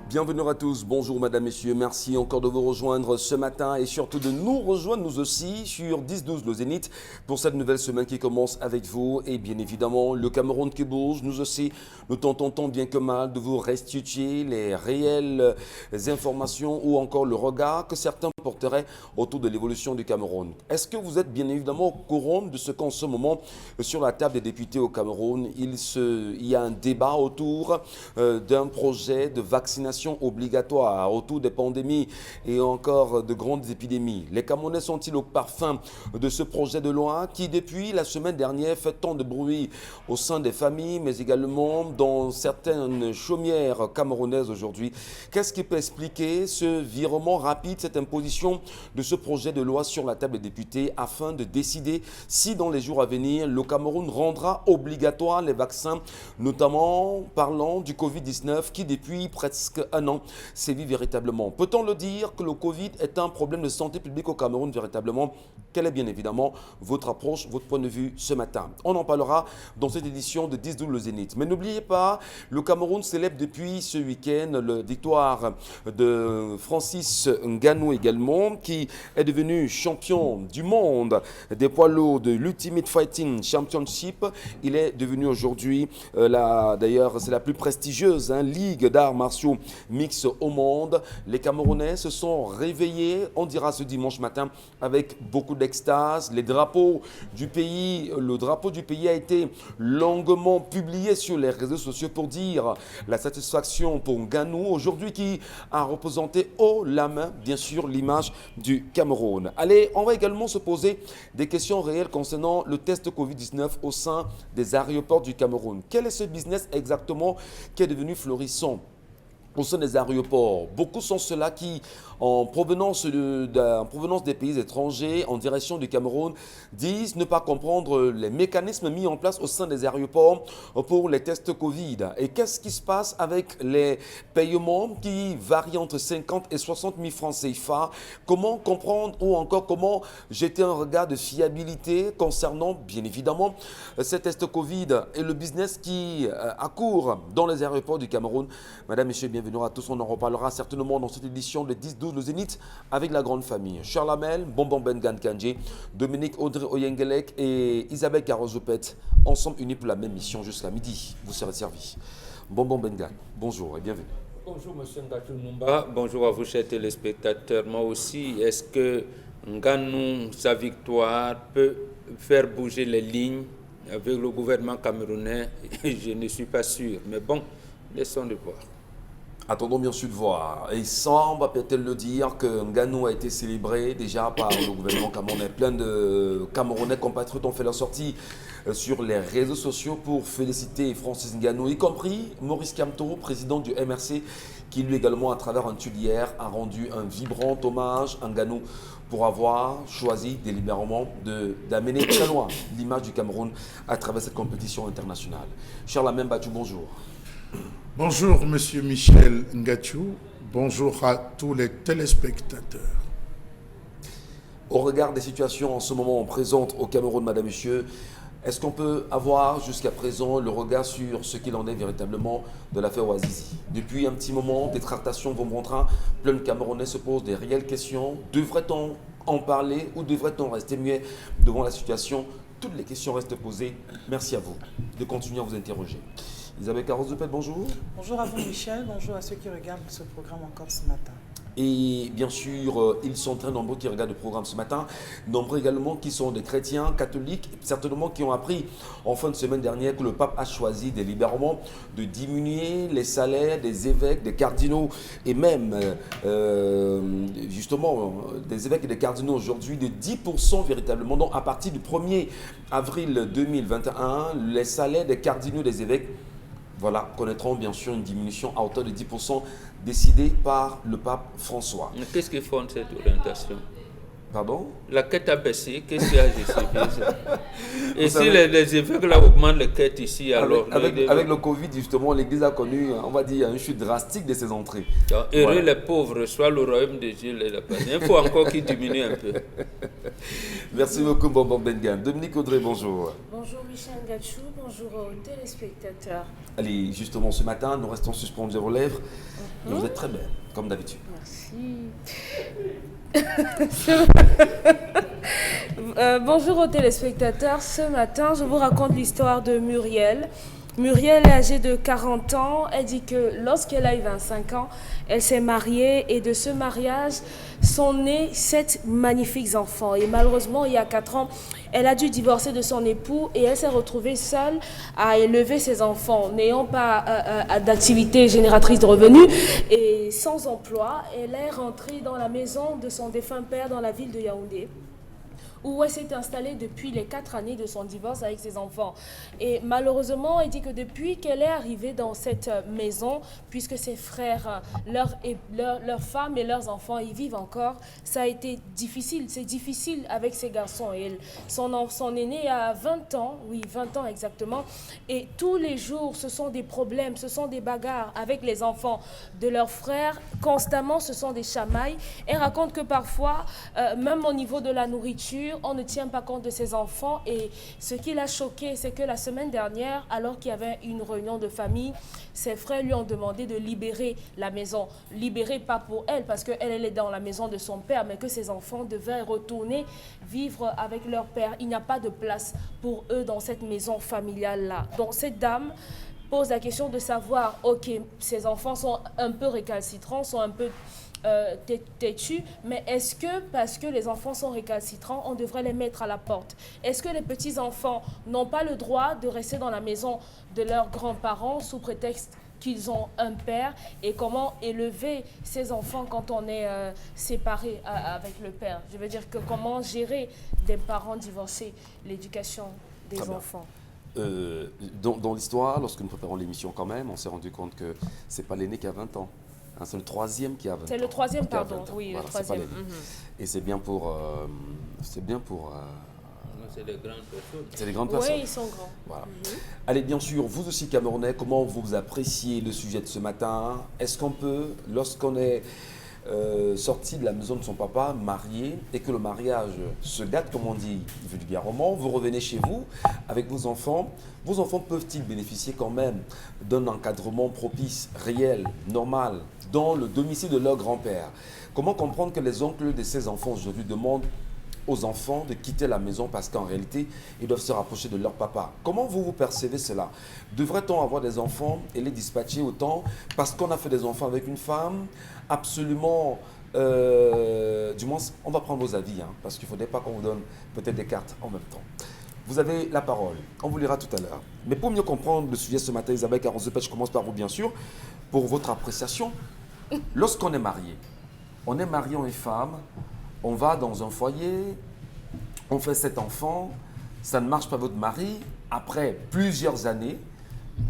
Bienvenue à tous, bonjour madame, messieurs, merci encore de vous rejoindre ce matin et surtout de nous rejoindre nous aussi sur 10-12 le Zénith pour cette nouvelle semaine qui commence avec vous et bien évidemment le Cameroun qui bouge, nous aussi nous tentons tant bien que mal de vous restituer les réelles informations ou encore le regard que certains porteraient autour de l'évolution du Cameroun. Est-ce que vous êtes bien évidemment au courant de ce qu'en ce moment sur la table des députés au Cameroun, il y a un débat autour d'un projet de vaccination obligatoire autour des pandémies et encore de grandes épidémies. Les Camerounais sont-ils au parfum de ce projet de loi qui, depuis la semaine dernière, fait tant de bruit au sein des familles, mais également dans certaines chaumières camerounaises aujourd'hui? Qu'est-ce qui peut expliquer ce virement rapide, cette imposition de ce projet de loi sur la table des députés afin de décider si dans les jours à venir, le Cameroun rendra obligatoire les vaccins, notamment parlant du Covid-19 qui, depuis presque un an, sévit véritablement. Peut-on le dire que le Covid est un problème de santé publique au Cameroun véritablement? Quelle est bien évidemment votre approche, votre point de vue ce matin? On en parlera dans cette édition de 10-12 le Zénith. Mais n'oubliez pas, le Cameroun célèbre depuis ce week-end la victoire de Francis Ngannou également, qui est devenu champion du monde des poids lourds de l'Ultimate Fighting Championship. Il est devenu aujourd'hui, d'ailleurs c'est la plus prestigieuse ligue d'arts martiaux mix au monde. Les Camerounais se sont réveillés, on dira ce dimanche matin, avec beaucoup d'extase. Le drapeau du pays a été longuement publié sur les réseaux sociaux pour dire la satisfaction pour Ngannou, aujourd'hui qui a représenté haut la main, bien sûr, l'image du Cameroun. Allez, on va également se poser des questions réelles concernant le test Covid-19 au sein des aéroports du Cameroun. Quel est ce business exactement qui est devenu florissant au sein des aéroports? Beaucoup sont ceux-là qui, en provenance des pays étrangers, en direction du Cameroun, disent ne pas comprendre les mécanismes mis en place au sein des aéroports pour les tests Covid. Et qu'est-ce qui se passe avec les paiements qui varient entre 50 et 60 000 francs CFA? Comment comprendre ou encore comment jeter un regard de fiabilité concernant, bien évidemment, ces tests Covid et le business qui accourt dans les aéroports du Cameroun? Madame, Messieurs, bienvenue à tous. On en reparlera certainement dans cette édition de 10-12 le Zénith avec la grande famille. Charles Amel, Bonbon Bengan Kandji, Dominique Audrey Oyengelek et Isabelle Carozopet, ensemble unis pour la même mission jusqu'à midi. Vous serez servis. Bonbon Bengan, bonjour et bienvenue. Bonjour M. Ngatou Numba, bonjour à vous chers téléspectateurs. Moi aussi, est-ce que Ngannou, sa victoire, peut faire bouger les lignes avec le gouvernement camerounais? Je ne suis pas sûr, mais bon, laissons le voir. Attendons bien sûr de voir. Et il semble, peut-être le dire, que Ngannou a été célébré déjà par le gouvernement camerounais. Plein de Camerounais compatriotes ont fait leur sortie sur les réseaux sociaux pour féliciter Francis Ngannou, y compris Maurice Kamto, président du MRC, qui lui également, à travers un tweet hier, a rendu un vibrant hommage à Ngannou pour avoir choisi délibérément d'amener très loin l'image du Cameroun à travers cette compétition internationale. Charles Amem Batou, bonjour. Bonjour Monsieur Michel Ngatou, bonjour à tous les téléspectateurs. Au regard des situations en ce moment présentes au Cameroun, Madame, Monsieur, est-ce qu'on peut avoir jusqu'à présent le regard sur ce qu'il en est véritablement de l'affaire Ouazizi? Depuis un petit moment, des tractations vont bon train, plein de Camerounais se posent des réelles questions. Devrait-on en parler ou devrait-on rester muet devant la situation? Toutes les questions restent posées. Merci à vous de continuer à vous interroger. Isabelle Carozopet, bonjour. Bonjour à vous Michel, bonjour à ceux qui regardent ce programme encore ce matin. Et bien sûr, ils sont très nombreux qui regardent le programme ce matin, nombreux également qui sont des chrétiens, catholiques, certainement qui ont appris en fin de semaine dernière que le pape a choisi délibérément de diminuer les salaires des évêques, des cardinaux et même justement des évêques et des cardinaux aujourd'hui de 10% véritablement. Donc à partir du 1er avril 2021, les salaires des cardinaux et des évêques connaîtront bien sûr une diminution à hauteur de 10% décidée par le pape François. Mais qu'est-ce qui fonde cette orientation? Pardon? La quête a baissé, qu'est-ce qu'il y a, je sais bien. Et Vous si savez, les évêques là augmentent la quête ici, alors... avec le Covid, justement, l'Église a connu, on va dire, une chute drastique de ses entrées. Donc, heureux Voilà. les pauvres, soit le royaume de Dieu les lapins. Il faut encore qu'il diminue un peu. Merci beaucoup, Bonbon Bengan. Dominique Audrey, bonjour. Bonjour Michel Gachou, bonjour aux téléspectateurs. Allez, justement, ce matin, nous restons suspendus aux lèvres. Et vous êtes très belle, comme d'habitude. Merci. Bonjour aux téléspectateurs. Ce matin, je vous raconte l'histoire de Muriel. Muriel est âgée de 40 ans. Elle dit que lorsqu'elle a eu 25 ans, elle s'est mariée et de ce mariage sont nés 7 magnifiques enfants. Et malheureusement, il y a 4 ans, elle a dû divorcer de son époux et elle s'est retrouvée seule à élever ses enfants, n'ayant pas d'activité génératrice de revenus et sans emploi. Elle est rentrée dans la maison de son défunt père dans la ville de Yaoundé, où elle s'est installée depuis les 4 années de son divorce avec ses enfants. Et malheureusement, elle dit que depuis qu'elle est arrivée dans cette maison, puisque ses frères, leurs femmes et leurs enfants y vivent encore, ça a été difficile. C'est difficile avec ces garçons. Et son aîné a 20 ans, oui, 20 ans exactement. Et tous les jours, ce sont des problèmes, ce sont des bagarres avec les enfants de leurs frères. Constamment, ce sont des chamailles. Elle raconte que parfois, même au niveau de la nourriture, on ne tient pas compte de ses enfants. Et ce qui l'a choqué, c'est que la semaine dernière, alors qu'il y avait une réunion de famille, ses frères lui ont demandé de libérer la maison. Libérer pas pour elle, parce qu'elle est dans la maison de son père, mais que ses enfants devaient retourner vivre avec leur père. Il n'y a pas de place pour eux dans cette maison familiale-là. Donc cette dame pose la question de savoir, ok, ces enfants sont un peu récalcitrants, sont un peu têtus, mais est-ce que parce que les enfants sont récalcitrants, on devrait les mettre à la porte? Est-ce que les petits-enfants n'ont pas le droit de rester dans la maison de leurs grands-parents sous prétexte qu'ils ont un père? Et comment élever ces enfants quand on est séparé avec le père? Je veux dire que comment gérer des parents divorcés, l'éducation des enfants? Dans l'histoire, lorsque nous préparons l'émission quand même, on s'est rendu compte que c'est pas l'aîné qui a 20 ans. Hein, c'est le troisième qui a 20 ans. C'est le troisième, qui a pardon. 20 ans. Oui, Voilà, le c'est pas troisième. l'aîné. Et c'est bien pour... C'est des grandes personnes. c'est des grandes personnes. Oui, ils sont grands. Voilà. Allez, bien sûr, vous aussi Camerounais, comment vous appréciez le sujet de ce matin? Est-ce qu'on peut, lorsqu'on est sorti de la maison de son papa, marié, et que le mariage se gâte, comme on dit vulgairement, vous revenez chez vous avec vos enfants peuvent-ils bénéficier quand même d'un encadrement propice, réel, normal, dans le domicile de leur grand-père? Comment comprendre que les oncles de ces enfants aujourd'hui demandent aux enfants de quitter la maison parce qu'en réalité, ils doivent se rapprocher de leur papa? Comment vous percevez cela? Devrait-on avoir des enfants et les dispatcher autant parce qu'on a fait des enfants avec une femme? Absolument, du moins, on va prendre vos avis, hein, parce qu'il ne faudrait pas qu'on vous donne peut-être des cartes en même temps. Vous avez la parole, on vous lira tout à l'heure. Mais pour mieux comprendre le sujet ce matin, Isabelle Caron-Zepet, je commence par vous, bien sûr, pour votre appréciation. Lorsqu'on est marié, on est femme, on va dans un foyer, on fait 7 enfants, ça ne marche pas votre mari, après plusieurs années,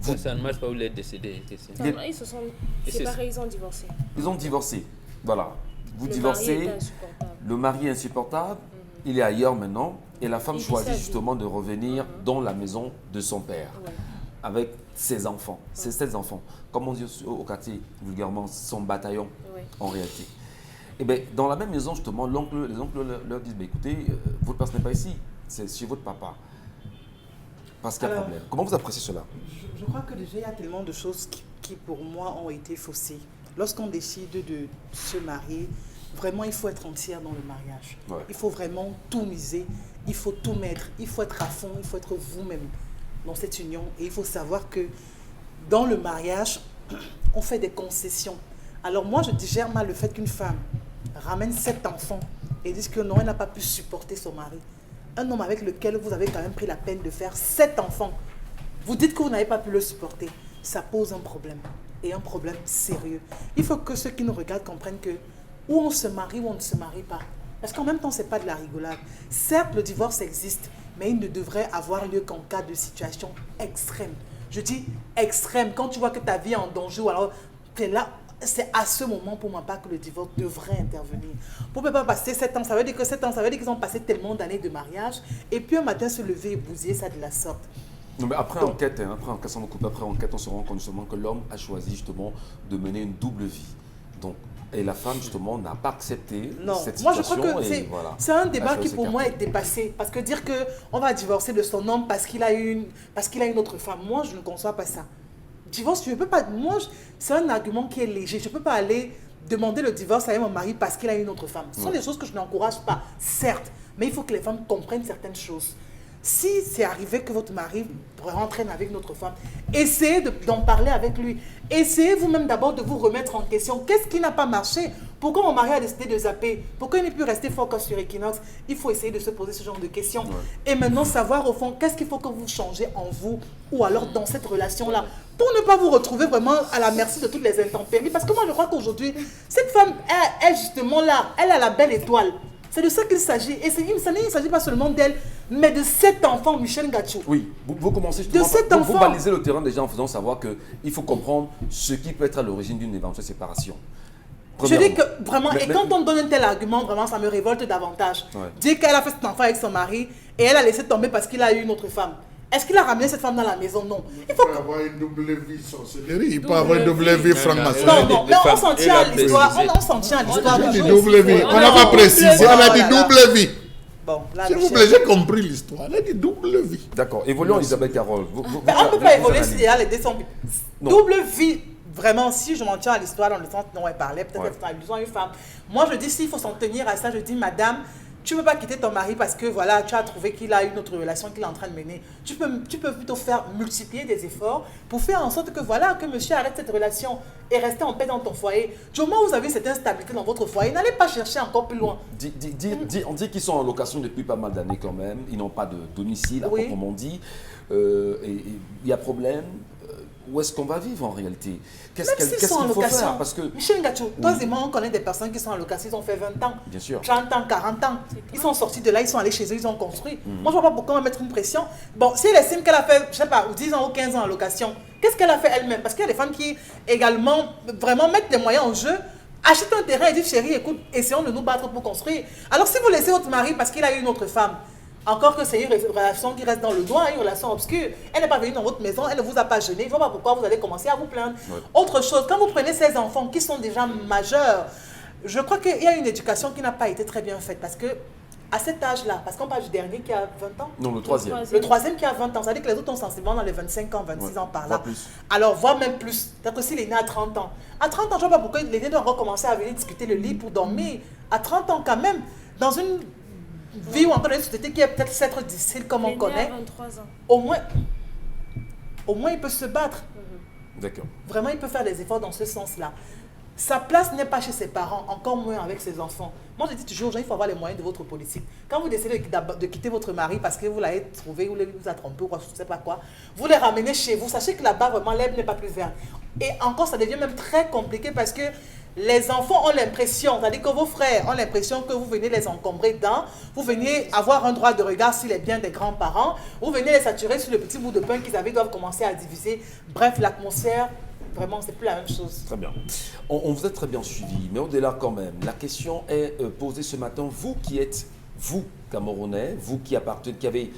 Ça ne marche pas, vous l'êtes décédé. Ils se sont séparés, ils ont divorcé. ils ont divorcé. Voilà, vous Le divorcez, mari est insupportable. le mari est insupportable, il est ailleurs maintenant, et la femme Il vit choisit sa vie. justement de revenir dans la maison de son père, Ouais. avec ses enfants, ses 7 enfants. Comme on dit au quartier, vulgairement, son bataillon, Ouais. en réalité. Et bien, dans la même maison, justement, les oncles leur disent, écoutez, votre place n'est pas ici, c'est chez votre papa. Parce qu'il y a Alors, problème. Comment vous appréciez cela? Je crois que déjà, il y a tellement de choses qui pour moi, ont été faussées. Lorsqu'on décide de se marier, vraiment, il faut être entière dans le mariage. Ouais. Il faut vraiment tout miser, il faut tout mettre, il faut être à fond, il faut être vous-même dans cette union. Et il faut savoir que dans le mariage, on fait des concessions. Alors moi, je digère mal le fait qu'une femme ramène 7 enfants et dise que non, elle n'a pas pu supporter son mari. Un homme avec lequel vous avez quand même pris la peine de faire 7 enfants. Vous dites que vous n'avez pas pu le supporter. Ça pose un problème. Et un problème sérieux. Il faut que ceux qui nous regardent comprennent que ou on se marie ou on ne se marie pas. Parce qu'en même temps, ce n'est pas de la rigolade. Certes, le divorce existe, mais il ne devrait avoir lieu qu'en cas de situation extrême. Je dis extrême. Quand tu vois que ta vie est en danger ou alors tu es là c'est à ce moment, pour ma part, que le divorce devrait intervenir. Pour ne pas passer 7 ans, ça veut dire que 7 ans, ça veut dire qu'ils ont passé tellement d'années de mariage, et puis un matin se lever et bousiller ça de la sorte. Non, mais après enquête, après enquête, on se rend compte justement que l'homme a choisi justement de mener une double vie. Donc, et la femme justement n'a pas accepté cette situation. Moi je crois que c'est un débat qui pour moi est écartée. dépassé. Parce que dire qu'on va divorcer de son homme parce qu'il a une autre femme, moi je ne conçois pas ça. Divorce, tu ne peux pas. C'est un argument qui est léger. Je ne peux pas aller demander le divorce à mon mari parce qu'il a une autre femme. Ce sont des choses que je n'encourage pas, certes. Mais il faut que les femmes comprennent certaines choses. Si c'est arrivé que votre mari rentraîne avec notre femme, essayez d'en parler avec lui. Essayez vous-même d'abord de vous remettre en question. Qu'est-ce qui n'a pas marché? Pourquoi mon mari a décidé de zapper? Pourquoi il n'est plus resté fort comme sur Equinox? Il faut essayer de se poser ce genre de questions. Ouais. Et maintenant savoir au fond, qu'est-ce qu'il faut que vous changez en vous ou alors dans cette relation-là pour ne pas vous retrouver vraiment à la merci de toutes les intempéries. Parce que moi je crois qu'aujourd'hui, cette femme est justement là. Elle a la belle étoile. C'est de ça qu'il s'agit. Et il ne s'agit pas seulement d'elle, mais de cet enfant, Michel Ngachou. Oui, vous commencez justement, vous balisez le terrain déjà en faisant savoir qu'il faut comprendre ce qui peut être à l'origine d'une éventuelle séparation. Je dis que vraiment, quand on donne un tel argument, vraiment, ça me révolte davantage. Ouais. Dire qu'elle a fait cet enfant avec son mari et elle a laissé tomber parce qu'il a eu une autre femme. Est-ce qu'il a ramené cette femme dans la maison? Non. Il peut avoir une double vie sorcellerie, il peut avoir une double vie franc-maçonnerie. Non, mais on s'en tient à l'histoire. On s'en tient à l'histoire. Elle a dit double vie. On n'a pas précisé, elle a dit double vie. Bon, s'il vous plaît, j'ai compris l'histoire. Elle a dit double vie. D'accord. Évoluons, Isabelle Carole. On ne peut pas évoluer si les deux sont... Double vie. Vraiment, si je m'en tiens à l'histoire dans le sens dont elle parlait, peut-être qu'ils ont une femme. Moi, je dis, s'il faut s'en tenir à ça, je dis, madame, tu ne peux pas quitter ton mari parce que voilà, tu as trouvé qu'il a une autre relation qu'il est en train de mener. Tu peux plutôt multiplier des efforts pour faire en sorte que voilà, que monsieur arrête cette relation et rester en paix dans ton foyer. Du moment où vous avez cette instabilité dans votre foyer, n'allez pas chercher encore plus loin. On dit qu'ils sont en location depuis pas mal d'années quand même. Ils n'ont pas de domicile, à proprement dit. Il y a problème. Où est-ce qu'on va vivre en réalité? Qu'est-ce qu'il faut faire? Parce que... Michel Ngachou, toi et moi, on connaît des personnes qui sont en location, ils ont fait 20 ans, bien sûr. 30 ans, 40 ans. Ils sont sortis de là, ils sont allés chez eux, ils ont construit. Moi, je ne vois pas pourquoi on va mettre une pression. Bon, si elle estime qu'elle a fait, je ne sais pas, 10 ans ou 15 ans en location, qu'est-ce qu'elle a fait elle-même? Parce qu'il y a des femmes qui également vraiment mettent des moyens en jeu, achètent un terrain et disent, chérie, écoute, essayons de nous battre pour construire. Alors, si vous laissez votre mari parce qu'il a eu une autre femme, encore que c'est une relation qui reste dans le doigt, une relation obscure. Elle n'est pas venue dans votre maison, elle ne vous a pas gêné. Je ne vois pas pourquoi vous allez commencer à vous plaindre. Ouais. Autre chose, quand vous prenez ces enfants qui sont déjà majeurs, je crois qu'il y a une éducation qui n'a pas été très bien faite. Parce que à cet âge-là, parce qu'on parle du dernier qui a 20 ans. Non, le troisième. Le troisième qui a 20 ans. Ça veut dire que les autres ont sensiblement dans les 25 ans, 26 ans par là. Alors, voire même plus. C'est-à-dire que s'il est né à 30 ans. À 30 ans, je ne vois pas pourquoi l'aîné doit recommencer à venir discuter le lit pour dormir. À 30 ans, quand même, dans une vie ou encore dans une société qui est peut-être s'être difficile comme on connaît, 23 ans. Au moins il peut se battre. D'accord. Vraiment, il peut faire des efforts dans ce sens-là. Sa place n'est pas chez ses parents, encore moins avec ses enfants. Moi, je dis toujours aux gens, il faut avoir les moyens de votre politique. Quand vous décidez de quitter votre mari parce que vous l'avez trouvé, ou vous a trompé, ou je ne sais pas quoi, vous les ramenez chez vous. Sachez que là-bas, vraiment, l'herbe n'est pas plus verte. Et encore, ça devient même très compliqué parce que les enfants ont l'impression, c'est-à-dire que vos frères ont l'impression que vous venez les encombrer dedans, vous venez avoir un droit de regard sur les biens des grands-parents, vous venez les saturer sur le petit bout de pain qu'ils avaient, doivent commencer à diviser. Bref, l'atmosphère, vraiment, c'est plus la même chose. Très bien. On vous a très bien suivi, mais au-delà quand même, la question est posée ce matin, vous qui êtes, vous, Camerounais, vous qui appartenez, qui avez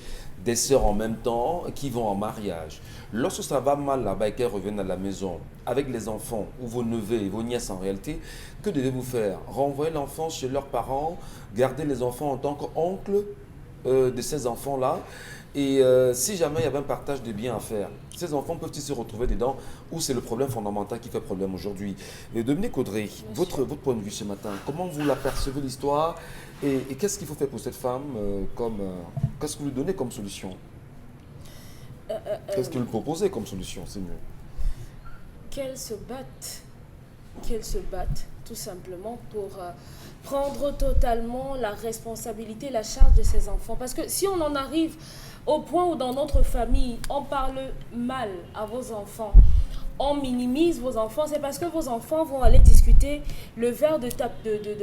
des sœurs en même temps, qui vont en mariage. Lorsque ça va mal là-bas et qu'elles reviennent à la maison, avec les enfants ou vos neveux et vos nièces en réalité, que devez-vous faire? Renvoyer l'enfant chez leurs parents, garder les enfants en tant qu'oncle de ces enfants-là, et si jamais il y avait un partage de biens à faire, ces enfants peuvent-ils se retrouver dedans ou c'est le problème fondamental qui fait problème aujourd'hui? Mais Dominique Audrey, votre point de vue ce matin, comment vous l'apercevez l'histoire et qu'est-ce qu'il faut faire pour cette femme qu'est-ce que vous lui donnez comme solution? Qu'est-ce que vous lui proposez comme solution? C'est mieux. Qu'elle se batte tout simplement pour prendre totalement la responsabilité, la charge de ses enfants. Parce que si on en arrive au point où dans notre famille, on parle mal à vos enfants, on minimise vos enfants, c'est parce que vos enfants vont aller discuter le verre de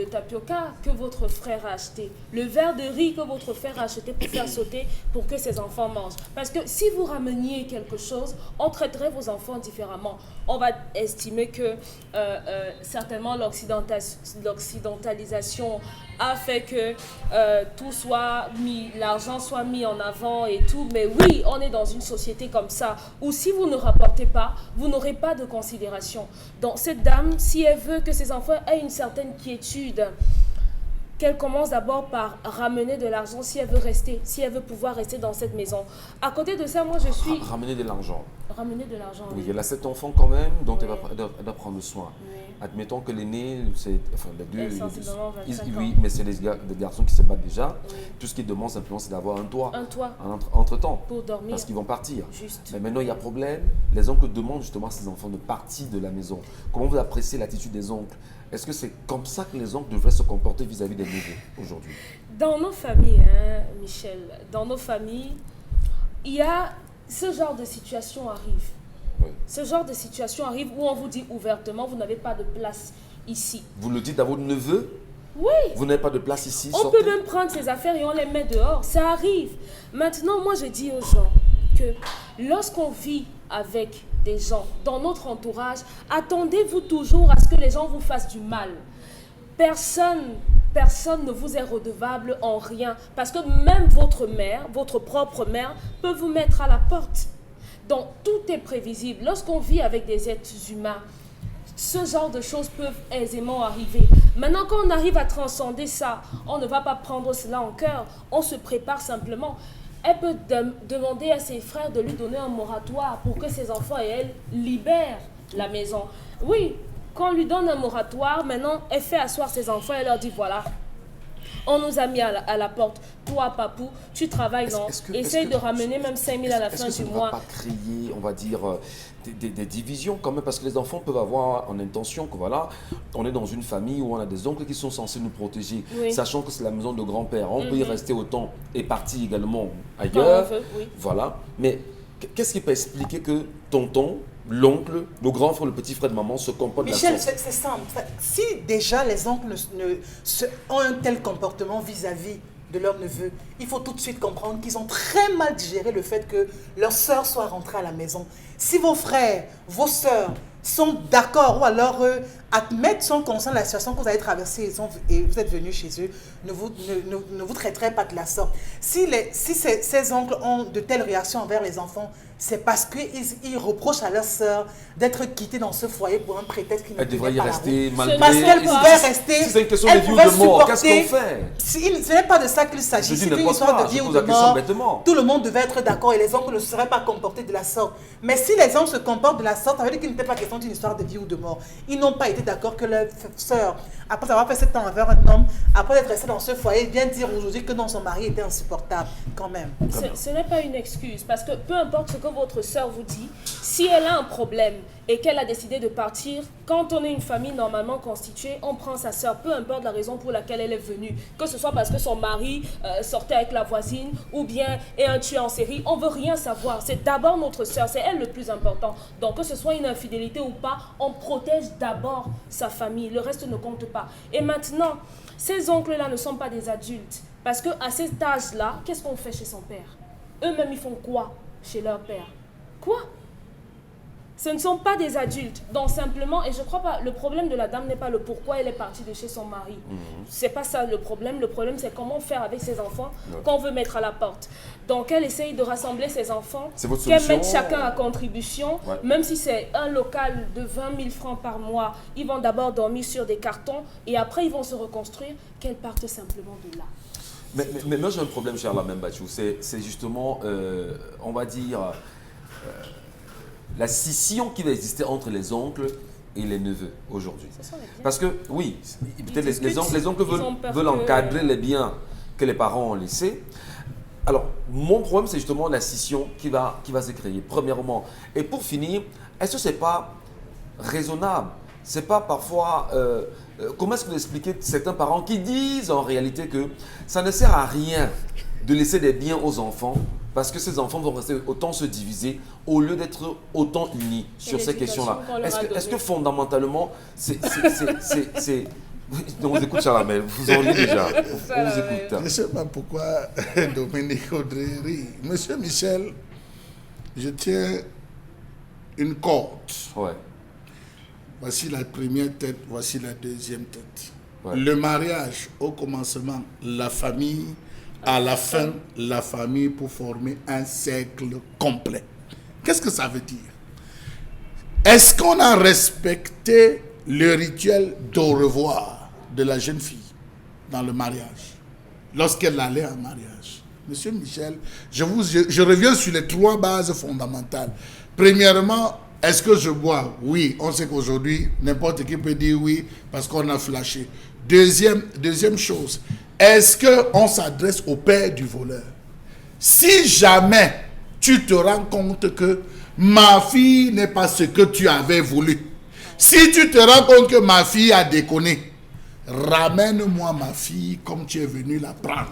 tapioca que votre frère a acheté, le verre de riz que votre frère a acheté pour faire sauter pour que ses enfants mangent. Parce que si vous rameniez quelque chose, on traiterait vos enfants différemment. On va estimer que certainement l'occidentalisation a fait que tout soit mis, l'argent soit mis en avant et tout. Mais oui, on est dans une société comme ça, où si vous ne rapportez pas, vous n'aurez pas de considération. Donc cette dame, si elle veut que ses enfants aient une certaine quiétude, qu'elle commence d'abord par ramener de l'argent si elle veut rester, si elle veut pouvoir rester dans cette maison. À côté de ça, moi je suis... Ramener de l'argent. Ramener de l'argent, Oui, elle a 7 enfants quand même, dont elle doit prendre soin. Oui. Admettons que l'aîné, c'est, enfin les deux, Sensiblement 25 oui, ans. mais c'est des garçons qui se battent déjà. Oui. Tout ce qu'ils demandent simplement, c'est d'avoir un toit. Un toit. Entre-temps. Pour dormir. Parce qu'ils vont partir. Juste. Mais maintenant, il y a problème. Les oncles demandent justement à ces enfants de partir de la maison. Comment vous appréciez l'attitude des oncles? Est-ce que c'est comme ça que les oncles devraient se comporter vis-à-vis des neveux aujourd'hui? Dans nos familles, hein, Michel, dans nos familles, il y a ce genre de situation arrive. Oui. Ce genre de situation arrive où on vous dit ouvertement, vous n'avez pas de place ici. Vous le dites à vos neveux? Oui. Vous n'avez pas de place ici? On sortez. peut même prendre ses affaires et on les met dehors. Ça arrive. Maintenant, moi, je dis aux gens que lorsqu'on vit avec des gens dans notre entourage, attendez-vous toujours à ce que les gens vous fassent du mal. Personne ne vous est redevable en rien. Parce que même votre mère, votre propre mère, peut vous mettre à la porte. Donc, tout est prévisible. Lorsqu'on vit avec des êtres humains, ce genre de choses peuvent aisément arriver. Maintenant, quand on arrive à transcender ça, on ne va pas prendre cela en cœur. On se prépare simplement. Elle peut demander à ses frères de lui donner un moratoire pour que ses enfants et elle libèrent la maison. Oui, quand on lui donne un moratoire, maintenant, elle fait asseoir ses enfants et leur dit voilà, on nous a mis à la porte. Toi, papou, tu travailles, non? Essaye de ramener même 5 000 à la fin du mois. Est-ce que ça ne va pas créer, on va dire, des divisions quand même? Parce que les enfants peuvent avoir en intention que voilà, on est dans une famille où on a des oncles qui sont censés nous protéger, Oui. sachant que c'est la maison de grand-père. On peut y rester autant et partir également Quand ailleurs. on veut, oui. Voilà. Mais qu'est-ce qui peut expliquer que tonton, l'oncle, le grand frère, le petit frère de maman se comportent de la Michel, sorte? c'est simple. Si déjà les oncles ont un tel comportement vis-à-vis de leurs neveux, il faut tout de suite comprendre qu'ils ont très mal digéré le fait que leur sœur soit rentrée à la maison. Si vos frères, vos sœurs sont d'accord ou alors admettent, sont conscients de la situation que vous avez traversée et vous êtes venus chez eux, ne vous traiteraient pas de la sorte. Si ces oncles ont de telles réactions envers les enfants, c'est parce qu'ils reprochent à leur sœur d'être quittée dans ce foyer pour un prétexte qui ne Elle devrait tenait y pas la rester route. malgré... Parce qu'elle pouvait rester. Si c'est une question elle de vie ou pouvait de mort, qu'est-ce qu'on supporter. fait? Ce n'est pas de ça qu'il Je s'agit. dis C'est une n'importe histoire quoi, de vie je ou pose de la question mort. bêtement. Tout le monde devait être d'accord et les oncles ne seraient pas comportés de la sorte. Mais si les oncles se comportent de la sorte, ça veut dire qu'il n'était pas question d'une histoire de vie ou de mort. Ils n'ont pas été d'accord que leur sœur, après avoir fait 7 ans avec un homme, après être restée dans ce foyer, vient dire aujourd'hui que non, son mari était insupportable. Quand même. Ce n'est pas une excuse, parce que peu importe ce que votre sœur vous dit, si elle a un problème et qu'elle a décidé de partir, quand on est une famille normalement constituée, on prend sa sœur, peu importe la raison pour laquelle elle est venue, que ce soit parce que son mari sortait avec la voisine ou bien est un tueur en série, on veut rien savoir. C'est d'abord notre sœur, c'est elle le plus important. Donc que ce soit une infidélité ou pas, on protège d'abord sa famille, le reste ne compte pas. Et maintenant, ces oncles-là ne sont pas des adultes, parce qu'à cet âge-là, qu'est-ce qu'on fait chez son père? Eux-mêmes, ils font quoi chez leur père? Quoi? Ce ne sont pas des adultes. Donc simplement, et je crois pas, le problème de la dame n'est pas le pourquoi elle est partie de chez son mari. C'est pas ça le problème. Le problème, c'est comment faire avec ses enfants qu'on veut mettre à la porte. Donc elle essaye de rassembler ses enfants, C'est votre qu'elle solution? mette chacun à contribution, Ouais. même si c'est un local de 20 000 francs par mois, ils vont d'abord dormir sur des cartons et après ils vont se reconstruire, qu'elle parte simplement de là. Mais moi j'ai un problème, Charles Membachou, c'est justement, on va dire, la scission qui va exister entre les oncles et les neveux aujourd'hui. Ce sont les biens. Parce que oui, peut-être les discutent, oncles ils ont peur veulent que- encadrer les biens que les parents ont laissés. Alors, mon problème, c'est justement la scission qui va se créer, premièrement. Et pour finir, est-ce que ce n'est pas raisonnable? C'est pas parfois... comment est-ce que vous expliquez certains parents qui disent en réalité que ça ne sert à rien de laisser des biens aux enfants parce que ces enfants vont rester autant se diviser au lieu d'être autant unis sur ces questions-là. Est-ce que fondamentalement, c'est... On vous écoute, Chalamel, vous en riez déjà. On vous écoute. Je ne sais pas pourquoi Dominique Audrey rit. Monsieur Michel, je tiens une corde. Ouais. Voici la première tête, voici la deuxième tête. Ouais. Le mariage, au commencement, la famille, à la fin, la famille pour former un cercle complet. Qu'est-ce que ça veut dire? Est-ce qu'on a respecté le rituel d'au revoir de la jeune fille dans le mariage, lorsqu'elle allait en mariage? Monsieur Michel, je reviens sur les 3 bases fondamentales. Premièrement, est-ce que je bois? Oui, on sait qu'aujourd'hui, n'importe qui peut dire oui parce qu'on a flashé. Deuxième chose, est-ce qu'on s'adresse au père du voleur? Si jamais tu te rends compte que ma fille n'est pas ce que tu avais voulu, si tu te rends compte que ma fille a déconné, ramène-moi ma fille comme tu es venu la prendre.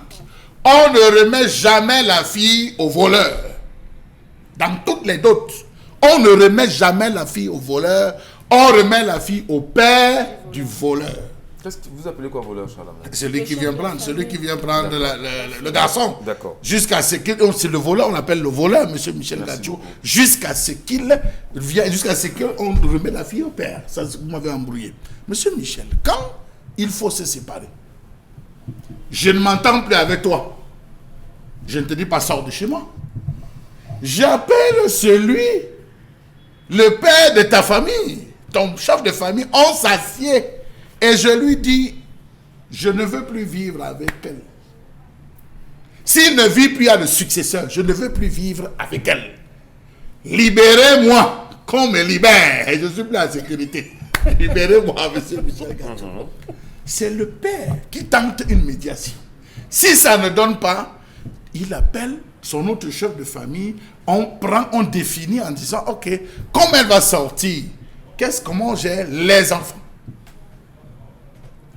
On ne remet jamais la fille au voleur. Dans toutes les dots, on ne remet jamais la fille au voleur, on remet la fille au père du voleur. Qu'est-ce que vous appelez quoi voleur, Chalamel? Celui qui vient prendre le garçon. D'accord. Jusqu'à ce qu'il... C'est le voleur, on l'appelle le voleur, monsieur Michel Gatchou. Jusqu'à ce qu'on remet la fille au père. Ça, vous m'avez embrouillé. Monsieur Michel, quand il faut se séparer, je ne m'entends plus avec toi. Je ne te dis pas sors de chez moi. J'appelle le père de ta famille, ton chef de famille, on s'assied. Et je lui dis, je ne veux plus vivre avec elle. S'il ne vit plus à le successeur, je ne veux plus vivre avec elle. Libérez-moi, qu'on me libère. Et je suis plus en sécurité. Libérez-moi, monsieur Michel Gatchou. C'est le père qui tente une médiation. Si ça ne donne pas, il appelle son autre chef de famille. On définit en disant, ok, comme elle va sortir, comment gère les enfants?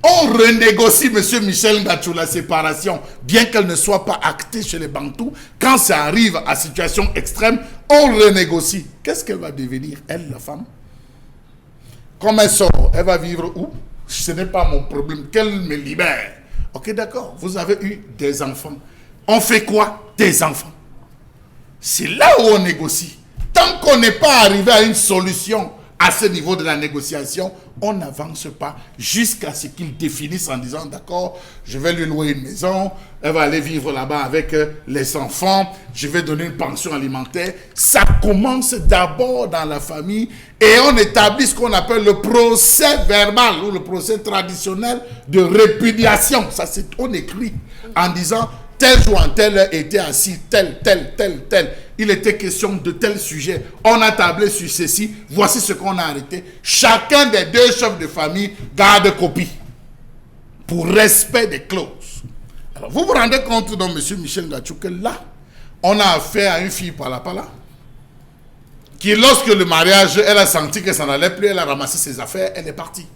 On renégocie, monsieur Michel Gatchou, la séparation, bien qu'elle ne soit pas actée chez les Bantous. Quand ça arrive à situation extrême, on renégocie. Qu'est-ce qu'elle va devenir, elle, la femme? Comme elle sort, elle va vivre où? Ce n'est pas mon problème, qu'elle me libère. Ok, d'accord, vous avez eu des enfants. On fait quoi? Des enfants. C'est là où on négocie. Tant qu'on n'est pas arrivé à une solution à ce niveau de la négociation, on n'avance pas jusqu'à ce qu'ils définissent en disant, d'accord, je vais lui louer une maison, elle va aller vivre là-bas avec les enfants, je vais donner une pension alimentaire. Ça commence d'abord dans la famille et on établit ce qu'on appelle le procès verbal ou le procès traditionnel de répudiation. Ça, on écrit en disant, tel jour en tel heure était assis, tel. Il était question de tel sujet. On a tablé sur ceci. Voici ce qu'on a arrêté. Chacun des 2 chefs de famille garde copie. Pour respect des clauses. Alors, vous vous rendez compte, donc, monsieur Michel Gatchou, que là, on a affaire à une fille pala, qui, lorsque le mariage, elle a senti que ça n'allait plus, elle a ramassé ses affaires, elle est partie.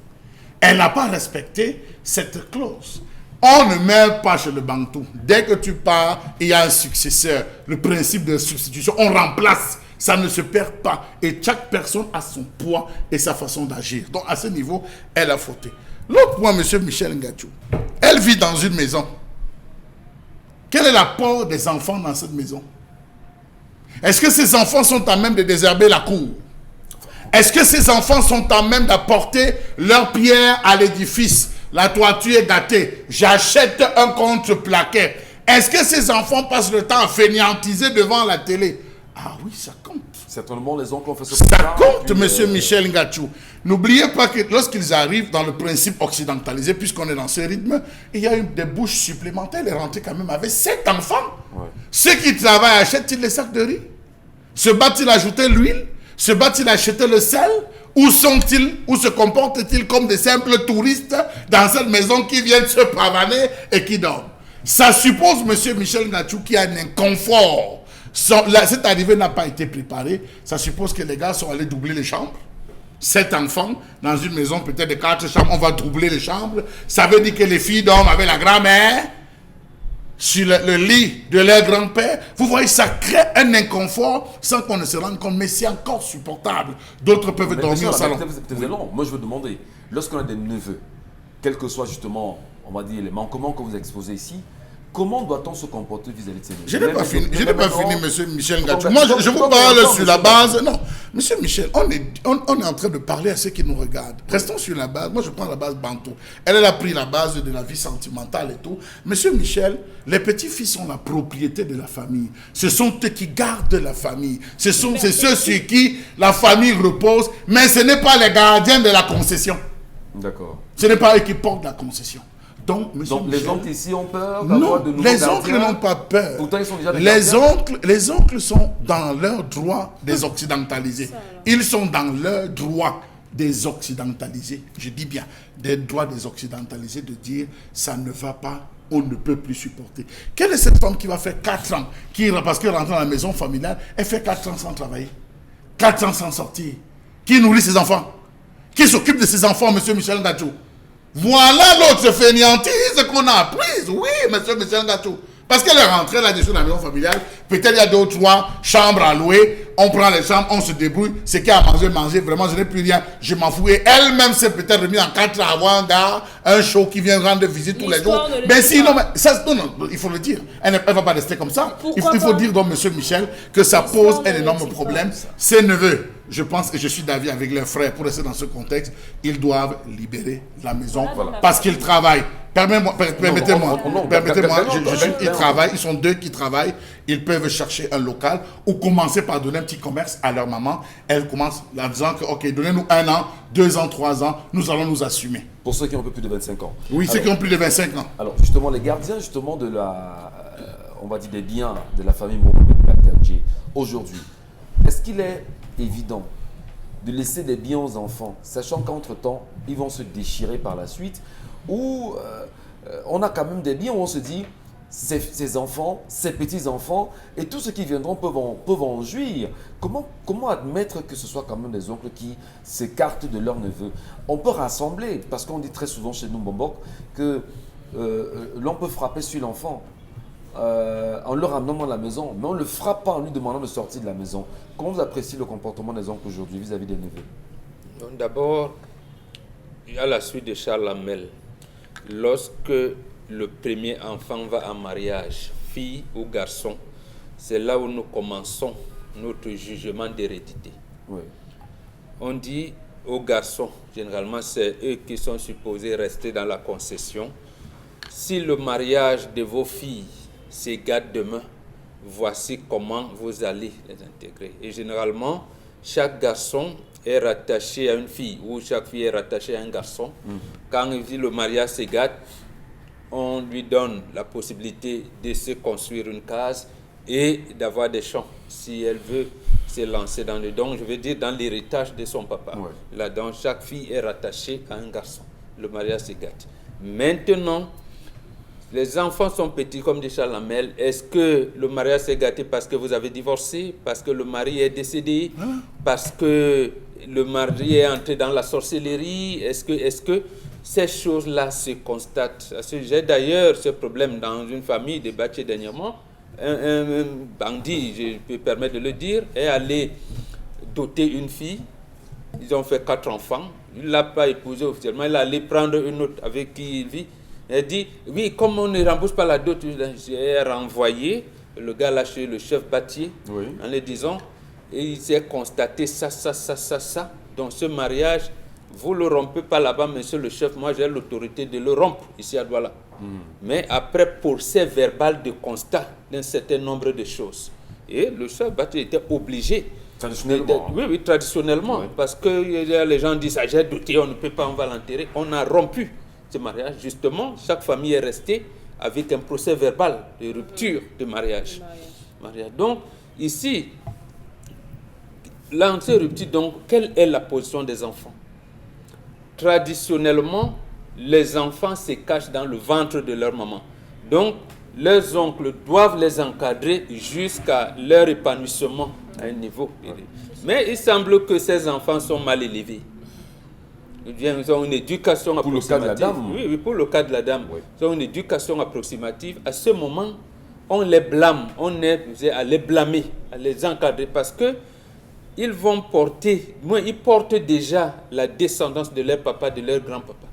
Elle n'a pas respecté cette clause. On ne meurt pas chez le Bantou. Dès que tu pars, il y a un successeur. Le principe de substitution, on remplace. Ça ne se perd pas. Et chaque personne a son poids et sa façon d'agir. Donc, à ce niveau, elle a fauté. L'autre point, monsieur Michel Gatchou, elle vit dans une maison. Quel est l'apport des enfants dans cette maison? Est-ce que ces enfants sont à même de désherber la cour? Est-ce que ces enfants sont à même d'apporter leur pierre à l'édifice? La toiture est gâtée. J'achète un contre-plaquet. Est-ce que ces enfants passent le temps à fainéantiser devant la télé? Ah oui, ça compte. Certainement, les oncles ont fait ce Ça compte, monsieur Michel Gatchou. N'oubliez pas que lorsqu'ils arrivent dans le principe occidentalisé, puisqu'on est dans ce rythme, il y a des bouches supplémentaires. Il est rentré quand même avec 7 enfants. Ouais. Ceux qui travaillent achètent-ils les sacs de riz? Se battent-ils ajouter l'huile? Se battent-ils acheter le sel? Où sont-ils? Où se comportent-ils comme des simples touristes dans cette maison qui viennent se pavaner et qui dorment? Ça suppose, monsieur Michel Gatchou, qu'il y a un inconfort. Cette arrivée n'a pas été préparée. Ça suppose que les gars sont allés doubler les chambres. 7 enfants dans une maison peut-être de 4 chambres, on va doubler les chambres. Ça veut dire que les filles dorment avec la grand-mère. sur le lit de leur grand-père. Vous voyez, ça crée un inconfort sans qu'on ne se rende compte, mais c'est encore supportable. D'autres peuvent dormir au salon. C'est long. Moi, je veux demander, lorsqu'on a des neveux, quel que soit justement, on va dire, les manquements que vous exposez ici, comment doit-on se comporter vis-à-vis de ces neveux? Je n'ai pas fini, monsieur Michel Ngachou. Moi, je vous parle sur la base. Non, monsieur Michel, on est en train de parler à ceux qui nous regardent. Restons sur la base. Moi, je prends la base Bantou. Elle a pris la base de la vie sentimentale et tout. Monsieur Michel, les petits-fils sont la propriété de la famille. Ce sont eux qui gardent la famille. C'est ceux sur qui la famille repose. Mais ce n'est pas les gardiens de la concession. D'accord. Ce n'est pas eux qui portent la concession. Donc les oncles ici ont peur non, de nouveaux les gardiens. oncles n'ont pas peur. Pourtant, ils sont déjà des les oncles sont dans leur droit des occidentalisés. Ils sont dans leur droit des occidentalisés. Je dis bien, des droits des occidentalisés de dire ça ne va pas, on ne peut plus supporter. Quelle est cette femme qui va faire 4 ans, parce qu'elle rentre dans la maison familiale, elle fait 4 ans sans travailler, 4 ans sans sortir, qui nourrit ses enfants, qui s'occupe de ses enfants, monsieur Michel Ngachou? Voilà l'autre fainéantise qu'on a apprise, oui, monsieur Michel Ngachou. Parce qu'elle est rentrée là-dessus dans la maison familiale, peut-être il y a 2 ou 3 chambres à louer, on prend les chambres, on se débrouille, ce qu'il y a à manger, vraiment je n'ai plus rien, je m'en fous. Et elle-même s'est peut-être remise en 4 ans avant un gars, un show qui vient rendre visite tous les jours. Mais sinon, non, il faut le dire, elle ne va pas rester comme ça. Il faut dire donc, monsieur Michel, que ça pose un énorme problème. Ses neveux, je pense, et je suis d'avis avec leurs frères, pour rester dans ce contexte, ils doivent libérer la maison parce qu'ils travaillent. Permettez-moi, ils travaillent, ils sont 2 qui travaillent, ils peuvent chercher un local ou commencer par donner un petit commerce à leur maman. Elle commence en disant que, ok, donnez-nous 1 an, 2 ans, 3 ans, nous allons nous assumer. Pour ceux qui ont un peu plus de 25 ans. Oui, ceux qui ont plus de 25 ans. Alors, justement, les gardiens, justement, de la, on va dire, des biens de la famille Mohamed aujourd'hui, est-ce qu'il est évident de laisser des biens aux enfants, sachant qu'entre-temps, ils vont se déchirer par la suite, ou on a quand même des biens où on se dit, ces enfants, ces petits-enfants, et tous ceux qui viendront peuvent en jouir. Comment admettre que ce soit quand même des oncles qui s'écartent de leurs neveux? On peut rassembler, parce qu'on dit très souvent chez nous, Bombok, que l'on peut frapper sur l'enfant en le ramenant dans la maison, mais on ne le frappe pas en lui demandant de sortir de la maison. Comment vous appréciez le comportement des oncles aujourd'hui vis-à-vis des neveux? D'abord, à la suite de Charles Hamel, lorsque le premier enfant va en mariage, fille ou garçon, c'est là où nous commençons notre jugement d'hérédité. Oui. On dit aux garçons, généralement c'est eux qui sont supposés rester dans la concession, si le mariage de vos filles s'égate demain, voici comment vous allez les intégrer. Et généralement, chaque garçon est rattaché à une fille ou chaque fille est rattachée à un garçon. Quand le mariage s'égate, on lui donne la possibilité de se construire une case et d'avoir des champs si elle veut se lancer dans le don, je veux dire dans l'héritage de son papa. Ouais. Là-dedans, chaque fille est rattachée à un garçon. Le mariage s'égate. Maintenant, les enfants sont petits, comme dit Charles Hamel. Est-ce que le mariage s'est gâté parce que vous avez divorcé, parce que le mari est décédé, parce que le mari est entré dans la sorcellerie? Est-ce que ces choses-là se constatent? J'ai d'ailleurs ce problème dans une famille débattue dernièrement. Un bandit, je peux permettre de le dire, est allé doter une fille. Ils ont fait 4 enfants. Il ne l'a pas épousée officiellement. Il est allé prendre une autre avec qui il vit. Elle dit, oui, comme on ne rembourse pas la dot, j'ai renvoyé le gars là chez le chef bâtier, en lui disant, et il s'est constaté ça. Dans ce mariage, vous ne le rompez pas là-bas, monsieur le chef, moi j'ai l'autorité de le rompre ici à Douala. Mais après, procès verbal de constat d'un certain nombre de choses. Et le chef bâtier était obligé. Traditionnellement. Oui, traditionnellement. Oui. Parce que les gens disent, ah, j'ai douté, on ne peut pas, on va l'enterrer. On a rompu ce mariage. Justement, chaque famille est restée avec un procès verbal de rupture de mariage. Donc, ici, l'anti-rupture, donc, quelle est la position des enfants? Traditionnellement, les enfants se cachent dans le ventre de leur maman. Donc, leurs oncles doivent les encadrer jusqu'à leur épanouissement à un niveau. Mais il semble que ces enfants sont mal élevés. Ils ont une éducation Pour le cas de la approximative. dame. Oui, pour le cas de la dame. Oui. Ils ont une éducation approximative. À ce moment, on les blâme. On est à les blâmer, à les encadrer parce que ils vont porter, ils portent déjà la descendance de leur papa, de leur grand-papa.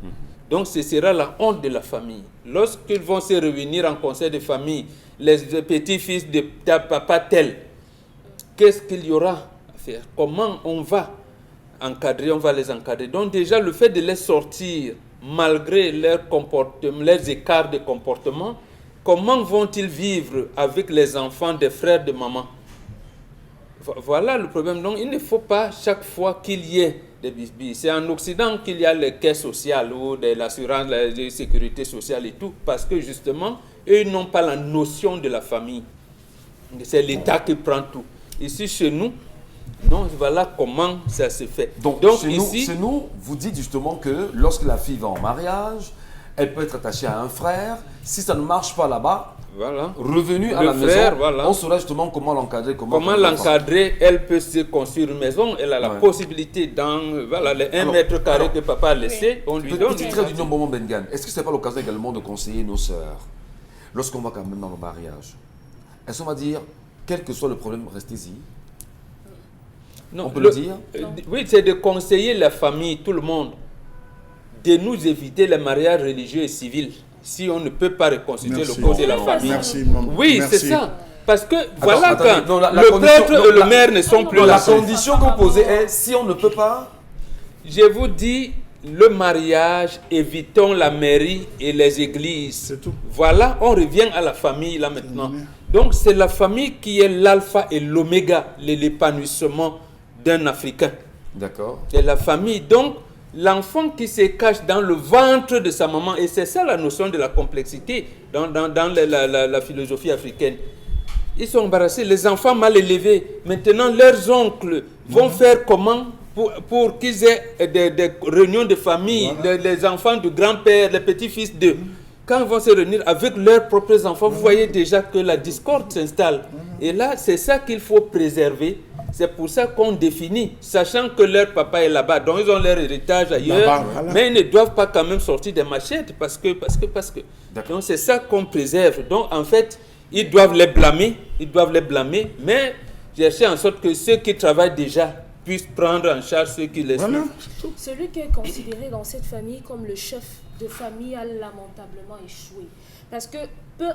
Donc ce sera la honte de la famille. Lorsqu'ils vont se réunir en conseil de famille, les petits-fils de ta papa tel, qu'est-ce qu'il y aura à faire? Comment on va encadrer? On va les encadrer. Donc déjà le fait de les sortir, malgré leur comportement, leurs écarts de comportement, comment vont-ils vivre avec les enfants des frères de maman? Voilà le problème. Donc, il ne faut pas chaque fois qu'il y ait des bisbilles. C'est en Occident qu'il y a les caisses sociales ou de l'assurance, de sécurité sociale et tout, parce que justement, eux n'ont pas la notion de la famille. C'est l'État qui prend tout. Ici, chez nous, non, voilà comment ça se fait. Donc chez nous, vous dites justement que lorsque la fille va en mariage, elle peut être attachée à un frère. Si ça ne marche pas là-bas, voilà. Revenu à la maison, on saura justement comment l'encadrer. Comment l'encadrer? Elle peut se construire une maison, elle a la possibilité dans les 1 mètre carré que papa a laissé, on lui donne. Petit trait d'union Bomo Bengan, est-ce que ce n'est pas l'occasion également de conseiller nos sœurs lorsqu'on va quand même dans le mariage? Est-ce qu'on va dire, quel que soit le problème, restez-y? Non, on peut le dire? Oui, c'est de conseiller la famille, tout le monde, de nous éviter les mariages religieux et civils. Si on ne peut pas reconstituer le code de la famille. Oui, c'est ça. Parce que voilà, quand le prêtre et le maire ne sont plus là. La condition que vous posez est, si on ne peut pas... Je vous dis, le mariage, évitons la mairie et les églises. C'est tout. Voilà, on revient à la famille là maintenant. Donc c'est la famille qui est l'alpha et l'oméga, l'épanouissement d'un Africain. D'accord. C'est la famille. Donc, l'enfant qui se cache dans le ventre de sa maman, et c'est ça la notion de la complexité dans la philosophie africaine. Ils sont embarrassés, les enfants mal élevés. Maintenant, leurs oncles vont faire comment pour qu'ils aient des réunions de famille, les enfants du grand-père, les petits-fils d'eux. Quand ils vont se réunir avec leurs propres enfants, vous voyez déjà que la discorde s'installe. Et là, c'est ça qu'il faut préserver. C'est pour ça qu'on définit, sachant que leur papa est là-bas, donc ils ont leur héritage ailleurs, mais ils ne doivent pas quand même sortir des machettes parce que. Donc c'est ça qu'on préserve. Donc en fait, ils doivent les blâmer, mais chercher en sorte que ceux qui travaillent déjà puissent prendre en charge ceux qui les suivent. Celui qui est considéré dans cette famille comme le chef de famille a lamentablement échoué. Parce que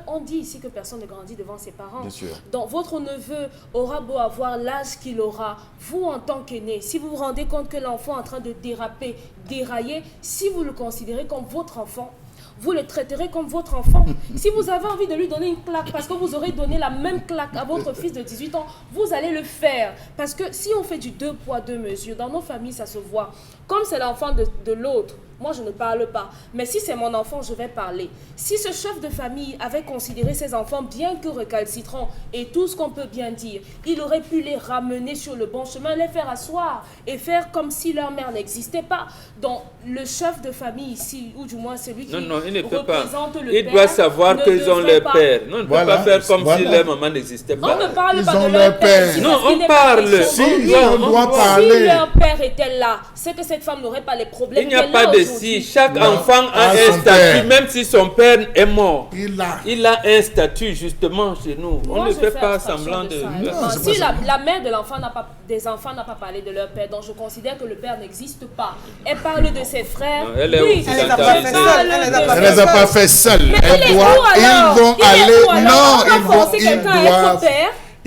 on dit ici que personne ne grandit devant ses parents. Bien sûr. Donc votre neveu aura beau avoir l'âge qu'il aura, vous en tant qu'aîné, si vous vous rendez compte que l'enfant est en train de déraper, dérailler, si vous le considérez comme votre enfant, vous le traiterez comme votre enfant. Si vous avez envie de lui donner une claque parce que vous aurez donné la même claque à votre fils de 18 ans, vous allez le faire. Parce que si on fait du 2 poids 2 mesures, dans nos familles, ça se voit. Comme c'est l'enfant de l'autre, moi je ne parle pas. Mais si c'est mon enfant, je vais parler. Si ce chef de famille avait considéré ses enfants bien que récalcitrants et tout ce qu'on peut bien dire, il aurait pu les ramener sur le bon chemin, les faire asseoir et faire comme si leur mère n'existait pas. Donc le chef de famille ici, ou du moins celui qui il ne peut pas. représente le Il père, doit savoir qu'ils ont leur père. Non, il ne peut pas faire comme si leur maman n'existait pas. On ne parle Ils pas ont de leur leur père. père. Non, on parle. Si, on doit Si parler. leur père était là, c'est que cette femme n'aurait pas les problèmes. Il n'y a qu'elle pas a de aujourd'hui. si. Chaque enfant a Ah, un son statut, père. même si son père est mort. Il a. Il a un statut justement chez nous. Moi, On ne je fait fais pas abstraction semblant de... ça. Non, c'est Si pas ça. la mère de l'enfant des enfants n'a pas parlé de leur père, donc je considère que le père n'existe pas. Elle parle de ses frères. Non, elle est Oui, occidentalisée. Elle les a pas fait seules. Ils vont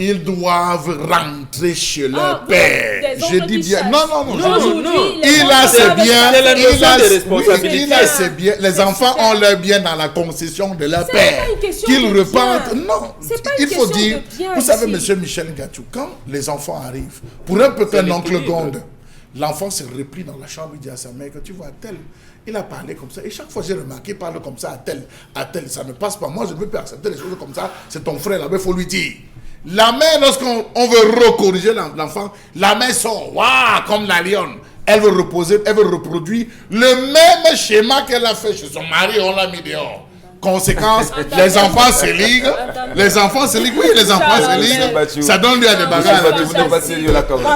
Ils doivent rentrer chez leur Ah, père. des Je oncles dis qui bien. cherchent. Non. Aujourd'hui, les Il oncles a ses savent biens. C'est la notion Il a de responsabilité. il a ses biens. Les C'est enfants super. ont leur bien dans la concession de leur C'est père. pas une question Qu'ils de repartent. bien. Non. C'est pas une Il faut question dire. de bien Vous savez, ici. monsieur Michel Gachou, quand les enfants arrivent, pour un peu qu'un oncle l'équilibre. gonde, l'enfant se replie dans la chambre, il dit à sa mère que tu vois, tel, il a parlé comme ça. Et chaque fois, j'ai remarqué, il parle comme ça à tel. Ça ne passe pas. Moi, je ne veux pas accepter les choses comme ça. C'est ton frère là-bas, il faut lui dire. La mère, lorsqu'on veut recorriger l'enfant, la mère sort, waouh, comme la lionne. Elle veut reposer, elle veut reproduire le même schéma qu'elle a fait chez son mari, on l'a mis dehors. Conséquence, les enfants se liguent. Les enfants se liguent. Oui, les enfants se liguent. Ça donne lieu à des bagarres. Vous n'êtes pas sérieux là, quand même.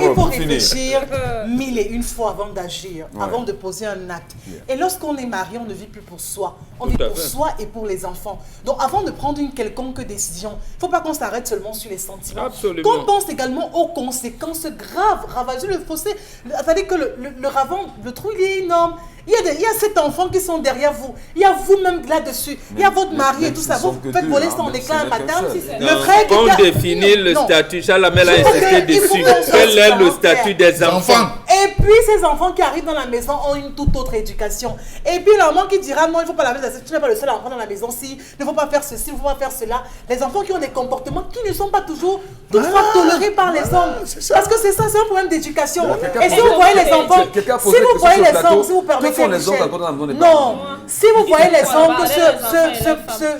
Il faut réfléchir mille et une fois avant d'agir, avant de poser un acte. Et lorsqu'on est marié, on ne vit plus pour soi. On vit pour soi et pour les enfants. Donc avant de prendre une quelconque décision, il ne faut pas qu'on s'arrête seulement sur les sentiments. Absolument. Qu'on pense également aux conséquences graves. Ravager le fossé. C'est-à-dire que le ravin, le trou, il est énorme. Il y a 7 enfants qui sont derrière vous. Il y a vous-même là-dessus. Il y a votre mari et tout ça. Vous faites voler son éclat un matin. Le frère qui... On définit le statut. Chalamel a insisté dessus. Quel est le statut des enfants? Et puis ces enfants qui arrivent dans la maison ont une toute autre éducation. Et puis la maman qui dira non, il ne faut pas laver la vaisselle. Tu n'es pas le seul enfant dans la maison. Si, il ne faut pas faire ceci, il ne faut pas faire cela. Les enfants qui ont des comportements qui ne sont pas toujours toutefois tolérés par les hommes. Parce que c'est ça, c'est un problème d'éducation. Et si vous voyez les enfants, si vous voyez les hommes, si vous permettez, non, si vous voyez les hommes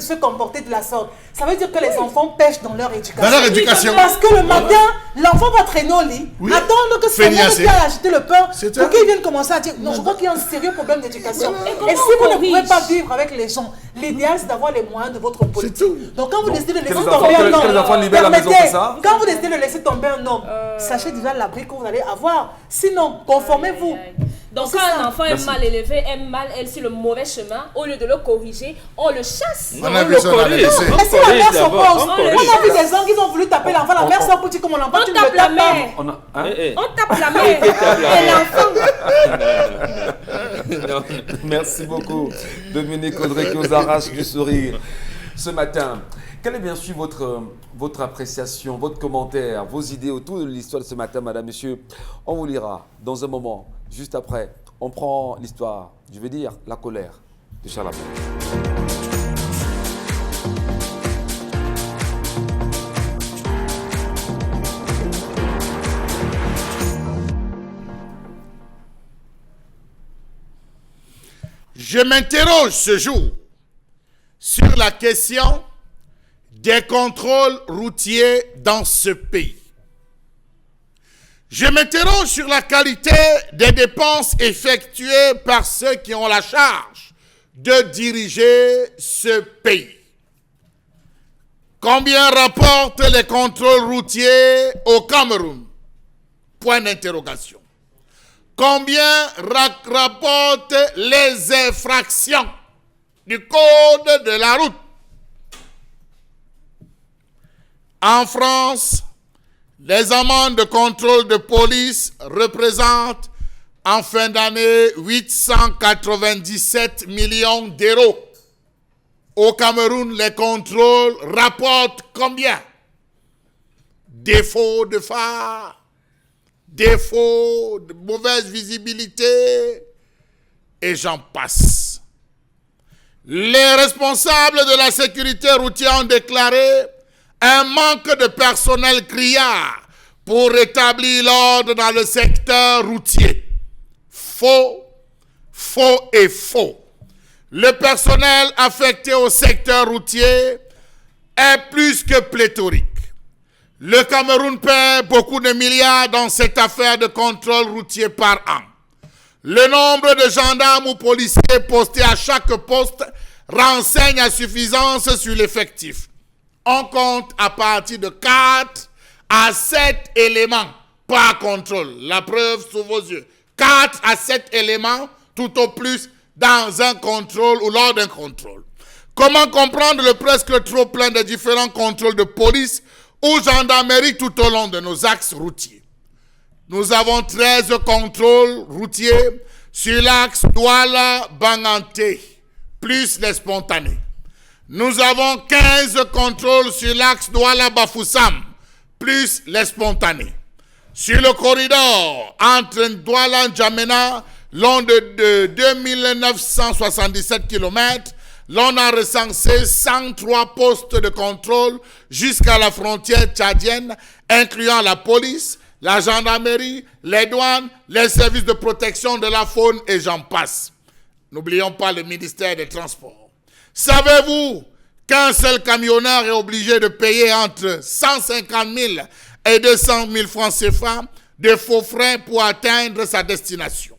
se comporter de la sorte, ça veut dire que les enfants pêchent dans leur éducation. Dans leur éducation. Parce que le matin, l'enfant va traîner au lit, attendre que son mère vienne agiter le pain pour qu'il vienne commencer à dire non, je crois qu'il y a un sérieux problème d'éducation. Et si vous ne pouvez pas vivre avec les gens, l'idéal c'est d'avoir les moyens de votre politique. Donc quand vous décidez de laisser tomber un homme, permettez, quand vous décidez de laisser tomber un homme, sachez déjà l'abri que vous allez avoir. Sinon, conformez-vous. Donc quand un enfant est mal élevé, est mal sur le mauvais chemin, au lieu de le corriger, on le chasse. On a vu ça dans les Et si la mère s'oppose, on a vu des gens qui ont voulu taper l'enfant, la mère sort pour dire comment l'enfant, tu ne le tapes pas. On tape la mère et l'enfant. Merci beaucoup, Dominique Audrey, qui vous arrache du sourire ce matin. Quelle est bien sûr votre appréciation, votre commentaire, vos idées autour de l'histoire de ce matin, madame, monsieur? On vous lira dans un moment, juste après. On prend l'histoire, je veux dire, la colère de Charles Abel. Je m'interroge ce jour sur la question des contrôles routiers dans ce pays. Je m'interroge sur la qualité des dépenses effectuées par ceux qui ont la charge de diriger ce pays. Combien rapportent les contrôles routiers au Cameroun? Point d'interrogation. Combien rapportent les infractions du code de la route? En France, les amendes de contrôle de police représentent en fin d'année 897 millions d'euros. Au Cameroun, les contrôles rapportent combien? Défaut de phare, défaut de mauvaise visibilité, et j'en passe. Les responsables de la sécurité routière ont déclaré un manque de personnel criard pour rétablir l'ordre dans le secteur routier. Faux, faux et faux. Le personnel affecté au secteur routier est plus que pléthorique. Le Cameroun perd beaucoup de milliards dans cette affaire de contrôle routier par an. Le nombre de gendarmes ou policiers postés à chaque poste renseigne à suffisance sur l'effectif. On compte à partir de 4 à 7 éléments par contrôle. La preuve sous vos yeux. 4 à 7 éléments tout au plus dans un contrôle ou lors d'un contrôle. Comment comprendre le presque trop plein de différents contrôles de police ou gendarmerie tout au long de nos axes routiers? Nous avons 13 contrôles routiers sur l'axe Douala-Banganté, plus les spontanés. Nous avons 15 contrôles sur l'axe Douala-Bafoussam, plus les spontanés. Sur le corridor entre Douala et N'Djamena, long de 2977 km, l'on a recensé 103 postes de contrôle jusqu'à la frontière tchadienne, incluant la police, la gendarmerie, les douanes, les services de protection de la faune et j'en passe. N'oublions pas le ministère des Transports. Savez-vous qu'un seul camionneur est obligé de payer entre 150 000 et 200 000 francs CFA de faux frais pour atteindre sa destination?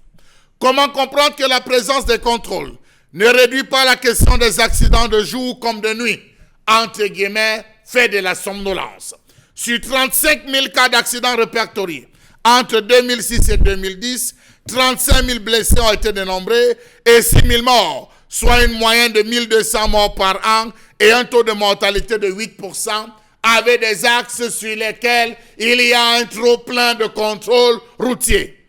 Comment comprendre que la présence des contrôles ne réduit pas la question des accidents de jour comme de nuit, entre guillemets, fait de la somnolence. Sur 35 000 cas d'accidents répertoriés entre 2006 et 2010, 35 000 blessés ont été dénombrés et 6 000 morts, soit une moyenne de 1 200 morts par an et un taux de mortalité de 8%, avec des axes sur lesquels il y a un trop-plein de contrôle routier.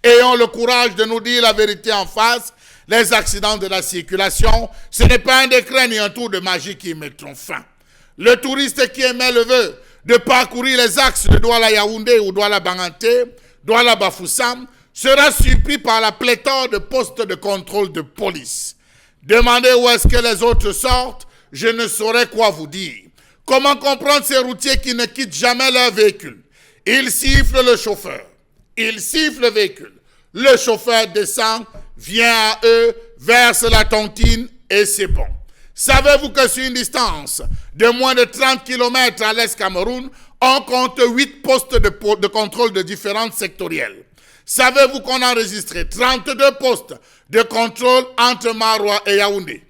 Ayons le courage de nous dire la vérité en face. Les accidents de la circulation, ce n'est pas un décret ni un tour de magie qui y mettront fin. Le touriste qui émet le vœu de parcourir les axes de Douala-Yaoundé ou Douala-Banganté, Douala-Bafoussam, sera surpris par la pléthore de postes de contrôle de police. Demandez où est-ce que les autres sortent, je ne saurais quoi vous dire. Comment comprendre ces routiers qui ne quittent jamais leur véhicule? Ils sifflent le chauffeur, ils sifflent le véhicule. Le chauffeur descend, vient à eux, verse la tontine et c'est bon. Savez-vous que sur une distance de moins de 30 km à l'Est Cameroun, on compte 8 postes de contrôle de différentes sectorielles? Savez-vous qu'on a enregistré 32 postes de contrôle entre Maroua et Yaoundé?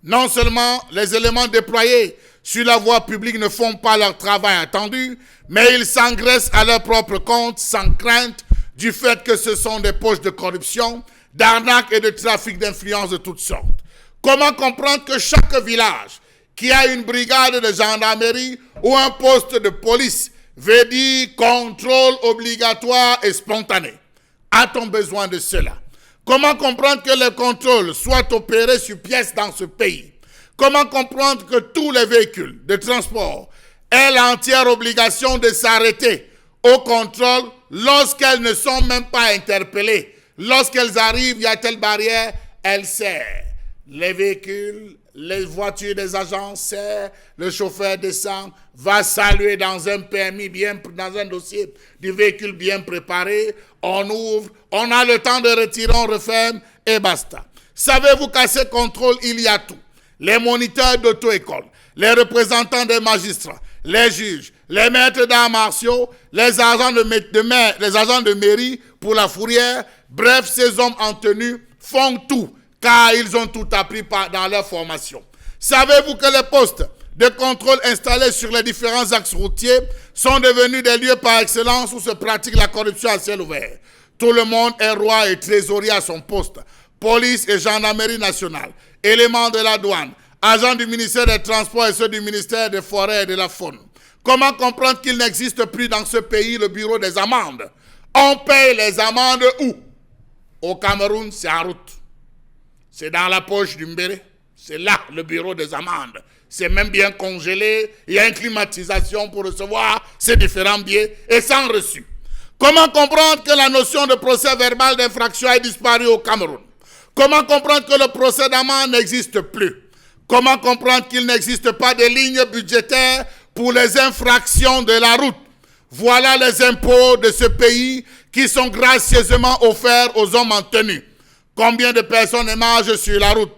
Non seulement les éléments déployés sur la voie publique ne font pas leur travail attendu, mais ils s'engraissent à leur propre compte sans crainte du fait que ce sont des poches de corruption, d'arnaque et de trafic d'influence de toutes sortes. Comment comprendre que chaque village qui a une brigade de gendarmerie ou un poste de police veut dire contrôle obligatoire et spontané? A-t-on besoin de cela? Comment comprendre que les contrôles soient opérés sur pièce dans ce pays? Comment comprendre que tous les véhicules de transport aient l'entière obligation de s'arrêter au contrôle lorsqu'elles ne sont même pas interpellées? Lorsqu'elles arrivent, il y a telle barrière, elles serrent. Les véhicules, les voitures des agents serrent, le chauffeur descend, va saluer dans un permis dans un dossier du véhicule bien préparé, on ouvre, on a le temps de retirer, on referme et basta. Savez-vous qu'à ce contrôle, il y a tout? Les moniteurs d'auto-école, les représentants des magistrats, les juges, les maîtres d'arts martiaux, les agents de mairie pour la fourrière, bref, ces hommes en tenue font tout, car ils ont tout appris dans leur formation. Savez-vous que les postes de contrôle installés sur les différents axes routiers sont devenus des lieux par excellence où se pratique la corruption à ciel ouvert? Tout le monde est roi et trésorier à son poste. Police et gendarmerie nationale, éléments de la douane, agents du ministère des Transports et ceux du ministère des Forêts et de la Faune. Comment comprendre qu'il n'existe plus dans ce pays le bureau des amendes? On paye les amendes où? Au Cameroun, c'est en route. C'est dans la poche du Mbéré. C'est là le bureau des amendes. C'est même bien congelé. Il y a une climatisation pour recevoir ces différents billets et sans reçu. Comment comprendre que la notion de procès verbal d'infraction a disparu au Cameroun? Comment comprendre que le procès d'amende n'existe plus? Comment comprendre qu'il n'existe pas de ligne budgétaire pour les infractions de la route? Voilà les impôts de ce pays qui sont gracieusement offerts aux hommes en tenue. Combien de personnes émargent sur la route?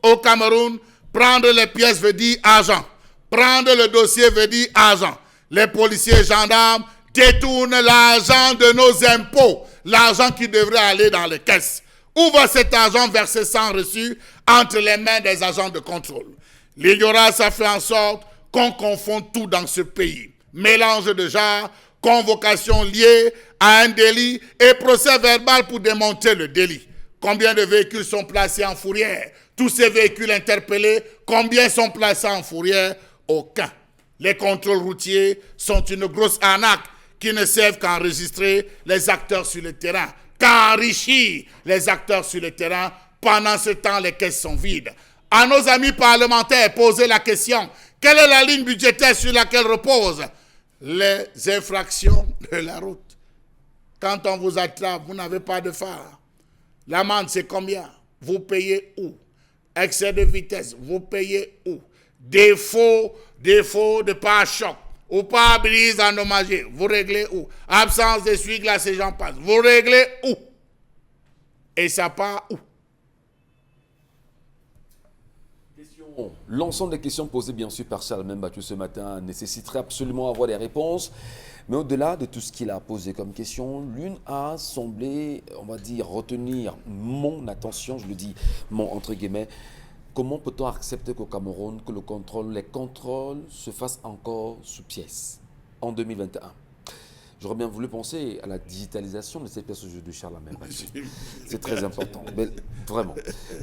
Au Cameroun, prendre les pièces veut dire argent. Prendre le dossier veut dire argent. Les policiers et gendarmes détournent l'argent de nos impôts, l'argent qui devrait aller dans les caisses. Où va cet argent versé sans reçu entre les mains des agents de contrôle? L'ignorance a fait en sorte qu'on confond tout dans ce pays. Mélange de genres, convocation liée à un délit et procès verbal pour démonter le délit. Combien de véhicules sont placés en fourrière? Tous ces véhicules interpellés, combien sont placés en fourrière? Aucun. Les contrôles routiers sont une grosse arnaque qui ne servent qu'à enregistrer les acteurs sur le terrain, qu'à enrichir les acteurs sur le terrain. Pendant ce temps, les caisses sont vides. À nos amis parlementaires, posez la question. Quelle est la ligne budgétaire sur laquelle reposent les infractions de la route? Quand on vous attrape, vous n'avez pas de phare. L'amende, c'est combien? Vous payez où? Excès de vitesse, vous payez où? Défaut de pare-choc ou pare-brise endommagé, vous réglez où? Absence d'essuie-glace et j'en passe, vous réglez où? Et ça part où? L'ensemble des questions posées bien sûr par Charles Membatou ce matin nécessiterait absolument avoir des réponses. Mais au-delà de tout ce qu'il a posé comme question, l'une a semblé, on va dire, retenir mon attention, je le dis, mon entre guillemets. Comment peut-on accepter qu'au Cameroun, que les contrôles se fassent encore sous pièce en 2021? J'aurais bien voulu penser à la digitalisation de ces pièces aujourd'hui, Charles Amel. C'est très important, mais vraiment.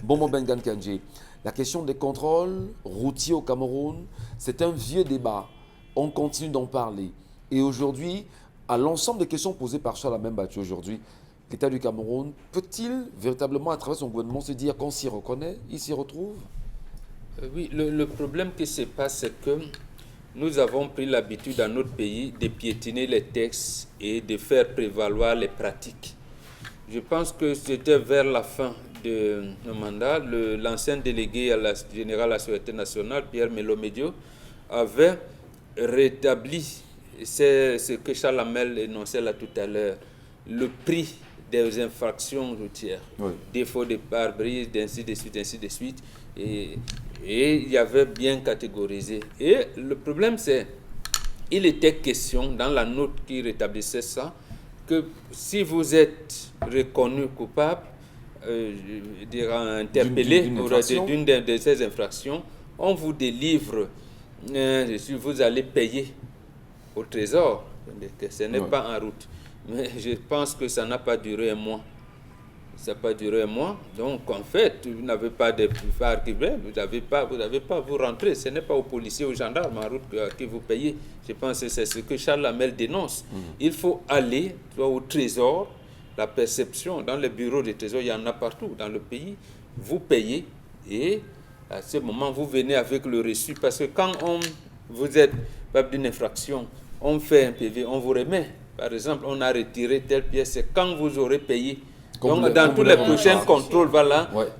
Bon, Bengan Kandji, la question des contrôles routiers au Cameroun, c'est un vieux débat. On continue d'en parler. Et aujourd'hui, à l'ensemble des questions posées par Charles Amel aujourd'hui, l'État du Cameroun peut-il véritablement, à travers son gouvernement, se dire qu'on s'y reconnaît, il s'y retrouve? Oui, le problème qui se passe, c'est que nous avons pris l'habitude dans notre pays de piétiner les textes et de faire prévaloir les pratiques. Je pense que c'était vers la fin de nos mandats, l'ancien délégué général à la Sécurité nationale, Pierre Melo-Medio, avait rétabli ce que Charles Amel énonçait là tout à l'heure, le prix des infractions routières, oui. Défaut de pare-brise, ainsi de suite. Et il y avait bien catégorisé. Et le problème, c'est il était question, dans la note qui rétablissait ça, que si vous êtes reconnu coupable, interpellé d'une de ces infractions, on vous délivre, vous allez payer au trésor, que ce n'est pas en route. Mais je pense que ça n'a pas duré un mois. Ça n'a pas duré un mois. Donc, en fait, vous n'avez pas de plupart qui viennent, vous n'avez pas à vous rentrer. Ce n'est pas aux policiers, aux gendarmes en route que vous payez. Je pense que c'est ce que Charles Amel dénonce. Il faut aller au trésor, la perception, dans les bureaux de trésor, il y en a partout dans le pays. Vous payez et à ce moment, vous venez avec le reçu. Parce que quand vous êtes capable d'une infraction, on fait un PV, on vous remet. Par exemple, on a retiré telle pièce, c'est quand vous aurez payé. Donc, dans tous les prochains contrôles,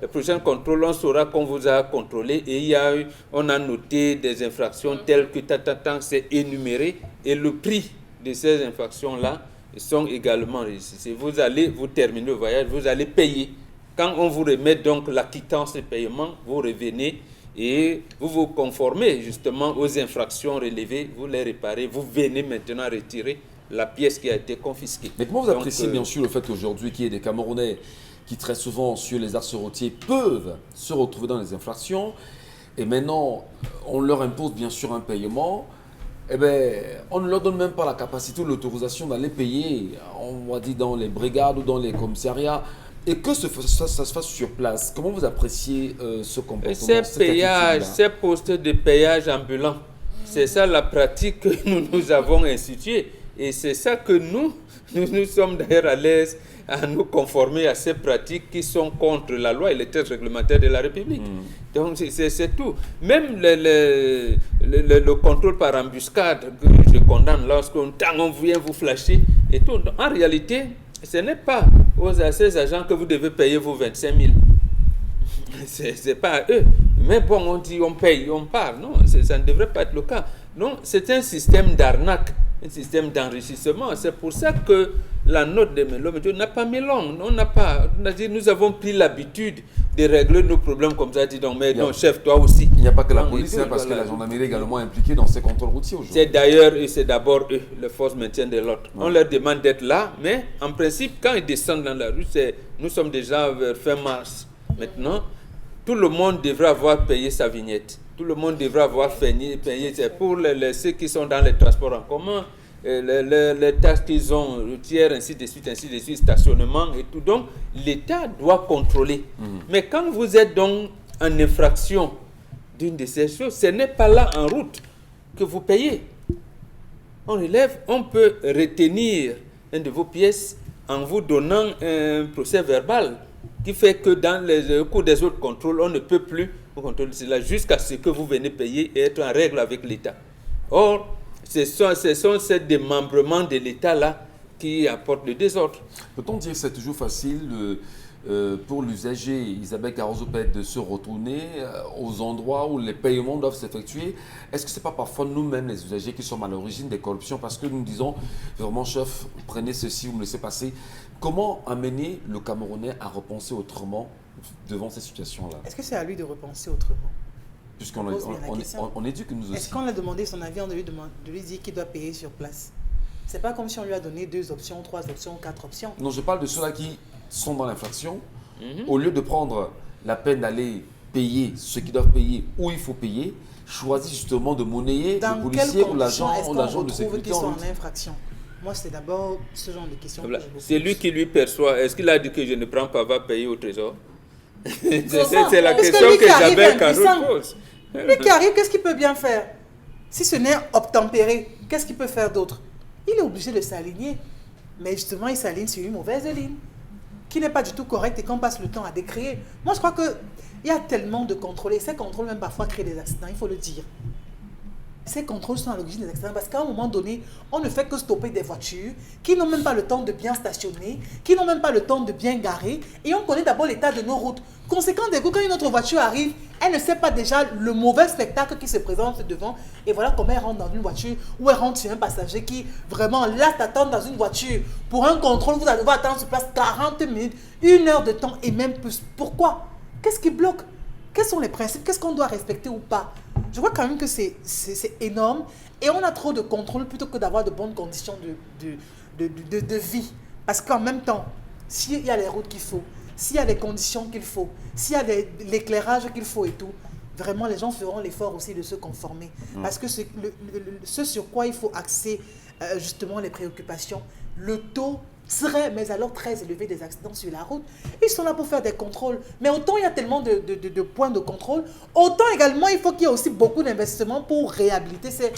les prochains contrôles, on saura qu'on vous a contrôlé et on a noté des infractions telles que c'est énuméré et le prix de ces infractions-là sont également régistrés. Vous terminez le voyage, vous allez payer. Quand on vous remet donc la quittance de paiement, vous revenez et vous vous conformez justement aux infractions relevées, vous les réparez, vous venez maintenant retirer la pièce qui a été confisquée. Mais comment vous appréciez bien sûr le fait qu'aujourd'hui, qu'il y ait des Camerounais qui très souvent sur les axes routiers peuvent se retrouver dans les infractions et maintenant on leur impose bien sûr un paiement, eh bien on ne leur donne même pas la capacité ou l'autorisation d'aller payer, on va dire dans les brigades ou dans les commissariats et que ça se fasse sur place. Comment vous appréciez ce comportement? Ces postes de payage ambulants, c'est ça la pratique que nous avons instituée. Et c'est ça que nous sommes d'ailleurs à l'aise à nous conformer à ces pratiques qui sont contre la loi et les textes réglementaires de la République. Donc c'est tout. Même le contrôle par embuscade que je condamne lorsqu'on vient vous flasher et tout. Donc, en réalité, ce n'est pas à ces agents que vous devez payer vos 25 000. C'est pas à eux. Mais bon, on dit on paye, on parle. Non, ça ne devrait pas être le cas. Non, c'est un système d'arnaque. Un système d'enrichissement. C'est pour ça que la note de Melo-Medio n'a pas mis long. Nous avons pris l'habitude de régler nos problèmes comme ça. Dit donc, mais non, chef, toi aussi. Il n'y a pas que la police, parce que la gendarmerie est également impliquée dans ces contrôles routiers aujourd'hui. C'est d'abord eux, les forces maintien de l'ordre. On leur demande d'être là, mais en principe, quand ils descendent dans la rue, nous sommes déjà vers fin mars. Maintenant, tout le monde devrait avoir payé sa vignette. Tout le monde devrait avoir payé. C'est pour ceux qui sont dans les transports en commun, les taxes qu'ils ont, routières, ainsi de suite, stationnement et tout. Donc, l'État doit contrôler. Mais quand vous êtes donc en infraction d'une de ces choses, ce n'est pas là en route que vous payez. On relève, on peut retenir une de vos pièces en vous donnant un procès verbal qui fait que dans le cours des autres contrôles, on ne peut plus contrôler cela jusqu'à ce que vous venez payer et être en règle avec l'État. Or, ce sont ces démembrements de l'État-là qui apportent le désordre. Peut-on dire que c'est toujours facile pour l'usager Isabelle Carozo-Pet de se retourner aux endroits où les paiements doivent s'effectuer? Est-ce que ce n'est pas parfois nous-mêmes, les usagers, qui sommes à l'origine des corruptions? Parce que nous disons, vraiment, chef, prenez ceci, vous me laissez passer. Comment amener le Camerounais à repenser autrement devant ces situations-là? Est-ce que c'est à lui de repenser autrement? Puisqu'on éduque nous aussi. Est-ce qu'on a demandé son avis, on a lui dit qu'il doit payer sur place? C'est pas comme si on lui a donné 2 options, 3 options, 4 options. Non, je parle de ceux-là qui sont dans l'infraction. Au lieu de prendre la peine d'aller payer ce qu'ils doivent payer où il faut payer, choisissent justement de monnayer le policier ou l'agent de sécurité. Qu'ils sont en infraction. Moi, c'est d'abord ce genre de questions. Voilà. C'est lui qui lui perçoit. Est-ce qu'il a dit que je ne prends pas, va payer au trésor? C'est la question que Isabelle Carole pose. Lui qui arrive, qu'est-ce qu'il peut bien faire? Si ce n'est obtempéré, qu'est-ce qu'il peut faire d'autre? Il est obligé de s'aligner. Mais justement, il s'aligne sur une mauvaise ligne, qui n'est pas du tout correcte et qu'on passe le temps à décrier. Moi, je crois qu'il y a tellement de contrôles. Et ces contrôles, même parfois, créent des accidents, il faut le dire. Ces contrôles sont à l'origine des accidents parce qu'à un moment donné, on ne fait que stopper des voitures qui n'ont même pas le temps de bien stationner, qui n'ont même pas le temps de bien garer. Et on connaît d'abord l'état de nos routes. Conséquent des coups, quand une autre voiture arrive, elle ne sait pas déjà le mauvais spectacle qui se présente devant. Et voilà comment elle rentre dans une voiture ou elle rentre sur un passager qui vraiment là t'attend dans une voiture. Pour un contrôle, vous allez devoir attendre sur place 40 minutes, 1 heure de temps et même plus. Pourquoi? Qu'est-ce qui bloque? Quels sont les principes? Qu'est-ce qu'on doit respecter ou pas? Je vois quand même que c'est énorme et on a trop de contrôle plutôt que d'avoir de bonnes conditions de vie. Parce qu'en même temps, s'il y a les routes qu'il faut, s'il y a les conditions qu'il faut, s'il y a l'éclairage qu'il faut et tout, vraiment les gens feront l'effort aussi de se conformer. Parce que ce sur quoi il faut axer justement les préoccupations, le taux serait, mais alors très élevé des accidents sur la route. Ils sont là pour faire des contrôles. Mais autant il y a tellement de points de contrôle, autant également il faut qu'il y ait aussi beaucoup d'investissements pour réhabiliter ces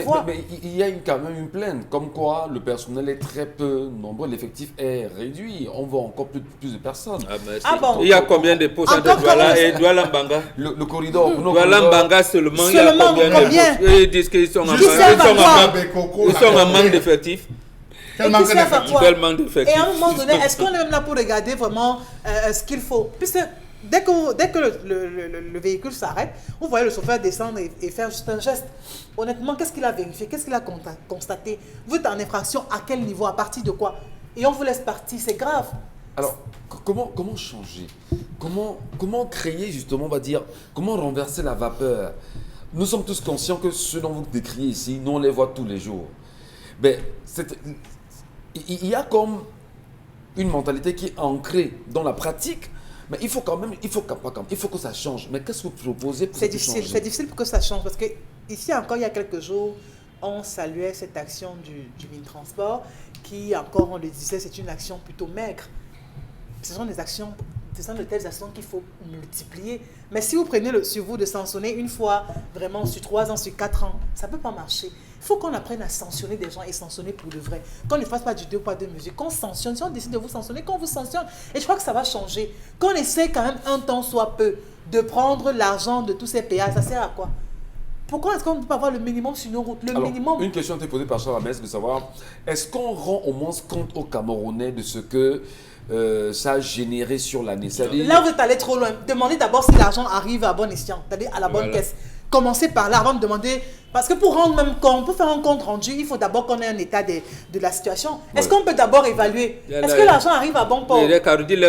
voies. Mais il y a quand même une plainte, comme quoi le personnel est très peu nombreux, l'effectif est réduit. On voit encore plus de personnes. Bon. Il y a combien de pourcents de Douala Mbanga? Le corridor. Douala Mbanga seulement, il y a combien? Ils disent qu'ils sont en manque d'effectifs. Et qui servent à quoi? Et à un moment donné, est-ce qu'on est même là pour regarder vraiment ce qu'il faut? Puisque dès que le véhicule s'arrête, vous voyez le chauffeur descendre et faire juste un geste. Honnêtement, qu'est-ce qu'il a vérifié? Qu'est-ce qu'il a constaté? Vous êtes en infraction à quel niveau? À partir de quoi? Et on vous laisse partir, c'est grave. Alors, comment changer? Comment créer justement, on va dire, comment renverser la vapeur? Nous sommes tous conscients que ce dont vous décriez ici, nous on les voit tous les jours. Mais il y a comme une mentalité qui est ancrée dans la pratique, mais il faut que ça change. Mais qu'est-ce que vous proposez pour que ça change? C'est difficile pour que ça change parce que ici encore il y a quelques jours, on saluait cette action du Minetransport qui encore on le disait c'est une action plutôt maigre. Ce sont de telles actions qu'il faut multiplier. Mais si vous prenez sur vous de sanctionner une fois, vraiment sur 3 ans, sur 4 ans, ça ne peut pas marcher. Il faut qu'on apprenne à sanctionner des gens et sanctionner pour de vrai. Qu'on ne fasse pas du 2 poids 2 mesures, qu'on sanctionne. Si on décide de vous sanctionner, qu'on vous sanctionne. Et je crois que ça va changer. Qu'on essaie quand même un temps soit peu de prendre l'argent de tous ces péages. Ça sert à quoi? Pourquoi est-ce qu'on ne peut pas avoir le minimum sur nos routes? Minimum. Une question a été posée par Charles Amès de savoir, est-ce qu'on rend au moins compte aux Camerounais de ce que ça a généré sur l'année? Là, vous êtes allé trop loin. Demandez d'abord si l'argent arrive à bon escient, c'est-à-dire à la bonne caisse. Commencez par là avant de demander, parce que pour rendre même compte, pour faire un compte rendu, il faut d'abord qu'on ait un état de la situation. Est-ce qu'on peut d'abord évaluer? Est-ce que l'argent arrive à bon port?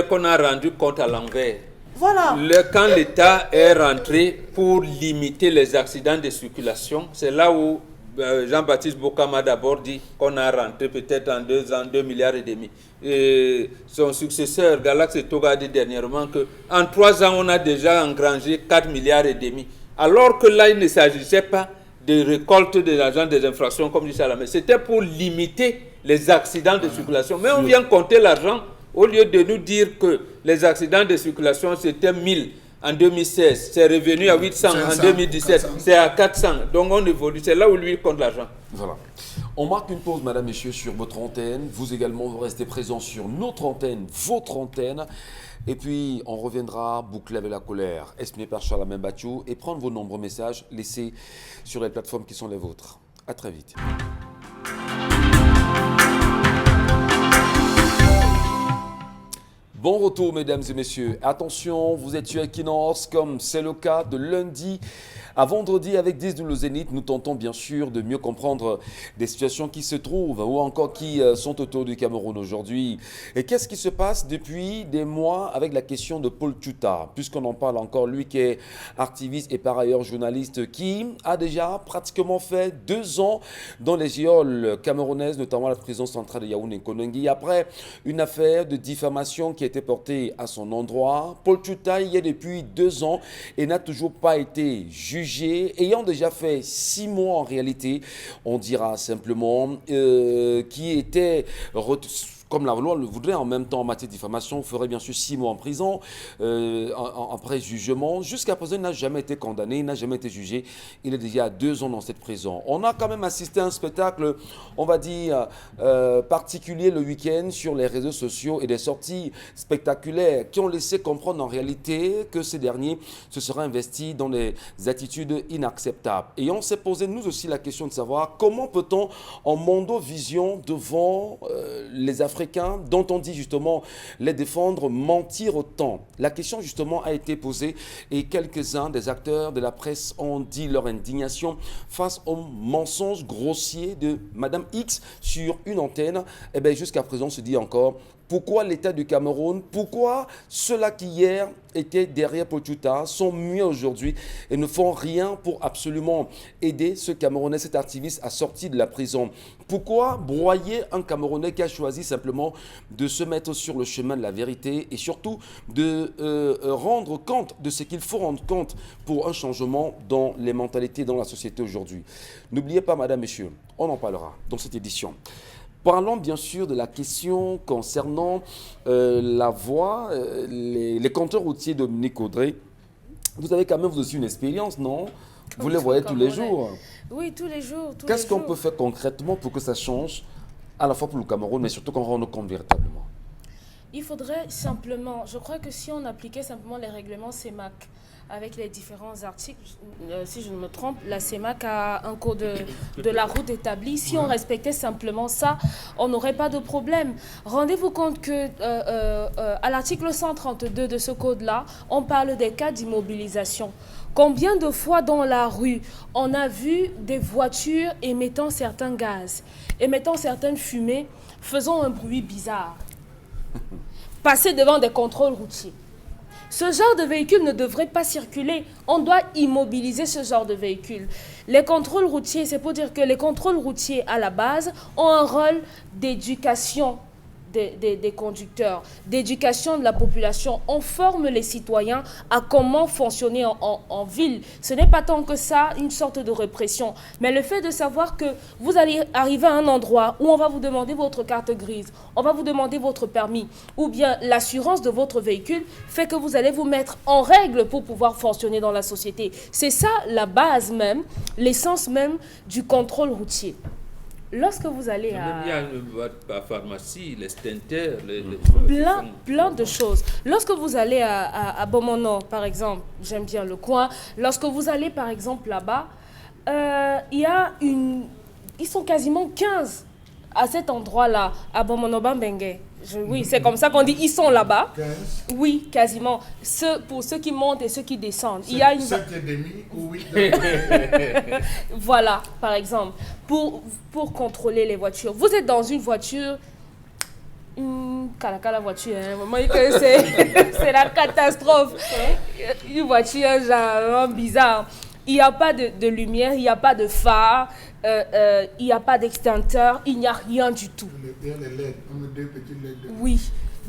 Qu'on a rendu compte à l'envers. Voilà. Quand l'État est rentré pour limiter les accidents de circulation, c'est là où Jean-Baptiste Bokam a d'abord dit qu'on a rentré peut-être en 2 ans 2,5 milliards. Et son successeur, Galax Toga, a dit dernièrement qu'en 3 ans, on a déjà engrangé 4,5 milliards. Alors que là, il ne s'agissait pas de récolte de l'argent des infractions, comme dit Salamé. C'était pour limiter les accidents de circulation. Mais on vient compter l'argent au lieu de nous dire que les accidents de circulation, c'était 1000 en 2016. C'est revenu à 800 en 2017. C'est à 400. Donc on évolue. C'est là où lui compte l'argent. Voilà. On marque une pause, madame, messieurs, sur votre antenne. Vous également, vous restez présents sur notre antenne, votre antenne. Et puis, on reviendra boucler avec la colère, exprimé par Charles Amès et prendre vos nombreux messages laissés sur les plateformes qui sont les vôtres. À très vite. Bon retour, mesdames et messieurs. Attention, vous êtes sur Equinox, comme c'est le cas de lundi À vendredi avec 10 le Zénith, nous tentons bien sûr de mieux comprendre des situations qui se trouvent ou encore qui sont autour du Cameroun aujourd'hui. Et qu'est-ce qui se passe depuis des mois avec la question de Paul Tuta, puisqu'on en parle encore, lui qui est activiste et par ailleurs journaliste, qui a déjà pratiquement fait 2 ans dans les geôles camerounaises, notamment la prison centrale de Yaoundé-Konongi, après une affaire de diffamation qui a été portée à son endroit. Paul Tuta y est depuis 2 ans et n'a toujours pas été jugé, ayant déjà fait 6 mois en réalité, on dira simplement, qui était comme la loi le voudrait, en même temps en matière de diffamation, ferait bien sûr 6 mois en prison, après jugement. Jusqu'à présent, il n'a jamais été condamné, il n'a jamais été jugé. Il est déjà à 2 ans dans cette prison. On a quand même assisté à un spectacle, on va dire, particulier le week-end sur les réseaux sociaux et des sorties spectaculaires qui ont laissé comprendre en réalité que ces derniers se seraient investis dans des attitudes inacceptables. Et on s'est posé nous aussi la question de savoir comment peut-on, en mondovision, devant les Africains, dont on dit justement les défendre, mentir autant. La question justement a été posée et quelques-uns des acteurs de la presse ont dit leur indignation face aux mensonges grossiers de Madame X sur une antenne. Et bien jusqu'à présent on se dit encore, pourquoi l'État du Cameroun, pourquoi ceux-là qui hier étaient derrière Paul Tuta sont mieux aujourd'hui et ne font rien pour absolument aider ce Camerounais, cet activiste à sortir de la prison? Pourquoi broyer un Camerounais qui a choisi simplement de se mettre sur le chemin de la vérité et surtout de rendre compte de ce qu'il faut rendre compte pour un changement dans les mentalités dans la société aujourd'hui? N'oubliez pas, madame, messieurs, on en parlera dans cette édition. Parlons bien sûr de la question concernant la voie, les compteurs routiers de Dominique Audrey. Vous avez quand même vous aussi une expérience, non? Vous les voyez tous les jours. Oui, tous les jours. Qu'est-ce qu'on peut faire concrètement pour que ça change, à la fois pour le Cameroun, mais surtout qu'on rende compte véritablement? Il faudrait simplement, je crois que si on appliquait simplement les règlements CEMAC, avec les différents articles, si je ne me trompe, la CEMAC a un code de la route établi. Si on respectait simplement ça, on n'aurait pas de problème. Rendez-vous compte que à l'article 132 de ce code-là, on parle des cas d'immobilisation. Combien de fois dans la rue, on a vu des voitures émettant certains gaz, émettant certaines fumées, faisant un bruit bizarre, passer devant des contrôles routiers? Ce genre de véhicule ne devrait pas circuler. On doit immobiliser ce genre de véhicule. Les contrôles routiers, c'est pour dire que les contrôles routiers, à la base, ont un rôle d'éducation des conducteurs, d'éducation de la population. On forme les citoyens à comment fonctionner en ville. Ce n'est pas tant que ça une sorte de répression, mais le fait de savoir que vous allez arriver à un endroit où on va vous demander votre carte grise, on va vous demander votre permis, ou bien l'assurance de votre véhicule fait que vous allez vous mettre en règle pour pouvoir fonctionner dans la société. C'est ça la base même, l'essence même du contrôle routier. Lorsque vous allez Il y a la pharmacie, les stenters, plein de choses. Lorsque vous allez à Bomono, par exemple, j'aime bien le coin. Lorsque vous allez, par exemple, là-bas, ils sont quasiment 15 à cet endroit-là, à Bomono-Bambenge. Oui, c'est comme ça qu'on dit, ils sont là-bas. 15. Oui, quasiment. Pour ceux qui montent et ceux qui descendent. Il y a une... 7,5 ou 8. Voilà, par exemple, pour contrôler les voitures. Vous êtes dans une voiture, la voiture, hein. C'est la catastrophe. Une voiture genre bizarre. Il n'y a pas de lumière, il n'y a pas de phare, il n'y a pas d'extincteur, il n'y a rien du tout. Les LED, on met 2 petits LED. Oui,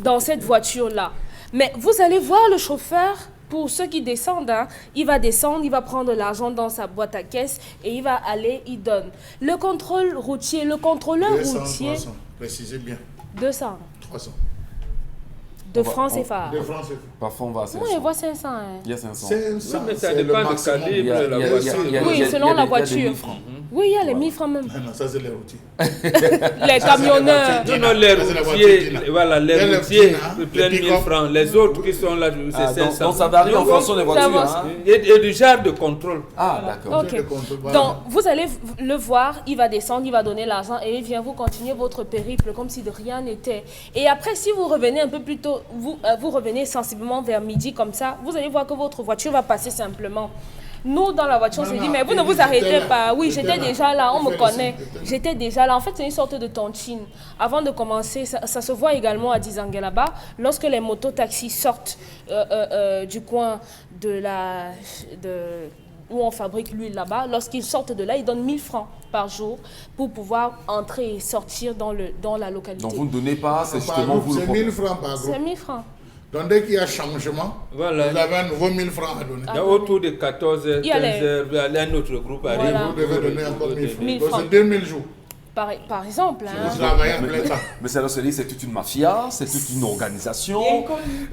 dans cette voiture-là. Mais vous allez voir le chauffeur, pour ceux qui descendent, hein, il va descendre, il va prendre l'argent dans sa boîte à caisse et il va aller, il donne. Le contrôle routier, le contrôleur 200, routier... 300, précisez bien. 200. 300. De francs CFA. De francs CFA. Parfois on va à 500. Oui, on voit 500. Hein. Il y a 500. 500, mais ça c'est le dépend du maximum. calibre de la Bien voiture. sûr. Oui, selon la voiture. Il y a des 1000 francs. Oui, il y a les 1000 francs même. Ah non, ça c'est les routiers. Les camionneurs. Non, les Ça, c'est la routiers, voiture, voilà, les les routiers petits, prennent les 1000 pick-up. francs. Les autres qui sont là, Ah, c'est 500. donc ça varie en fonction des voitures. va. Hein. Et du genre de contrôle. Ah, d'accord. Ok. Le contrôle, voilà. Donc, vous allez le voir, il va descendre, il va donner l'argent et il vient vous continuer votre périple comme si de rien n'était. Et après, si vous revenez un peu plus tôt, vous revenez sensiblement vers midi comme ça, vous allez voir que votre voiture va passer simplement. Nous, dans la voiture, on Non, s'est non, dit, mais vous ne il vous était arrêtez là. pas. Oui, Il était j'étais là. déjà là, on Il me fait le connaît. signe, il était là. J'étais déjà là. En fait, c'est une sorte de tontine. Avant de commencer, ça se voit également à Dizangue là-bas, lorsque les motos-taxis sortent du coin où on fabrique l'huile là-bas, lorsqu'ils sortent de là, ils donnent 1000 francs par jour pour pouvoir entrer et sortir dans la localité. Donc vous ne donnez pas, c'est Par justement groupe, vous le c'est problème. 1000 francs par C'est groupe. 1000 francs. Donc dès qu'il y a changement, Voilà. vous avez un nouveau 1000 francs à donner. Donc, autour de 14h, Il y a 15h, un autre groupe arrive. Voilà. Vous devez donner encore 1000 francs. 1000 Donc francs. c'est 2000 jours. Par exemple, hein. Vous travaillez en plein temps. Mais ça veut dire c'est toute une mafia, c'est toute une organisation.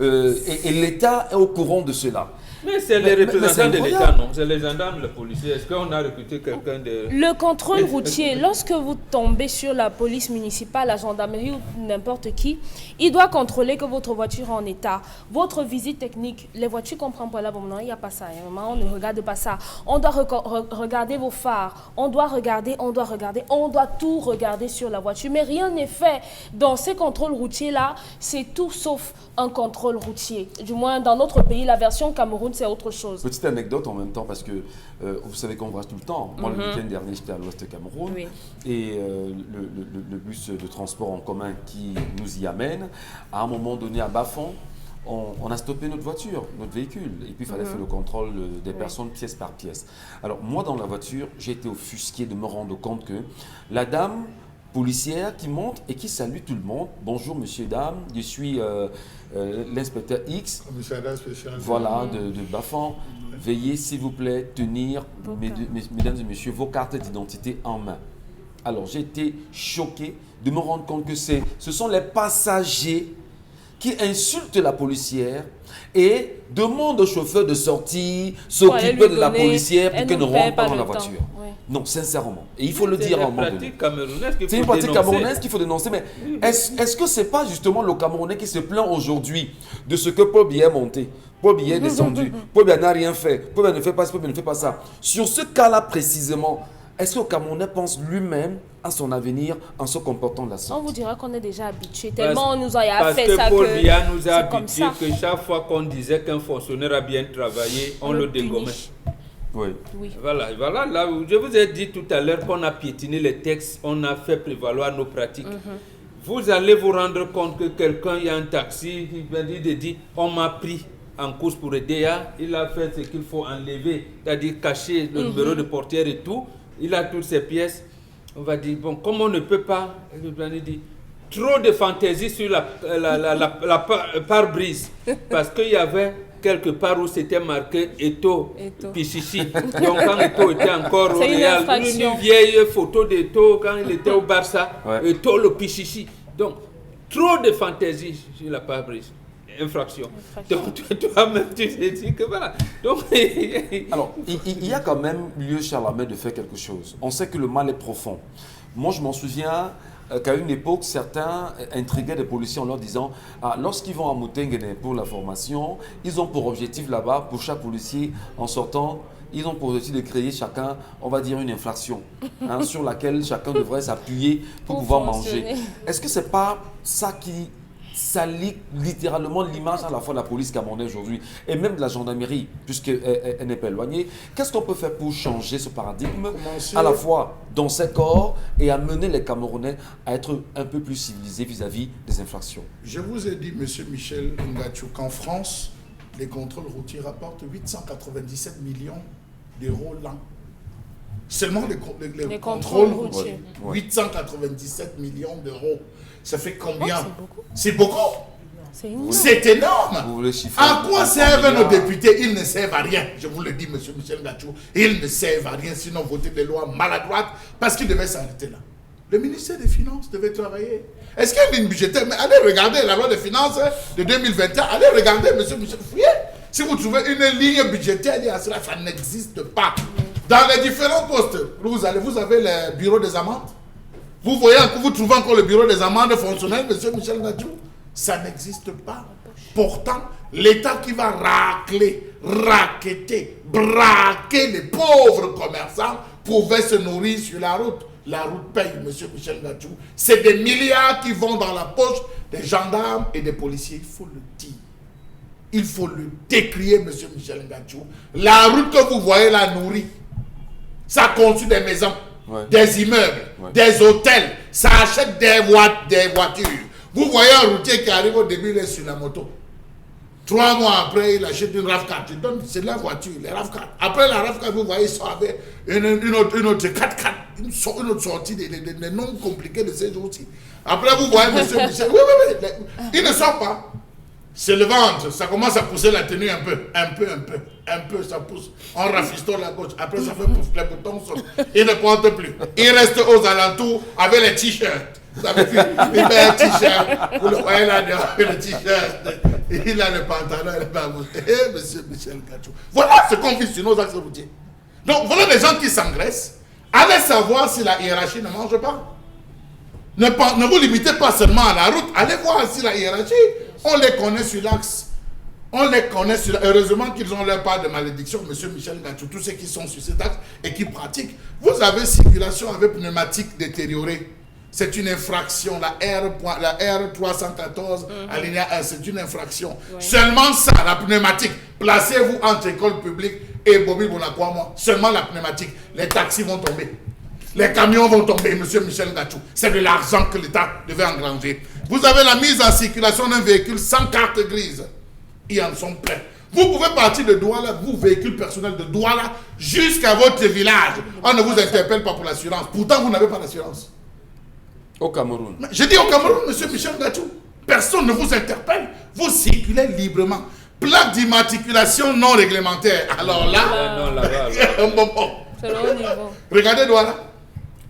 Et l'État est au courant de cela. Mais c'est les Mais représentants c'est de l'État, incroyable. non? C'est les gendarmes, les policiers. Est-ce qu'on a recruté quelqu'un de... Le contrôle routier, lorsque vous tombez sur la police municipale, la gendarmerie ou n'importe qui, il doit contrôler que votre voiture est en état. Votre visite technique, les voitures qu'on prend pour là, bon, non, il n'y a pas ça. On ne regarde pas ça. On doit regarder vos phares. On doit tout regarder sur la voiture. Mais rien n'est fait. Dans ces contrôles routiers-là, c'est tout sauf un contrôle routier. Du moins, dans notre pays, la version Cameroun, c'est autre chose. Petite anecdote en même temps, parce que vous savez qu'on voyage tout le temps. Moi, le week-end dernier, j'étais à l'ouest Cameroun. Oui. Et le bus de transport en commun qui nous y amène, à un moment donné, à Bafon, on a stoppé notre voiture, notre véhicule. Et puis, il fallait faire le contrôle des personnes pièce par pièce. Alors, moi, dans la voiture, j'ai été offusqué de me rendre compte que la dame policière qui monte et qui salue tout le monde. Bonjour, monsieur et dames, je suis l'inspecteur X. Commissariat spécial. Voilà, de Bafan. Veuillez, s'il vous plaît, tenir, mesdames et messieurs, vos cartes d'identité en main. Alors, j'ai été choqué de me rendre compte que ce sont les passagers qui insultent la policière et demandent au chauffeur de sortir, s'occuper de la policière pour qu'elle ne rentre pas dans la voiture. Oui. Non, sincèrement. Et il faut le dire à un moment donné. C'est une pratique camerounaise qu'il faut dénoncer. Mais est-ce que ce n'est pas justement le Camerounais qui se plaint aujourd'hui de ce que Paul Biya a monté? Paul Biya est descendu. Paul Biya n'a rien fait. Paul Biya ne fait pas ça, Paul Biya ne fait pas ça. Sur ce cas-là précisément, est-ce que le Camerounais pense lui-même à son avenir en se comportant de la sorte? On vous dira qu'on est déjà habitué. Tellement on nous a fait parce ça que Paul que Biya nous a c'est comme habitués ça. que chaque fois qu'on disait qu'un fonctionnaire a bien travaillé, on le dégommait. punit. Oui. Oui. Voilà, là où je vous ai dit tout à l'heure qu'on a piétiné les textes, on a fait prévaloir nos pratiques. Vous allez vous rendre compte que quelqu'un, il y a un taxi, il dit on m'a pris en course pour EDA, il a fait ce qu'il faut enlever, c'est-à-dire cacher le numéro de portière et tout, il a toutes ses pièces. On va dire, bon, comme on ne peut pas, il dit, trop de fantaisie sur la pare-brise, parce qu'il y avait quelque part où c'était marqué Eto, Pichichi. Donc quand Eto était encore au Real, une vieille photo d'Eto quand il était au Barça, Eto le Pichichi. Donc, trop de fantaisie sur la pare-brise. Infraction. Donc toi-même tu t'es dit que voilà. Donc, alors, il y a quand même lieu, Charlemagne, de faire quelque chose. On sait que le mal est profond. Moi, je m'en souviens qu'à une époque, certains intriguaient des policiers en leur disant lorsqu'ils vont à Moutenguene pour la formation, ils ont pour objectif là-bas, pour chaque policier, en sortant, ils ont pour objectif de créer chacun, on va dire, une infraction sur laquelle chacun devrait s'appuyer pour pouvoir manger. Est-ce que ce n'est pas ça qui salit littéralement l'image à la fois de la police camerounaise aujourd'hui et même de la gendarmerie, puisqu'elle n'est pas éloignée? Qu'est-ce qu'on peut faire pour changer ce paradigme à la fois dans ces corps et amener les Camerounais à être un peu plus civilisés vis-à-vis des infractions? Je vous ai dit, monsieur Michel Ngachou, qu'en France, les contrôles routiers rapportent 897 millions d'euros l'an. Seulement les contrôles routiers. 897 millions d'euros. Ça fait combien? C'est beaucoup. C'est énorme. À quoi servent nos députés? Ils ne servent à rien. Je vous le dis, monsieur Michel Ngachou. Ils ne servent à rien, sinon voter des lois maladroites parce qu'ils devaient s'arrêter là. Le ministère des Finances devait travailler. Est-ce qu'il y a une ligne budgétaire? Mais allez regarder la loi des finances de 2021. Allez regarder, monsieur Michel. Fouillez. Si vous trouvez une ligne budgétaire liée à cela, ça n'existe pas. Dans les différents postes, vous avez le bureau des amendes. Vous voyez, vous trouvez encore le bureau des amendes fonctionnel, monsieur Michel Ngachou? Ça n'existe pas. Pourtant, l'État qui va racler, raqueter, braquer les pauvres commerçants pouvait se nourrir sur la route. La route paye, monsieur Michel Ngachou. C'est des milliards qui vont dans la poche des gendarmes et des policiers. Il faut le dire. il faut le décrier, monsieur Michel Ngatsou. La route que vous voyez là nourrit. Ça construit des maisons, des immeubles, des hôtels. Ça achète des voitures. Vous voyez un routier qui arrive au début, il est sur la moto. 3 mois après, il achète une RAV4. C'est la voiture, les RAV4. Après la RAV4, vous voyez, il sort avec une autre 4x4. Une autre sortie, des noms compliqués de ces jours-ci. Après, vous voyez, monsieur Michel, oui, il ne sort pas. C'est le ventre, ça commence à pousser la tenue un peu, ça pousse. On rafistole la gauche, après ça fait pouf, les boutons sautent. Il ne porte plus. Il reste aux alentours avec les t-shirts. Vous avez vu, il met un t-shirt, vous le voyez là, le t-shirt, il a le pantalon, il a le monsieur Michel Ngatsou. Voilà ce qu'on vit sur nos axes routiers. Donc voilà des gens qui s'engraissent. Allez savoir si la hiérarchie ne mange pas. Ne vous limitez pas seulement à la route, allez voir si la hiérarchie, on les connaît sur l'axe. Heureusement qu'ils ont leur part de malédiction, monsieur Michel Ngatsou, tous ceux qui sont sur cet axe et qui pratiquent. Vous avez circulation avec pneumatique détériorée. C'est une infraction, la R314, alinéa 1, c'est une infraction. Ouais. Seulement ça, la pneumatique, placez-vous entre école publique et Bobby Bonakwama, seulement la pneumatique, les taxis vont tomber. Les camions vont tomber, monsieur Michel Ngatsou. C'est de l'argent que l'État devait engranger. Vous avez la mise en circulation d'un véhicule sans carte grise. Ils en sont pleins. Vous pouvez partir de Douala, vous, véhicule personnel de Douala, jusqu'à votre village. On ne vous interpelle pas pour l'assurance. Pourtant, vous n'avez pas d'assurance. Au Cameroun. Je dis au Cameroun, monsieur Michel Ngatsou. Personne ne vous interpelle. Vous circulez librement. Plaque d'immatriculation non réglementaire. Alors là, c'est le haut niveau. Regardez Douala.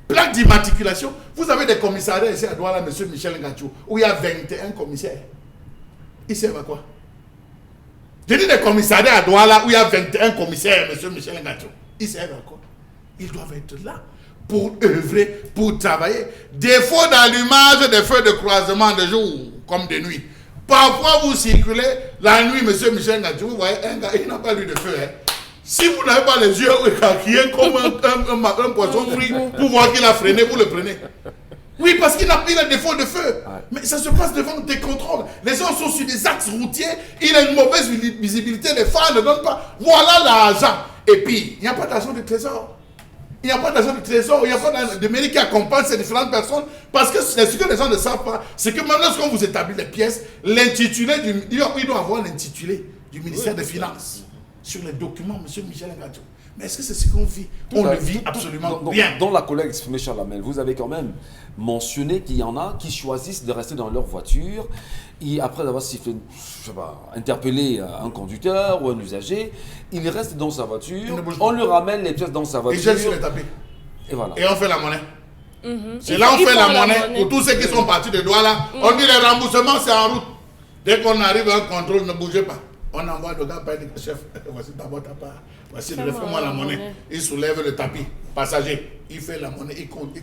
Plaque d'immatriculation. Vous avez des commissariats ici à Douala, monsieur Michel Ngatsou, où il y a 21 commissaires. Ils servent à quoi? Je dis des commissariats à Douala, où il y a 21 commissaires, monsieur Michel Ngatsou. Ils servent à quoi? Ils doivent être là pour œuvrer, pour travailler. Défaut d'allumage des feux de croisement de jour comme de nuit. Parfois, vous circulez la nuit, monsieur Michel Ngatsou, vous voyez un gars, il n'a pas lu de feu. Hein. Si vous n'avez pas les yeux écarquillés comme un poisson frit pour voir qu'il a freiné, vous le prenez. Oui, parce qu'il a défaut de feu. Ouais. Mais ça se passe devant des contrôles. Les gens sont sur des axes routiers, il a une mauvaise visibilité, les phares ne donnent pas. Voilà l'argent. Et puis, il n'y a pas d'argent de trésor. Il n'y a pas d'argent de trésor, il n'y a pas de mairie qui accompagne ces différentes personnes. Parce que ce que les gens ne savent pas, c'est que même lorsqu'on vous établit les pièces, l'intitulé, il doit avoir l'intitulé du ministère des Finances sur les documents, monsieur Michel Ngatsou. Mais est-ce que c'est ce qu'on vit? On le vit absolument bien. Dans la collègue exprimée, Charles Hamel, vous avez quand même mentionné qu'il y en a qui choisissent de rester dans leur voiture et après avoir sifflé, interpellé un conducteur ou un usager, il reste dans sa voiture, on lui ramène les pièces dans sa voiture. Et jette sur les tapis. Et voilà. Et on fait la monnaie. C'est là on fait la monnaie pour tous ceux qui sont partis de Douala. On dit les remboursements, c'est en route. Dès qu'on arrive à un contrôle, ne bougez pas. On envoie le gars par le chef. Voici d'abord ta part. Voici, fais-moi la monnaie. Il soulève le tapis. Passager. Il fait la monnaie. Il compte.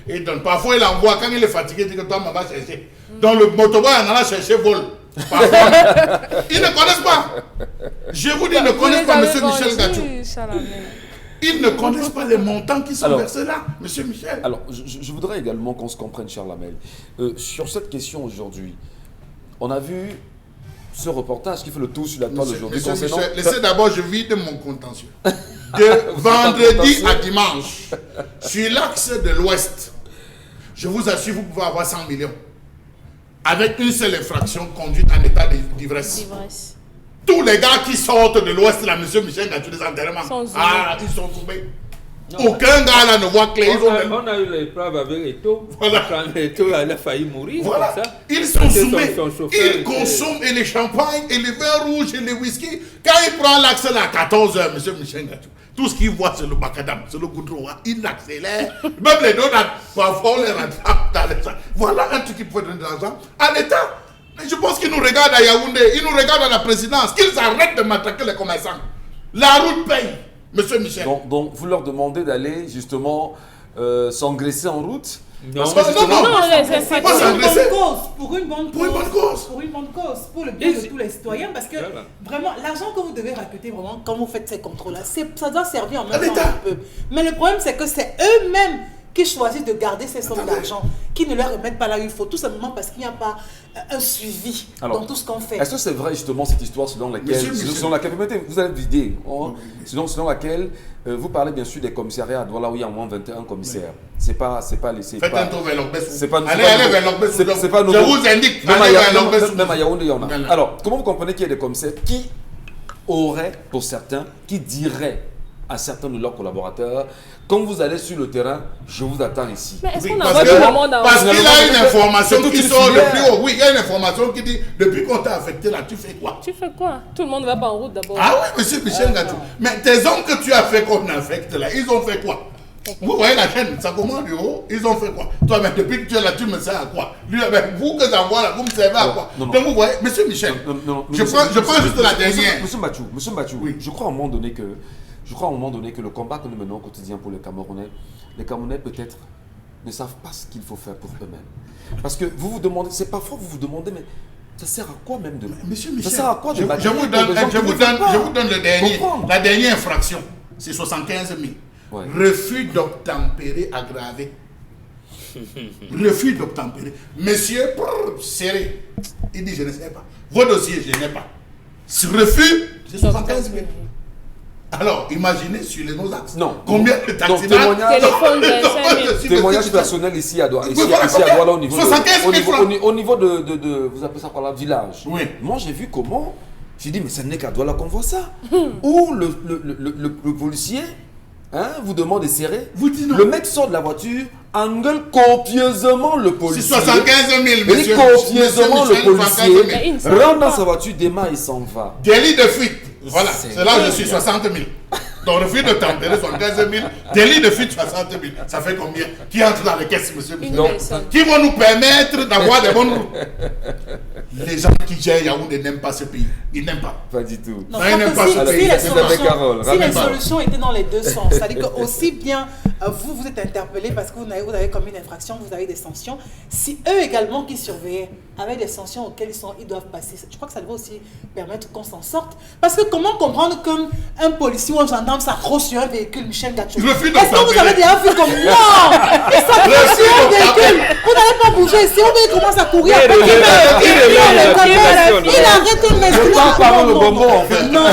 Il donne. Parfois, il envoie. Quand il est fatigué, il dit que toi, on va chercher. Donc, le motoboy en allant chercher vol. Parfois, ils ne connaissent pas. Je vous dis, ils ne connaissent pas monsieur Michel Ngatsou. Ils ne connaissent pas les montants qui sont versés là, monsieur Michel. Alors, je voudrais également qu'on se comprenne, Charles Hamel. Sur cette question aujourd'hui, on a vu ce reportage qui fait le tour sur la toile aujourd'hui. Laissez d'abord, je vide mon contentieux. De vendredi à dimanche, sur l'axe de l'Ouest, je vous assure, vous pouvez avoir 100 millions. Avec une seule infraction, conduite en état d'ivresse. Tous les gars qui sortent de l'Ouest, là, monsieur Michel Ngatsou, des enterrements, ils sont tombés. Aucun gars là ne voit clair. On a eu les preuves avec Eto. Voilà. Quand Eto a failli mourir. Voilà. Ça. Ils sont sommés. Ils consomment et les champagnes et les vins rouges et les whisky. Quand il prend l'accès là à 14h, monsieur Michel Ngatsou, tout ce qu'il voit c'est le macadam, c'est le goudron. Il accélère. Même les donuts, parfois on les rattrape dans les gens. Voilà un truc qui peut donner de l'argent à l'État. Je pense qu'ils nous regardent à Yaoundé, ils nous regardent à la présidence, qu'ils arrêtent de matraquer les commerçants. La route paye. Monsieur Michel. Donc, vous leur demandez d'aller justement s'engraisser en route? Non, c'est pas s'engraisser. Pour une bonne cause, pour le bien de tous les citoyens, parce que vraiment, l'argent que vous devez raqueter vraiment quand vous faites ces contrôles-là, ça doit servir en même temps un peu. Mais le problème, c'est que c'est eux-mêmes qui choisissent de garder ces sommes d'argent, qui ne les remettent pas là où il faut, tout simplement parce qu'il n'y a pas un suivi dans tout ce qu'on fait. Est-ce que c'est vrai justement cette histoire selon laquelle, vous allez vider, selon laquelle vous parlez bien sûr des commissariats à Douala où il y a au moins 21 commissaires. C'est pas Faites un tour vers l'Orbès. Allez vers l'Orbès. C'est pas nouveau. Je vous indique, allez vers l'Orbès. Même à Yaoundé, il y en a. Alors, comment vous comprenez qu'il y a des commissaires qui auraient, pour certains, qui diraient à certains de leurs collaborateurs, quand vous allez sur le terrain, je vous attends ici. Mais est-ce Oui, qu'on envoie tout le monde en parce qu'il a une information qui sort filière. de plus haut. Oui, il y a une information qui dit, depuis qu'on t'a affecté là, tu fais quoi? Tu fais quoi? Tout le monde va pas en route d'abord. Ah oui, monsieur Michel Gatou. Mais tes hommes que tu as fait qu'on affecte là, ils ont fait quoi? Vous voyez la chaîne, ça commence du haut, ils ont fait quoi? Toi, mais depuis que tu es là, tu me sers à quoi? Lui, vous que j'envoie là, vous me servez à quoi? Donc vous voyez, monsieur Michel, je prends juste la dernière. Monsieur Mathieu, Oui. je crois à un moment donné que le combat que nous menons au quotidien pour les Camerounais peut-être ne savent pas ce qu'il faut faire pour eux-mêmes. Parce que vous vous demandez, c'est parfois vous vous demandez, mais ça sert à quoi même de... Monsieur ça Michel, sert à quoi de je batailler vous pour des gens qui ne veulent pas donne le dernier. comprendre. La dernière infraction, c'est 75 000. Ouais. Refus d'obtempérer aggravé. Refus d'obtempérer. Monsieur, serré. Il dit, je ne sais pas. Vos dossiers, je n'ai pas. Ce refus, c'est 75 000. Alors, imaginez sur les nos axes. Non. Combien de taximans... Téléphone de 5 000. Témoignage personnel ici à Douala, au niveau 75 000 francs. au niveau de vous appelez ça par là, village. Oui. Moi j'ai vu comment, j'ai dit mais ça n'est qu'à Douala qu'on voit ça. Où le policier vous demande de serrer, Vous dites non. le mec sort de la voiture, engueule copieusement le C'est policier. 75 000, Et monsieur. copieusement Monsieur le Michel, 75 policier 000. Il ne s'en rentre va dans pas. sa voiture, démarre et s'en va. Délit de fuite. Voilà, C'est c'est là où je suis 60 000. Donc, refus de tempérer 75 000. Délit de fuite 60 000. Ça fait combien? Qui entre dans les caisses, monsieur Une Michel? personne. Qui vont nous permettre d'avoir des bonnes routes? Les gens qui gèrent Yaoundé n'aiment pas ce pays. Ils n'aiment pas. Pas du tout. Non, Ça, il n'aime pas ce pays. Carole, si les ramène pas. solutions étaient dans les deux sens, c'est-à-dire que aussi bien vous êtes interpellé parce que vous avez commis une infraction, vous avez des sanctions, si eux également qui surveillaient avaient des sanctions auxquelles ils doivent passer, je crois que ça devrait aussi permettre qu'on s'en sorte. Parce que comment comprendre qu'un policier ou un gendarme s'accroche sur un véhicule, Michel Gatou? Je refuse de Est-ce que vous tempérer. avez déjà vu comme non? Il s'accroche sur un véhicule, vous n'allez pas bouger. Si on commence à courir, après, il arrête mais Je parle par le bonbon en fait. non,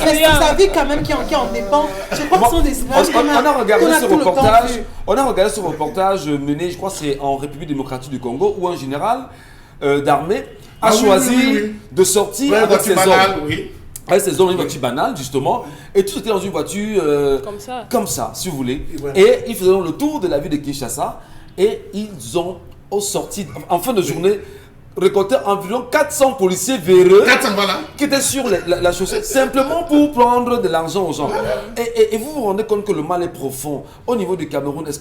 c'est sa vie quand même qui en dépend. Je crois que ce sont des images On a regardé qu'on a ce tout le temps reportage. vu. On a regardé ce reportage mené, je crois que c'est en République démocratique du Congo, où un général d'armée a choisi de sortir Ouais, avec ses voiture banale, hommes. oui. Avec ses hommes, une voiture banale justement, et tous étaient dans une voiture comme ça, si vous voulez. Et voilà. Et ils faisaient le tour de la ville de Kinshasa, et ils ont au sorti, en fin de journée, récolté environ 400 policiers véreux 400, voilà. qui étaient sur la chaussée simplement pour prendre de l'argent aux gens. Et vous vous rendez compte que le mal est profond. Au niveau du Cameroun, est-ce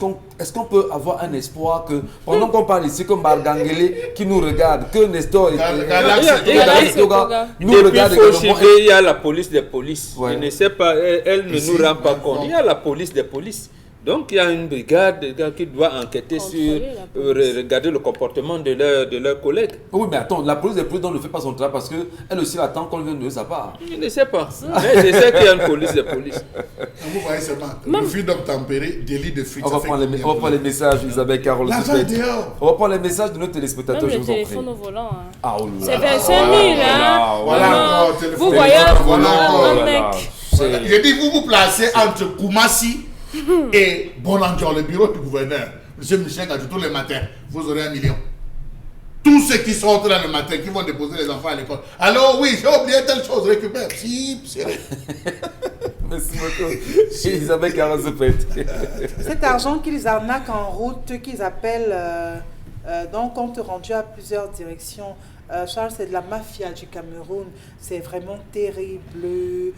qu'on peut avoir un espoir que, pendant qu'on parle ici, comme Bargangele qui nous regarde, que Nestor et Galaxy Toga nous Depuis regardent Fauchivé, également. il y a la police des polices. Ouais. Je ne sais pas, elle ne Ici, nous rend pas non. compte. Il y a la police des polices. Donc il y a une brigade de gars qui doit enquêter sur, Contrôler la police. regarder le comportement de leurs collègues. Oui, mais attends, la police des présidents ne fait pas son travail parce qu'elle aussi attend qu'on vienne de sa part. Je ne sais pas. Mais je sais qu'il y a une police des polices. Vous voyez seulement. Refus d'obtempérer, délit de fuite. On va prendre les messages, Isabelle Carole. L'argent est dehors. On va prendre les messages de nos téléspectateurs, Même je le vous en prie. téléphone au volant. Ah, oh là C'est là. 25 000, hein. Voilà Vraiment. encore, téléphone. Vous voyez Voilà, un mec. Je dis, vous vous placez entre Koumassi et Bonandior, le bureau du gouverneur. Monsieur Michel Gatou, tous les matins, vous aurez 1 million. Tous ceux qui sortent là le matin, qui vont déposer les enfants à l'école. Alors oui, j'ai oublié telle chose, récupère. Si, c'est vrai. Merci beaucoup. Isabelle Carole se pète. Cet argent qu'ils arnaquent en route, qu'ils appellent donc compte rendu à plusieurs directions. Charles, c'est de la mafia du Cameroun. C'est vraiment terrible.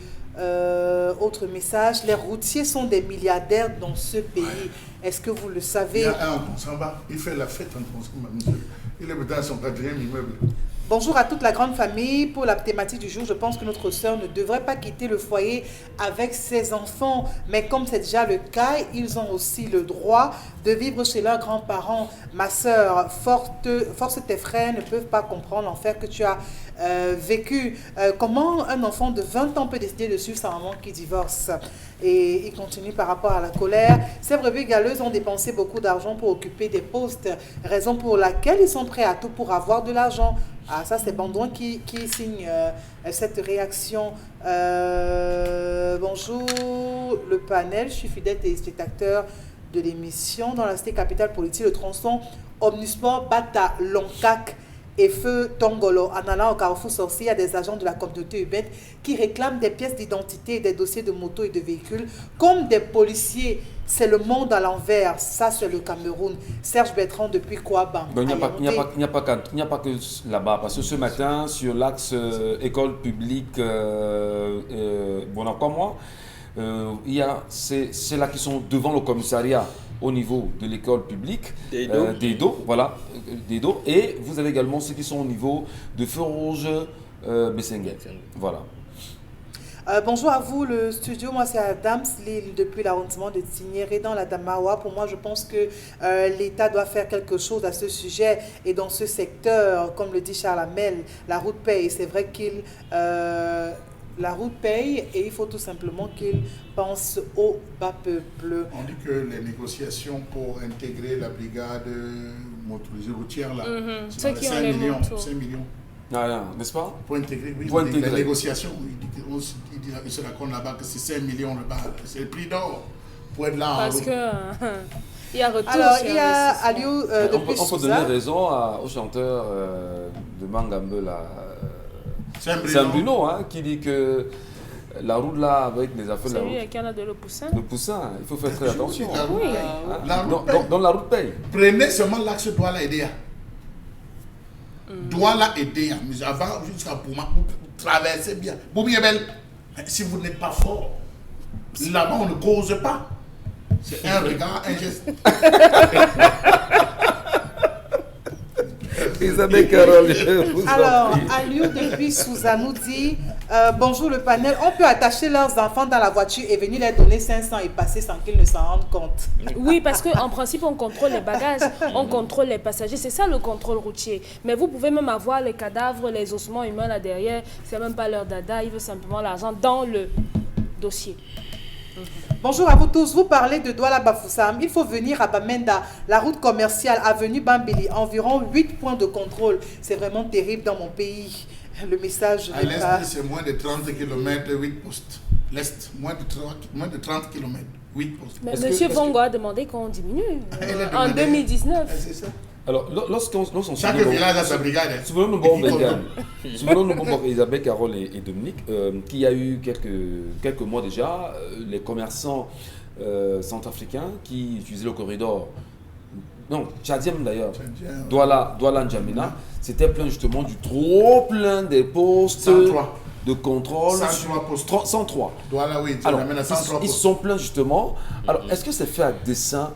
Autre message, les routiers sont des milliardaires dans ce pays. Est-ce que vous le Il savez? y a un en Ponsamba, il fait la fête en Ponsamba, monsieur. Il est dans son 4e immeuble. Bonjour à toute la grande famille. Pour la thématique du jour, je pense que notre sœur ne devrait pas quitter le foyer avec ses enfants. Mais comme c'est déjà le cas, ils ont aussi le droit de vivre chez leurs grands-parents. Ma sœur, force tes frères ne peuvent pas comprendre l'enfer que tu as vécu. Comment un enfant de 20 ans peut décider de suivre sa maman qui divorce? Et il continue par rapport à la colère. Ces brebis galeuses ont dépensé beaucoup d'argent pour occuper des postes, raison pour laquelle ils sont prêts à tout pour avoir de l'argent. Ah, ça c'est Bandouin qui signe cette réaction. Bonjour le panel, je suis fidèle téléspectateur de l'émission. Dans la cité capitale politique, le tronçon Omnisport Bata Lonkak et Feu Tongolo. En allant au Carrefour Sorcier, il y a des agents de la communauté urbaine qui réclament des pièces d'identité et des dossiers de moto et de véhicules comme des policiers. C'est le monde à l'envers. Ça, c'est le Cameroun. Serge Bertrand depuis Kouaban. Il n'y a pas que là-bas. Parce que ce matin, sur l'axe école publique Bonacomo, il y a ceux-là qui sont devant le commissariat au niveau de l'école publique d'Edo, voilà, d'Edo, et vous avez également ceux qui sont au niveau de Feu Rouge Bessengue. Voilà. Bonjour à vous, le studio. Moi, c'est Adams Lille depuis l'arrondissement de Tignéry dans la Damawa. Pour moi, je pense que l'État doit faire quelque chose à ce sujet et dans ce secteur, comme le dit Charles Hamel, la route paye. C'est vrai qu'il la route paye et il faut tout simplement qu'il pense au bas peuple. On dit que les négociations pour intégrer la brigade motorisée routière, là, c'est dans les 5 millions. 5 millions. Ah, n'est-ce pas? Pour intégrer, oui. Pour intégrer. La négociation, il se raconte là-bas que c'est 5 millions là-bas. C'est le prix d'or pour être là. Parce que il y a retour. Alors, il y a Aliou on peut donner raison au chanteur de Mangambe, là. C'est un Bruno hein, qui dit que la route là avec les affaires de la route. Qui a de le poussin. Le poussin, il faut faire très attention. Oui. Dans la route paye. Prenez seulement l'axe Douala-Edea. Douala-Edea. Mais avant, jusqu'à Pouma, vous traversez bien. Boumiebel, si vous n'êtes pas fort, là-bas on ne cause pas. C'est un regard, un geste. Isabelle Carole. Alors, Aliou depuis Souza nous dit bonjour le panel, on peut attacher leurs enfants dans la voiture et venir leur donner 500 et passer sans qu'ils ne s'en rendent compte. Oui, parce qu'en principe, on contrôle les bagages, on contrôle les passagers, c'est ça le contrôle routier. Mais vous pouvez même avoir les cadavres, les ossements humains là derrière, c'est même pas leur dada, ils veulent simplement l'argent dans le dossier. Bonjour à vous tous, vous parlez de Douala Bafoussam. Il faut venir à Bamenda, la route commerciale, avenue Bambili, environ 8 points de contrôle. C'est vraiment terrible dans mon pays. Le message à l'est, c'est moins de 30 km, 8 postes. L'est, moins de 30 km, 8 postes. Mais M. Vongo a demandé qu'on diminue en 2019. C'est ça. Alors, lorsqu'on chaque village a sa brigade. Souvenons-nous bon Isabelle Carole et Dominique, qu'il y a eu quelques mois déjà, les commerçants centrafricains qui utilisaient le corridor, non, tchadien d'ailleurs, Douala N'Djamena, c'était plein justement du trop plein des postes 103. De contrôle. 103 postes. 103. Douala, oui, alors, 103 ils sont pleins justement. Alors, est-ce que c'est fait à dessein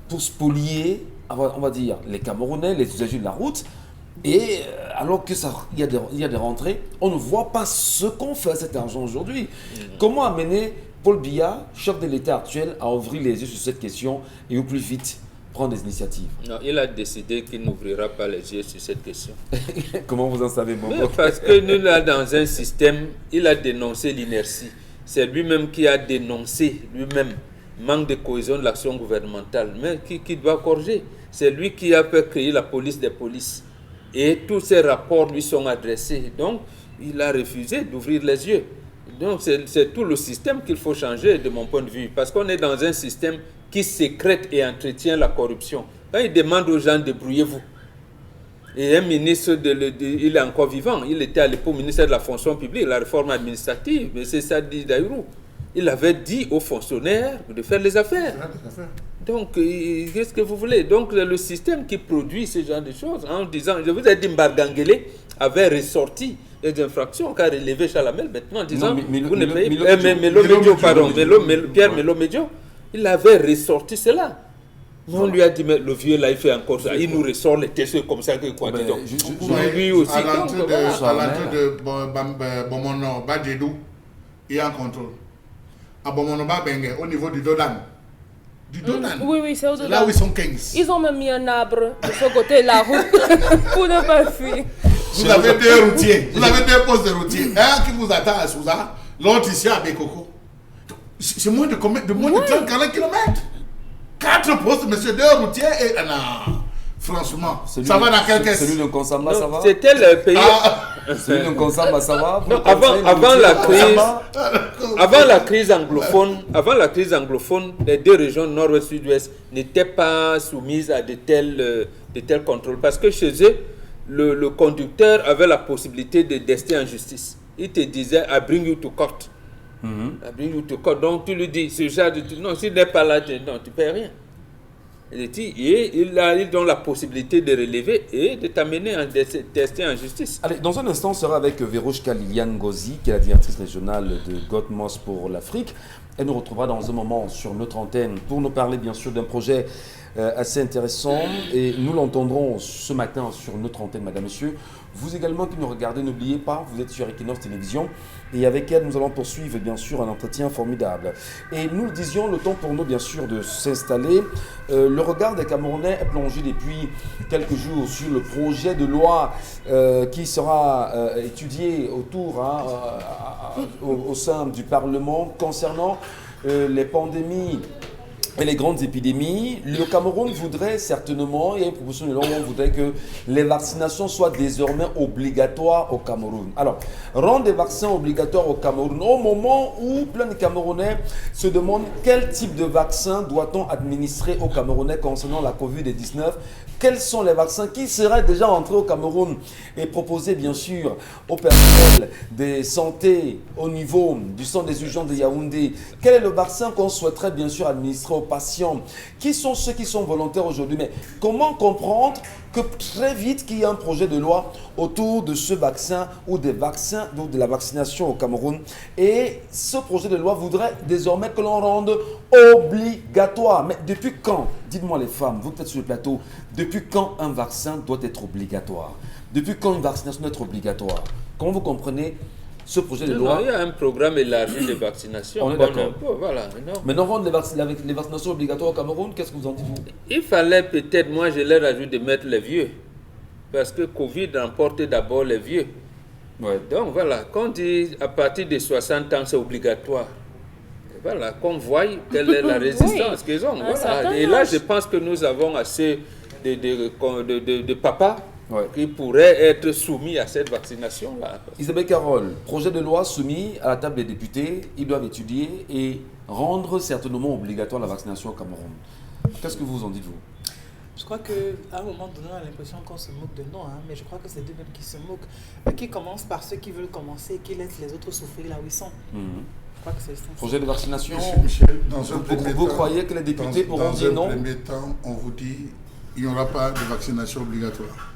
pour spolier, on va dire, les Camerounais, les usagers de la route, et alors que il y a des rentrées, on ne voit pas ce qu'on fait à cet argent aujourd'hui. Comment amener Paul Biya, chef de l'État actuel, à ouvrir les yeux sur cette question et au plus vite prendre des initiatives? Non, il a décidé qu'il n'ouvrira pas les yeux sur cette question. Comment vous en savez, bon? Parce que nous, là, dans un système, il a dénoncé l'inertie. C'est lui-même qui a dénoncé, lui-même, manque de cohésion de l'action gouvernementale, mais qui doit corriger. C'est lui qui a fait créer la police des polices. Et tous ces rapports lui sont adressés. Donc, il a refusé d'ouvrir les yeux. Donc, c'est tout le système qu'il faut changer, de mon point de vue. Parce qu'on est dans un système qui sécrète et entretient la corruption. Quand il demande aux gens, débrouillez-vous. Et un ministre, il est encore vivant. Il était à l'époque ministère de la fonction publique, la réforme administrative. Mais c'est ça, dit Daïrou. Il avait dit aux fonctionnaires de faire les affaires. Donc, qu'est-ce que vous voulez? Donc, le système qui produit ce genre de choses, en disant, je vous ai dit, Mbargangele avait ressorti les infractions qu'a relevé Chalamel maintenant, en disant, vous ne payez pas. Pierre Melo Medjo, il avait ressorti cela. Nous, on lui a dit, mais le vieux là, il fait encore ça. Il nous ressort les tests comme ça, que quoi, dis donc. Lui aussi. À l'entrée Donc, de Bomono, Badjedou, il y a un contrôle. À Bomono, Babenge, au niveau du Dodan. Du Dodan. Oui, c'est au-delà. Là où ils sont 15. Ils ont même mis un arbre de ce côté de la route pour ne pas fuir. Vous avez deux routiers, vous avez deux postes de routiers. Un qui vous attend à Souza, l'autre ici à Bekoko. C'est moins de 30-40 km. 4 postes, monsieur, 2 routiers et... non, franchement, ça va dans quelle caisse? Celui de Konsamba, ça va? c'était le pays. Celui de Konsamba, ça va? Non, avant la crise anglophone, les 2 régions nord-ouest et sud-ouest n'étaient pas soumises à de tels contrôles. Parce que chez eux, le conducteur avait la possibilité de tester en justice. Il te disait, I bring you to court. I bring you to court. Donc tu lui dis, non, s'il n'est pas là, non, tu ne paies rien. Et il donne la possibilité de relever et de t'amener à tester en justice. Allez, dans un instant, on sera avec Verouchka Liliane Gozi, qui est la directrice régionale de Godmos pour l'Afrique. Elle nous retrouvera dans un moment sur notre antenne pour nous parler bien sûr d'un projet assez intéressant. Et nous l'entendrons ce matin sur notre antenne, madame, monsieur. Vous également qui nous regardez, n'oubliez pas, vous êtes sur Equinox Télévision. Et avec elle, nous allons poursuivre bien sûr un entretien formidable. Et nous le disions, le temps pour nous bien sûr de s'installer. Le regard des Camerounais est plongé depuis quelques jours sur le projet de loi qui sera étudié au sein du Parlement concernant les pandémies et les grandes épidémies. Le Cameroun voudrait certainement, il y a une proposition de loi où on voudrait que les vaccinations soient désormais obligatoires au Cameroun. Alors, rendre des vaccins obligatoires au Cameroun au moment où plein de Camerounais se demandent quel type de vaccin doit-on administrer aux Camerounais concernant la Covid-19. Quels sont les vaccins qui seraient déjà entrés au Cameroun et proposés bien sûr au personnel des santé au niveau du centre des urgences de Yaoundé? Quel est le vaccin qu'on souhaiterait bien sûr administrer aux patients? Qui sont ceux qui sont volontaires aujourd'hui? Mais comment comprendre que très vite qu'il y a un projet de loi autour de ce vaccin ou des vaccins, donc de la vaccination au Cameroun, et ce projet de loi voudrait désormais que l'on rende obligatoire. Mais depuis quand, dites-moi les femmes, vous qui êtes sur le plateau, depuis quand un vaccin doit être obligatoire? Depuis quand une vaccination doit être obligatoire? Comment vous comprenez ce projet de loi? Il y a un programme élargi de vaccination. On est d'accord. Voilà, Maintenant, rendre les vaccinations obligatoires au Cameroun, qu'est-ce que vous en dites, vous? Il fallait peut-être, moi je leur ajoute de mettre les vieux. Parce que Covid emporte d'abord les vieux. Ouais. Donc voilà, quand on dit à partir de 60 ans c'est obligatoire, voilà, qu'on voit quelle est la résistance qu'ils ont. Voilà. Et là, je pense que nous avons assez de papas qui pourraient être soumis à cette vaccination-là. Isabelle Carole, projet de loi soumis à la table des députés, ils doivent étudier et rendre certainement obligatoire la vaccination au Cameroun. Qu'est-ce que vous en dites, vous? Je crois qu'à un moment donné, on a l'impression qu'on se moque de nous, mais je crois que c'est d'eux-mêmes qui se moquent. Qui commencent par ceux qui veulent commencer et qui laissent les autres souffrir là où ils sont. Je crois que c'est ça. Projet de vaccination. Monsieur Michel, dans un premier Vous temps, croyez que les députés pourront dire non? Dans un premier temps, on vous dit il n'y aura pas de vaccination obligatoire.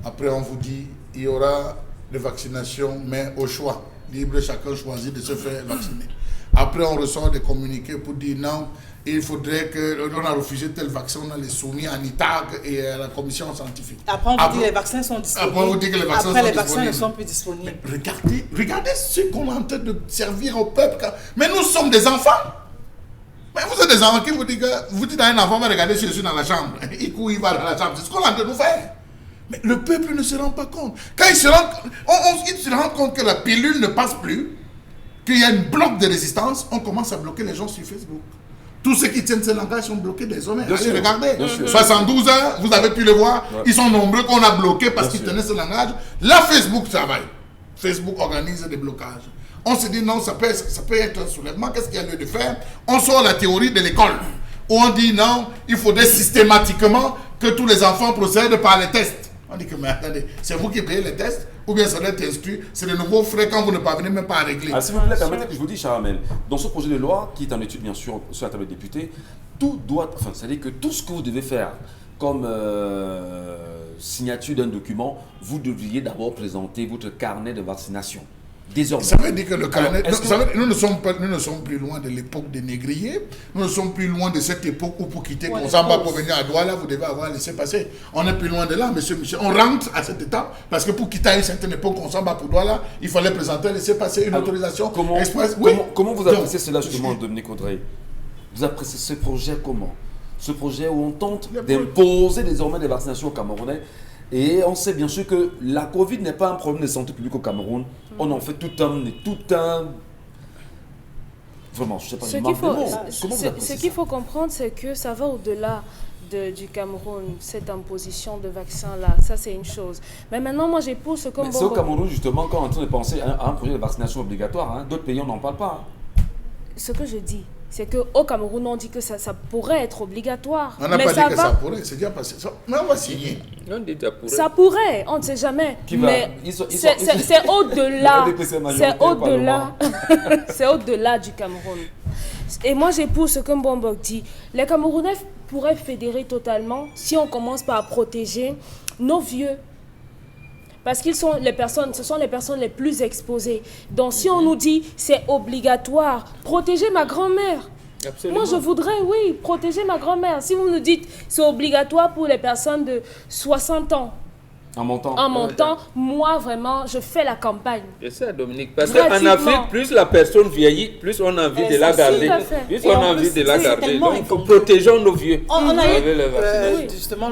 Après, on vous dit il y aura de vaccination, mais au choix. Libre, chacun choisit de se faire vacciner. Après, on ressort des communiqués pour dire non, il faudrait que... On a refusé tel vaccin, on a les soumis à NITAG et à la commission scientifique. Après, on vous dit que les vaccins sont disponibles. Après, on vous dit que les vaccins Après, sont les vaccins disponibles. ne sont plus disponibles. Mais regardez ce qu'on est en train de servir au peuple. Mais nous sommes des enfants. Mais vous êtes des enfants qui vous disent que... Vous dites à un enfant, va regarder si je suis dans la chambre. Il court, il va dans la chambre. C'est ce qu'on est en train de nous faire. Mais le peuple ne se rend pas compte. Quand il se rend compte que la pilule ne passe plus, qu'il y a une bloc de résistance, on commence à bloquer les gens sur Facebook. Tous ceux qui tiennent ce langage sont bloqués désormais. Allez, regardez. 72 heures, vous avez pu le voir. Ouais. Ils sont nombreux qu'on a bloqués parce qu'ils tenaient ce langage. Là, Facebook travaille. Facebook organise des blocages. On se dit non, ça peut être un soulèvement. Qu'est-ce qu'il y a lieu de faire? On sort la théorie de l'école. Où on dit non, il faudrait systématiquement que tous les enfants procèdent par les tests. On dit que, mais attendez, c'est vous qui payez les tests ou bien ça doit être inscrit, c'est de nouveaux frais quand vous ne parvenez même pas à régler. Alors, s'il vous plaît, permettez que je vous dise, Charamel, dans ce projet de loi qui est en étude, bien sûr, sur la table des députés, tout doit, enfin, c'est-à-dire que tout ce que vous devez faire comme signature d'un document, vous devriez d'abord présenter votre carnet de vaccination. Désormais. Ça veut dire que le Cameroun... Alors, est-ce que- Ça veut dire, nous ne sommes plus loin de l'époque des négriers. Nous ne sommes plus loin de cette époque où pour quitter Konsamba pour venir à Douala, vous devez avoir laissé passer. On n'est plus loin de là, monsieur Michel. On rentre à cette étape parce que pour quitter à une certaine époque Konsamba pour Douala, il fallait présenter un laisser-passer, une autorisation express. Oui. Comment vous appréciez cela justement, Dominique Audrey? Vous appréciez ce projet comment? Ce projet où on tente d'imposer désormais des vaccinations aux Camerounais. Et on sait bien sûr que la Covid n'est pas un problème de santé publique au Cameroun. On en fait tout un... Vraiment, je ne sais pas Ce le qu'il manque faut, de mots. Comment vous appréciez ce qu'il ça? faut comprendre, c'est que ça va au-delà du Cameroun, cette imposition de vaccins-là. Ça, c'est une chose. Mais maintenant, moi, j'épouse comme... Mais c'est au Cameroun, justement, quand on est en train de penser à un projet de vaccination obligatoire. Hein. D'autres pays, on n'en parle pas. Hein. Ce que je dis, c'est qu'au Cameroun, on dit que ça pourrait être obligatoire. On n'a mais pas ça dit que ça pourrait, c'est déjà passé. Mais on va signer. On dit ça pourrait. Ça pourrait, on ne sait jamais. Qui va- mais ils sont- c'est au-delà. Le RDPC C'est majoritaire au-delà. C'est au-delà du Cameroun. Et moi, j'épouse ce que Mbombok dit. Les Camerounais pourraient fédérer totalement si on commence par protéger nos vieux. Parce qu'ils sont ce sont les personnes les plus exposées. Donc, si on nous dit c'est obligatoire, protéger ma grand-mère. Absolument. Moi, je voudrais, oui, protéger ma grand-mère. Si vous nous dites c'est obligatoire pour les personnes de 60 ans, En montant. en montant, moi, vraiment, je fais la campagne. C'est ça, Dominique. Parce qu'en Gratuitement. Afrique, plus la personne vieillit, plus on a envie de la garder. tout à fait. Plus Et on en a envie plus, de la c'est garder. tellement Donc, incompris. protégeons nos vieux. On a Avec eu, les vaccinations. Oui. justement,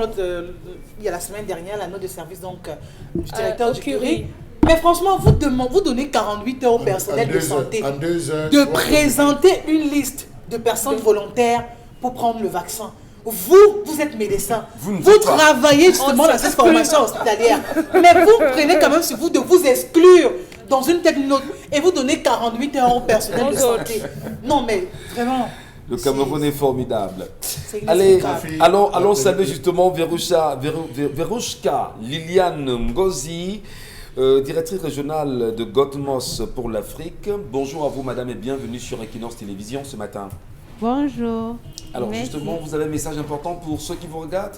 il y a la semaine dernière, la note de service du directeur au du Curie. Curie. Mais franchement, vous donnez 48 heures au personnel de santé En 2 heures. de présenter une liste de personnes volontaires pour prendre le vaccin. Vous êtes médecin. Vous ne Vous dites pas. travaillez justement dans cette formation hospitalière. Mais vous prenez quand même sur vous de vous exclure dans une telle note et vous donnez 48 heures au personnel de santé. Non, mais vraiment. Le Cameroun est formidable. C'est Allez, inexplicable. allons saluer justement Verouchka Liliane Ngozi, directrice régionale de Gotmos pour l'Afrique. Bonjour à vous, madame, et bienvenue sur Equinox Télévision ce matin. Bonjour. Alors, Merci. justement, vous avez un message important pour ceux qui vous regardent?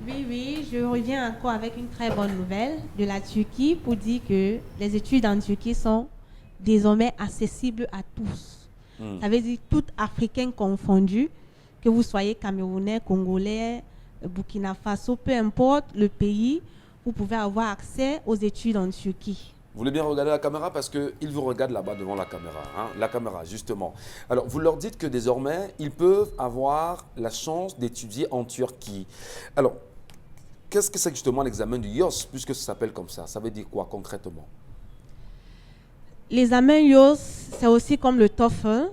Oui, je reviens encore avec une très bonne nouvelle de la Turquie pour dire que les études en Turquie sont désormais accessibles à tous. Ça veut dire tout Africain confondu, que vous soyez Camerounais, Congolais, Burkina Faso, peu importe le pays, vous pouvez avoir accès aux études en Turquie. Vous voulez bien regarder la caméra parce qu'ils vous regardent là-bas devant la caméra. Hein, la caméra, justement. Alors, vous leur dites que désormais, ils peuvent avoir la chance d'étudier en Turquie. Alors, qu'est-ce que c'est justement l'examen du IOS, puisque ça s'appelle comme ça? Ça veut dire quoi concrètement? L'examen IOS, c'est aussi comme le TOEFL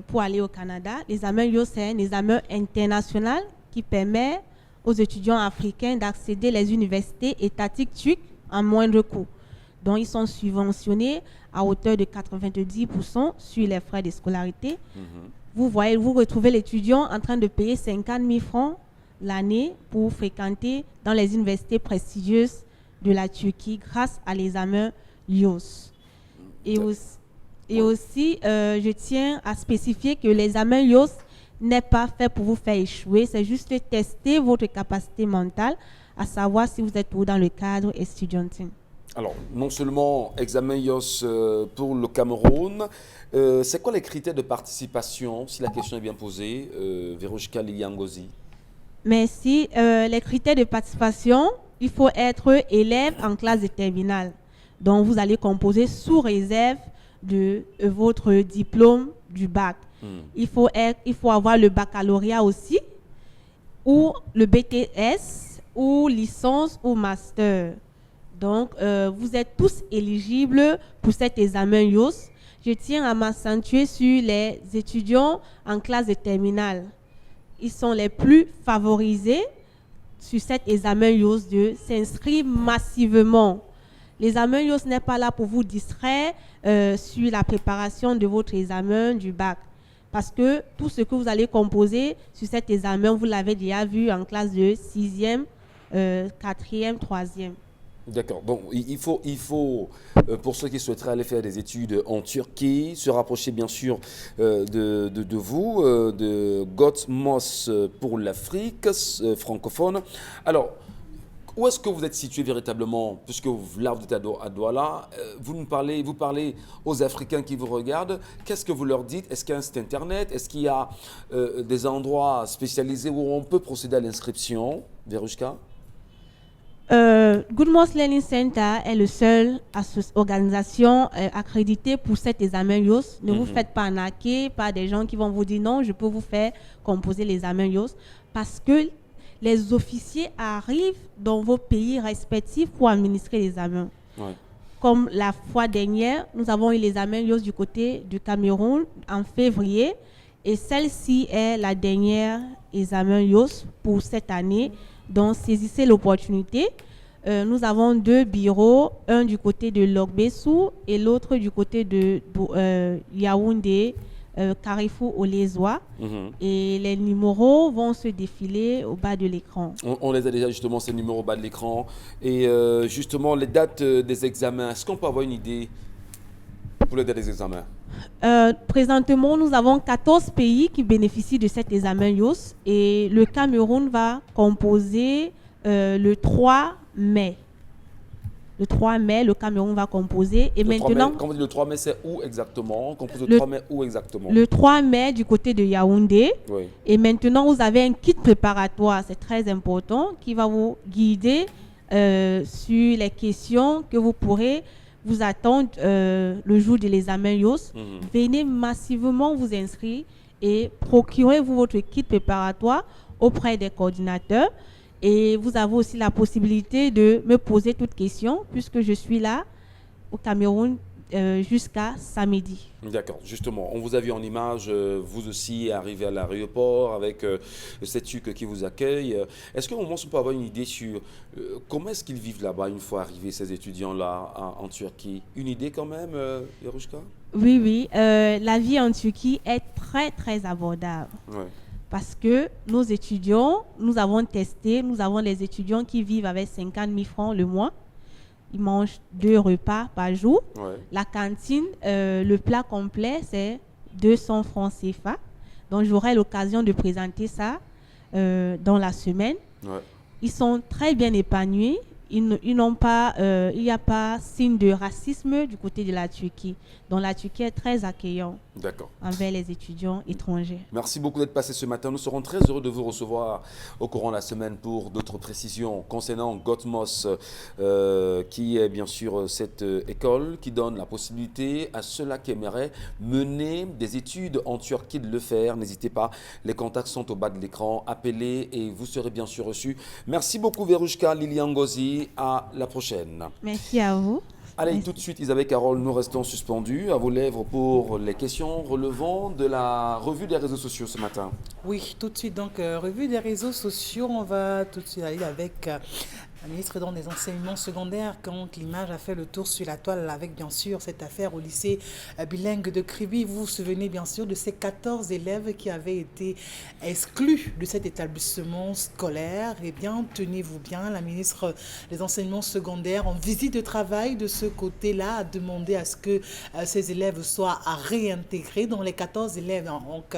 pour aller au Canada. L'examen IOS, c'est un examen international qui permet aux étudiants africains d'accéder aux universités étatiques turques en moindre coût. Donc, ils sont subventionnés à hauteur de 90% sur les frais de scolarité. Vous voyez, vous retrouvez l'étudiant en train de payer 50 000 francs l'année pour fréquenter dans les universités prestigieuses de la Turquie grâce à l'examen IOS. Et aussi, je tiens à spécifier que l'examen IOS n'est pas fait pour vous faire échouer, c'est juste tester votre capacité mentale, à savoir si vous êtes toujours dans le cadre estudiantin. Alors, non seulement examen IOS pour le Cameroun, c'est quoi les critères de participation, si la question est bien posée, Verouchka Liliane Ngozi? Merci. Les critères de participation, il faut être élève en classe de terminale. Donc, vous allez composer sous réserve de votre diplôme du bac. Il faut avoir le baccalauréat aussi, ou le BTS, ou licence, ou master. Donc, vous êtes tous éligibles pour cet examen IOS. Je tiens à m'accentuer sur les étudiants en classe de terminale. Ils sont les plus favorisés sur cet examen IOS de s'inscrire massivement. L'examen IOS n'est pas là pour vous distraire sur la préparation de votre examen du bac. Parce que tout ce que vous allez composer sur cet examen, vous l'avez déjà vu en classe de 6e, 4e, 3e. D'accord. Donc, il faut pour ceux qui souhaiteraient aller faire des études en Turquie, se rapprocher bien sûr de vous, de Gotmos pour l'Afrique francophone. Alors, Où est-ce que vous êtes situé véritablement? Puisque là, vous êtes à Douala, vous parlez aux Africains qui vous regardent. Qu'est-ce que vous leur dites? Est-ce qu'il y a un site internet? Est-ce qu'il y a des endroits spécialisés où on peut procéder à l'inscription? Verushka? Good Moss Learning Center est le seul organisation accréditée pour cet examen YOS. Ne vous faites pas arnaquer par des gens qui vont vous dire non, je peux vous faire composer l'examen YOS, parce que les officiers arrivent dans vos pays respectifs pour administrer l'examen. Ouais. Comme la fois dernière, nous avons eu l'examen YOS du côté du Cameroun en février, et celle-ci est la dernière examen YOS pour cette année. Donc, saisissez l'opportunité. Nous avons 2 bureaux, un du côté de Logbessou et l'autre du côté de Yaoundé, Carrefour Olezoa. Et les numéros vont se défiler au bas de l'écran. On les a déjà justement, ces numéros au bas de l'écran. Et justement, les dates des examens, est-ce qu'on peut avoir une idée pour les dates des examens? Présentement, nous avons 14 pays qui bénéficient de cet examen YOS, et le Cameroun va composer le 3 mai. Le 3 mai, le Cameroun va composer. Et maintenant, quand vous dites le 3 mai, c'est où exactement? On compose le 3 mai où exactement? Le 3 mai du côté de Yaoundé. Oui. Et maintenant, vous avez un kit préparatoire, c'est très important, qui va vous guider sur les questions que vous pourrez vous attendre le jour de l'examen YOS. Venez massivement vous inscrire et procurez-vous votre kit préparatoire auprès des coordinateurs. Et vous avez aussi la possibilité de me poser toutes questions, puisque je suis là au Cameroun jusqu'à samedi. D'accord, justement, on vous a vu en image, vous aussi arrivé à l'aéroport avec cette TUC qui vous accueille. Est-ce qu'au moment où on peut avoir une idée sur comment est-ce qu'ils vivent là-bas une fois arrivés, ces étudiants-là en Turquie? Une idée quand même, Verushka? Oui, la vie en Turquie est très très abordable. Ouais. Parce que nos étudiants, nous avons testé, nous avons les étudiants qui vivent avec 50 000 francs le mois. Ils mangent 2 repas par jour. Ouais. La cantine, le plat complet, c'est 200 francs CFA. Donc, j'aurai l'occasion de présenter ça dans la semaine. Ouais. Ils sont très bien épanouis. Ils n'ont pas, il n'y a pas signe de racisme du côté de la Turquie. Donc, la Turquie est très accueillante envers les étudiants étrangers. Merci beaucoup d'être passé ce matin. Nous serons très heureux de vous recevoir au courant de la semaine pour d'autres précisions concernant Gotmos, qui est bien sûr cette école qui donne la possibilité à ceux-là qui aimeraient mener des études en Turquie de le faire. N'hésitez pas, les contacts sont au bas de l'écran. Appelez et vous serez bien sûr reçus. Merci beaucoup Verushka, Lilian Ngozi. À la prochaine. Merci à vous. Allez, Merci. tout de suite, Isabelle Carole, nous restons suspendus à vos lèvres pour les questions relevant de la revue des réseaux sociaux ce matin. Oui, tout de suite, donc, revue des réseaux sociaux, on va tout de suite aller avec la ministre des enseignements secondaires, quand l'image a fait le tour sur la toile avec bien sûr cette affaire au lycée bilingue de Kribi. Vous vous souvenez bien sûr de ces 14 élèves qui avaient été exclus de cet établissement scolaire. Eh bien, tenez-vous bien, la ministre des enseignements secondaires en visite de travail de ce côté-là a demandé à ce que ces élèves soient réintégrés. Dans les 14 élèves, donc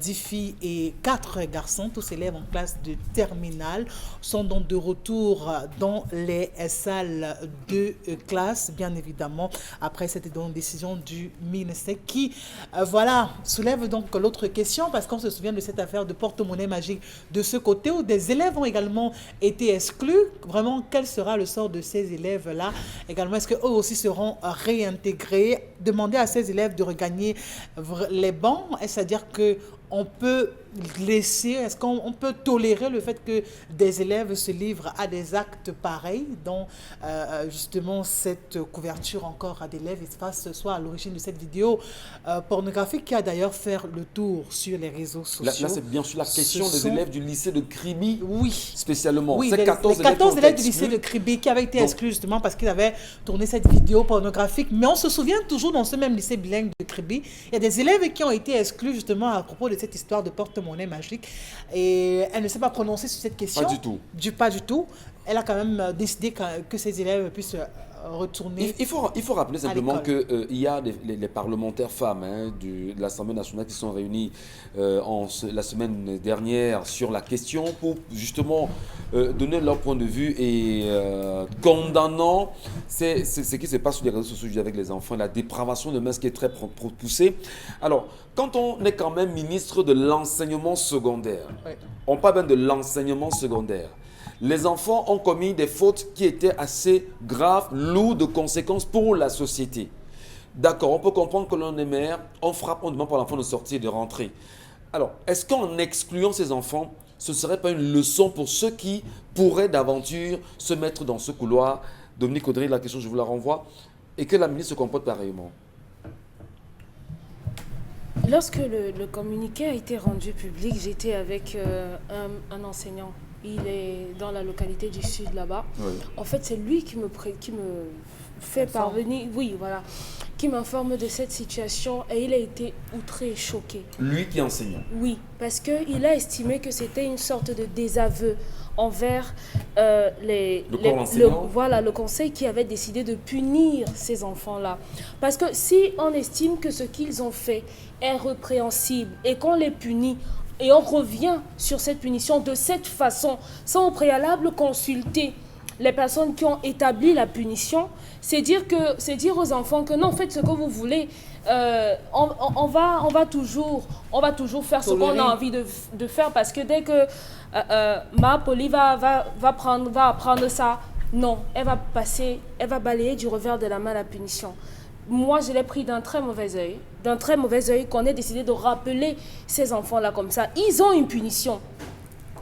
10 filles et 4 garçons, tous élèves en classe de terminale, sont donc de retour dans les salles de classe, bien évidemment, après cette décision du ministère qui, soulève donc l'autre question, parce qu'on se souvient de cette affaire de porte-monnaie magique de ce côté, où des élèves ont également été exclus. Vraiment, quel sera le sort de ces élèves-là? Également, est-ce qu'eux aussi seront réintégrés? Demander à ces élèves de regagner les bancs, c'est-à-dire que on peut laisser, est-ce qu'on peut tolérer le fait que des élèves se livrent à des actes pareils, dont justement cette couverture encore à d'élèves soit à l'origine de cette vidéo pornographique qui a d'ailleurs fait le tour sur les réseaux sociaux. Là c'est bien sûr la question des élèves du lycée de Kribi, spécialement. Oui, ces les 14 élèves du lycée de Kribi qui avaient été exclus justement parce qu'ils avaient tourné cette vidéo pornographique. Mais on se souvient toujours dans ce même lycée bilingue de Kribi, il y a des élèves qui ont été exclus justement à propos de cette histoire de porte monnaie magique. Et elle ne s'est pas prononcée sur cette question. Pas du tout. Pas du tout. Elle a quand même décidé que ses élèves puissent retourner. Il faut rappeler simplement l'école. qu'il y a les parlementaires femmes de l'Assemblée nationale qui sont réunis la semaine dernière sur la question pour justement donner leur point de vue et condamnant ce qui se passe sur les réseaux sociaux avec les enfants, la dépravation de mœurs qui est très poussée. Alors, quand on est quand même ministre de l'enseignement secondaire, Ouais. on parle bien de l'enseignement secondaire. Les enfants ont commis des fautes qui étaient assez graves, lourdes de conséquences pour la société. D'accord, on peut comprendre que l'on est mère, on frappe, on demande pour l'enfant de sortir et de rentrer. Alors, est-ce qu'en excluant ces enfants, ce ne serait pas une leçon pour ceux qui pourraient d'aventure se mettre dans ce couloir? Dominique Audry, la question, je vous la renvoie. Et que la ministre se comporte pareillement. Lorsque le communiqué a été rendu public, j'étais avec un enseignant. Il est dans la localité du sud là-bas. Oui. En fait, c'est lui qui me fait parvenir, oui, voilà, qui m'informe de cette situation et il a été outré et choqué. Lui qui est enseignant. Oui, parce qu'il a estimé que c'était une sorte de désaveu envers le conseil qui avait décidé de punir ces enfants-là. Parce que si on estime que ce qu'ils ont fait est répréhensible et qu'on les punit, et on revient sur cette punition de cette façon, sans au préalable consulter les personnes qui ont établi la punition, c'est dire aux enfants que non, faites ce que vous voulez, on va toujours faire ce qu'on a envie de faire, parce que dès que ma Poli va apprendre ça, non, elle va balayer du revers de la main la punition. Moi, je l'ai pris d'un très mauvais œil qu'on ait décidé de rappeler ces enfants-là comme ça. Ils ont une punition.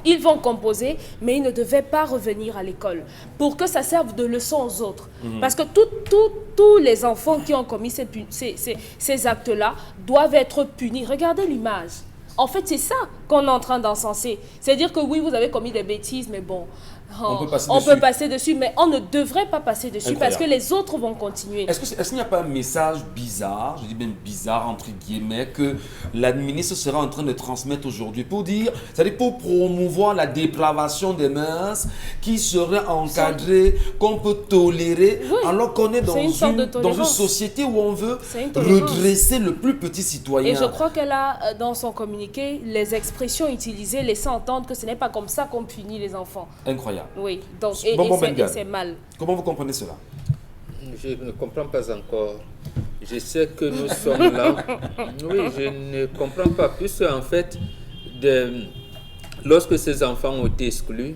Ils vont composer, mais ils ne devaient pas revenir à l'école pour que ça serve de leçon aux autres. Parce que tous les enfants qui ont commis ces actes-là doivent être punis. Regardez l'image. En fait, c'est ça qu'on est en train d'encenser. C'est-à-dire que oui, vous avez commis des bêtises, mais bon, on peut passer dessus, mais on ne devrait pas passer dessus. Incroyable. Parce que les autres vont continuer. Est-ce qu'il n'y a pas un message bizarre, je dis même bizarre entre guillemets, que la ministre sera en train de transmettre aujourd'hui pour dire, c'est-à-dire pour promouvoir la dépravation des mœurs qui serait encadrée, qu'on peut tolérer, Oui. alors qu'on est dans C'est une sorte de une tolérance. société où on veut C'est une tolérance. redresser le plus petit citoyen. Et je crois qu'elle a, dans son communiqué, les expressions utilisées laissent entendre que ce n'est pas comme ça qu'on punit les enfants. Incroyable. Oui, donc, Benga. et c'est mal. Comment vous comprenez cela? Je ne comprends pas encore. Je sais que nous sommes là. Oui, je ne comprends pas. Puisque en fait, lorsque ces enfants ont été exclus,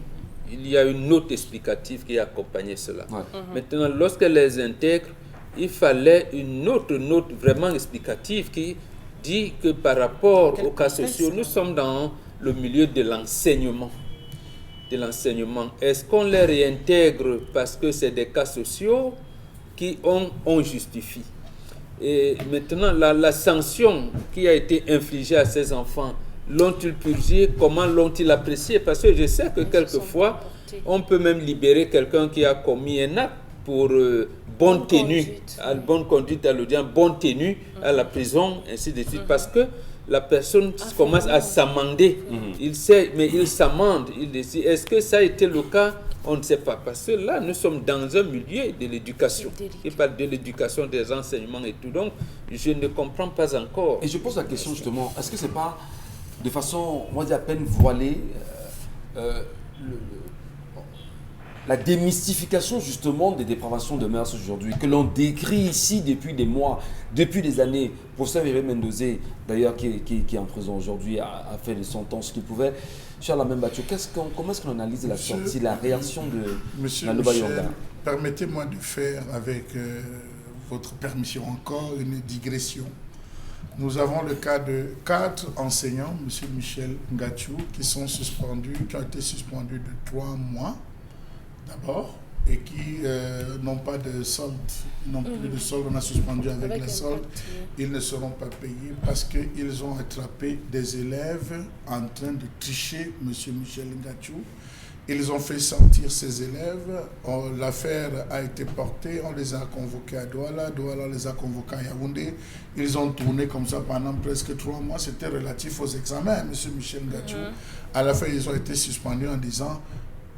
il y a une note explicative qui a accompagné cela. Ouais. Maintenant, lorsqu'elle les intègre, il fallait une autre note vraiment explicative qui dit que par rapport aux cas sociaux, nous sommes dans le milieu de l'enseignement. Est-ce qu'on les réintègre parce que c'est des cas sociaux qui on justifie? Et maintenant, la sanction qui a été infligée à ces enfants, l'ont-ils purgée? Comment l'ont-ils appréciée? Parce que je sais que quelquefois, on peut même libérer quelqu'un qui a commis un acte pour bonne conduite à l'audience, bonne tenue à la prison, ainsi de suite, parce que la personne commence à s'amender. Il sait, mais il s'amende. Il décide. Est-ce que ça a été le cas? On ne sait pas. Parce que là, nous sommes dans un milieu de l'éducation. Il parle de l'éducation, des enseignements et tout. Donc, je ne comprends pas encore. Et je pose la question justement, est-ce que ce n'est pas de façon, on va dire à peine voilée, la démystification justement des dépravations de mœurs aujourd'hui, que l'on décrit ici depuis des mois, depuis des années. Professeur Vivé Mendozé, d'ailleurs, qui est en prison aujourd'hui, a fait de son temps ce qu'il pouvait. Charles Membacho, comment est-ce qu'on analyse la sortie, la réaction de Monsieur Maloba Michel, Yonga? permettez-moi de faire, avec votre permission, encore une digression. Nous avons le cas de 4 enseignants, monsieur Michel Ngachou, qui ont été suspendus de 3 mois. D'abord, et qui n'ont pas de solde, non plus de solde, on a suspendu avec les soldes, ils ne seront pas payés parce qu'ils ont attrapé des élèves en train de tricher, M. Michel Ngachou, Ils ont fait sortir ces élèves. L'affaire a été portée. On les a convoqués à Douala. Douala les a convoqués à Yaoundé. Ils ont tourné comme ça pendant presque 3 mois. C'était relatif aux examens, M. Michel Gachou. À la fin, ils ont été suspendus en disant,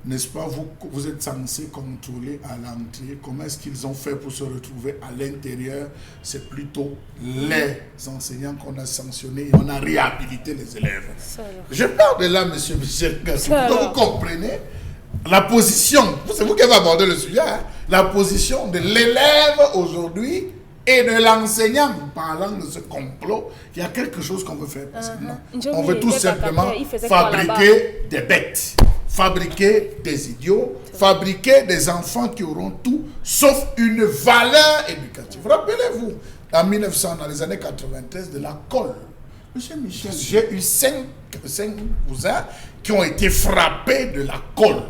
n'est-ce pas, vous êtes censés contrôler à l'entrée. Comment est-ce qu'ils ont fait pour se retrouver à l'intérieur? C'est plutôt les enseignants qu'on a sanctionnés et on a réhabilité les élèves. Je parle de là, M. Michel Gachou. Donc vous comprenez la position, c'est vous qui avez abordé le sujet, hein, la position de l'élève aujourd'hui et de l'enseignant, parlant de ce complot. Il y a quelque chose qu'on veut faire. Parce que non, on veut tout simplement fabriquer des bêtes, fabriquer des idiots, fabriquer des enfants qui auront tout sauf une valeur éducative. Rappelez-vous, en 1900, dans les années 93, de la colle. Monsieur Michel, j'ai eu 5 cousins qui ont été frappés de la colle.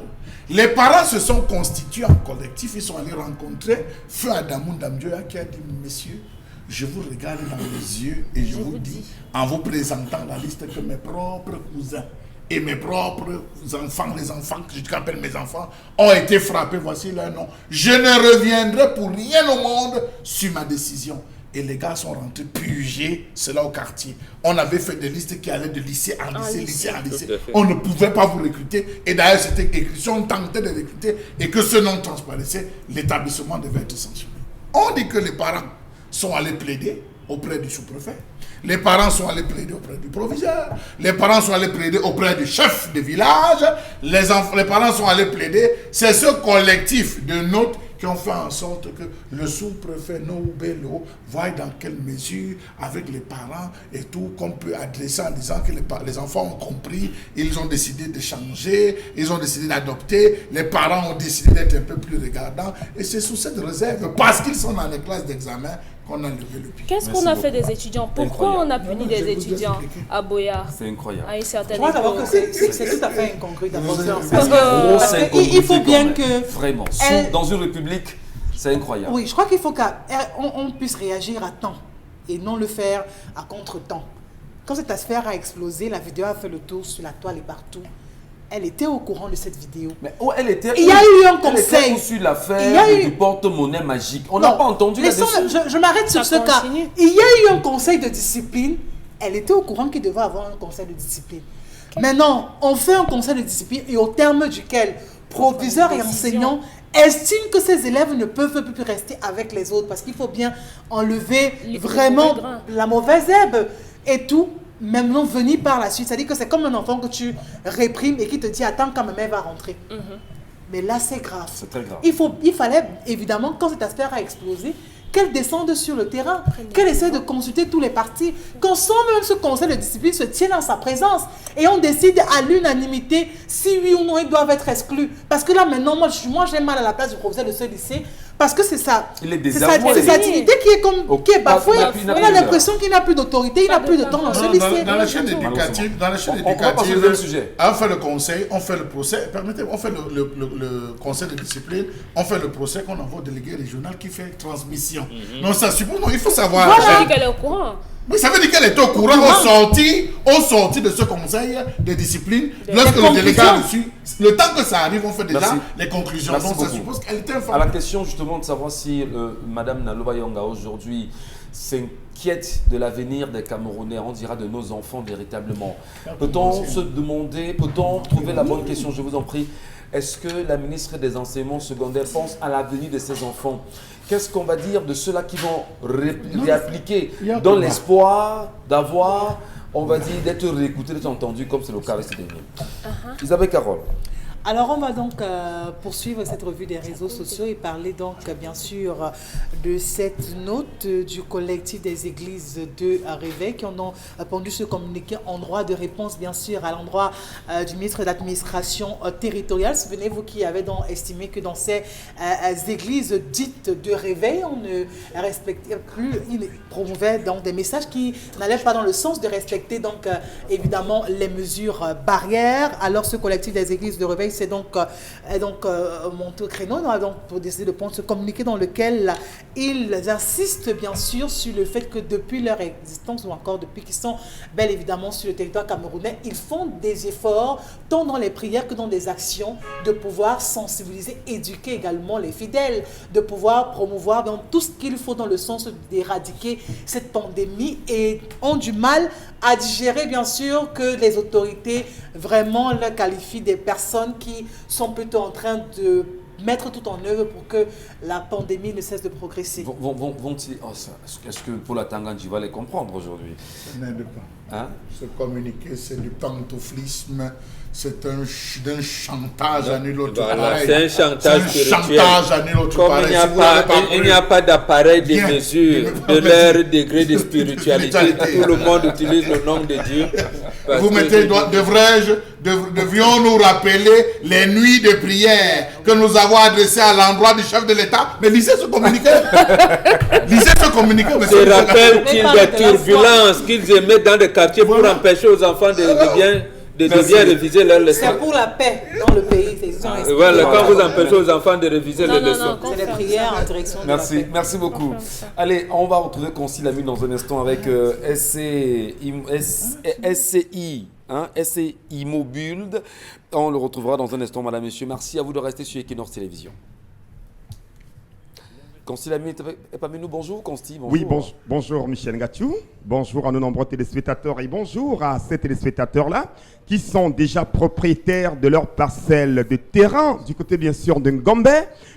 Les parents se sont constitués en collectif, ils sont allés rencontrer Feu Adamou Damdioya qui a dit, messieurs, je vous regarde dans les yeux et je vous dis, en vous présentant la liste, que mes propres cousins et mes propres enfants, les enfants que j'appelle mes enfants, ont été frappés, voici leur nom. Je ne reviendrai pour rien au monde sur ma décision. Et les gars sont rentrés purger cela au quartier. On avait fait des listes qui allaient de lycée en lycée, lycée en lycée. On ne pouvait pas vous recruter. Et d'ailleurs, c'était écrit, si on tentait de recruter et que ce nom transparaissait, l'établissement devait être sanctionné. On dit que les parents sont allés plaider auprès du sous-préfet. Les parents sont allés plaider auprès du proviseur. Les parents sont allés plaider auprès du chef de village. Les parents sont allés plaider. C'est ce collectif de notes qui ont fait en sorte que le sous-préfet Noubelo voit dans quelle mesure, avec les parents et tout, qu'on peut adresser en disant que les enfants ont compris, ils ont décidé de changer, ils ont décidé d'adopter, les parents ont décidé d'être un peu plus regardants. Et c'est sous cette réserve, parce qu'ils sont dans les classes d'examen, qu'on a levé le pied. Qu'est-ce qu'on a fait des étudiants? Pourquoi on a puni des étudiants à Boyard? C'est incroyable. À une certaine Je crois d'abord époque. que c'est tout à fait incongru d'avoir ça. Parce que Il faut bien que... Vraiment, dans une république, c'est incroyable. Oui, je crois qu'il faut qu'on puisse réagir à temps et non le faire à contre-temps. Quand cette affaire a explosé, la vidéo a fait le tour sur la toile et partout. Elle était au courant de cette vidéo. Mais où elle était? Il y a eu un conseil. Elle était sur l'affaire du porte-monnaie magique. On n'a pas entendu là-dessus. Je m'arrête sur ce cas. Il y a eu un conseil de discipline. Elle était au courant qu'il devait avoir un conseil de discipline. Maintenant, on fait un conseil de discipline et au terme duquel proviseurs et enseignants estiment que ces élèves ne peuvent plus rester avec les autres parce qu'il faut bien enlever vraiment la mauvaise herbe et tout. Maintenant venir par la suite, c'est-à-dire que c'est comme un enfant que tu réprimes et qui te dit attends quand ma mère va rentrer. Mais là c'est grave. C'est très grave. Il fallait évidemment, quand cette affaire a explosé, qu'elle descende sur le terrain, qu'elle essaie de consulter tous les partis, qu'ensemble même ce conseil de discipline se tienne en sa présence et on décide à l'unanimité si oui ou non ils doivent être exclus. Parce que là maintenant, moi j'ai mal à la place du professeur de ce lycée parce que c'est ça. C'est sa dignité qui est bafouée. On a l'impression qu'il n'a plus d'autorité, il n'a plus de temps dans ce lycée. Dans la chaîne éducative, on fait le conseil, on fait le procès, permettez-moi, on fait le conseil de discipline, on fait le procès qu'on envoie au délégué régional qui fait transmission. Non, ça suppose, non, il faut savoir. Voilà. Ça veut dire qu'elle est au courant. Oui, ça veut dire qu'elle était au courant au sorti de ce conseil de discipline. Lorsque le délégué a reçu, le temps que ça arrive, on fait déjà les conclusions. Merci donc beaucoup. Ça suppose qu'elle était informée. À la question justement de savoir si Madame Naloba Yonga aujourd'hui s'inquiète de l'avenir des Camerounais, on dira de nos enfants véritablement. Peut-on se demander, peut-on trouver la bonne question, je vous en prie, est-ce que la ministre des Enseignements secondaires pense à l'avenir de ces enfants? Qu'est-ce qu'on va dire de ceux-là qui vont réappliquer dans l'espoir d'avoir, on va dire, d'être réécoutés, d'être entendus comme c'est le cas avec ces derniers? Isabelle Carole. Alors on va donc poursuivre cette revue des réseaux sociaux et parler donc bien sûr de cette note du collectif des églises de Réveil qui en ont pondu ce communiqué en droit de réponse bien sûr à l'endroit du ministre de l'administration territoriale. Souvenez-vous qui avait donc estimé que dans ces églises dites de Réveil, on ne respectait plus, il promouvait donc des messages qui n'allaient pas dans le sens de respecter donc évidemment les mesures barrières. Alors ce collectif des églises de Réveil s'est donc monté au créneau, pour décider de prendre ce communiqué dans lequel ils insistent bien sûr sur le fait que depuis leur existence ou encore depuis qu'ils sont bel évidemment sur le territoire camerounais, ils font des efforts tant dans les prières que dans des actions de pouvoir sensibiliser, éduquer également les fidèles, de pouvoir promouvoir dans tout ce qu'il faut dans le sens d'éradiquer cette pandémie et ont du mal à digérer bien sûr que les autorités vraiment le qualifient des personnes qui sont plutôt en train de mettre tout en œuvre pour que la pandémie ne cesse de progresser. Est-ce que pour la Tangandji va les comprendre aujourd'hui? Ça n'aide pas. Hein? Ce communiqué, c'est du pantouflisme, c'est un chantage à nul autre pareil. C'est un chantage spirituel. À nul autre comme pareil. il n'y a pas d'appareil de mesure de leur degré de spiritualité, tout le monde utilise le nom de Dieu. Vous mettez, devrions-nous rappeler les nuits de prière que nous avons adressées à l'endroit du chef de l'État? Mais lisez ce communiqué. Lisez ce communiqué. Se rappelle-t-il des turbulences qu'ils émettent dans des quartiers pour empêcher aux enfants de bien réviser leurs leçons? C'est pour la paix dans le pays. Voilà, quand vous empêchez aux enfants de réviser les leçons. C'est les prières en direction de la paix. Merci beaucoup. Allez, on va retrouver Concy Lamy dans un instant avec SCI. SCI Mobile. On le retrouvera dans un instant, madame, monsieur. Merci à vous de rester sur Equinox Télévision. Concy Lamy est parmi nous. Bonjour, Concy. Bonjour. Oui, bonjour Michel Ngatiou. Bonjour à nos nombreux téléspectateurs et bonjour à ces téléspectateurs-là qui sont déjà propriétaires de leur parcelle de terrain, du côté bien sûr de Ngombe,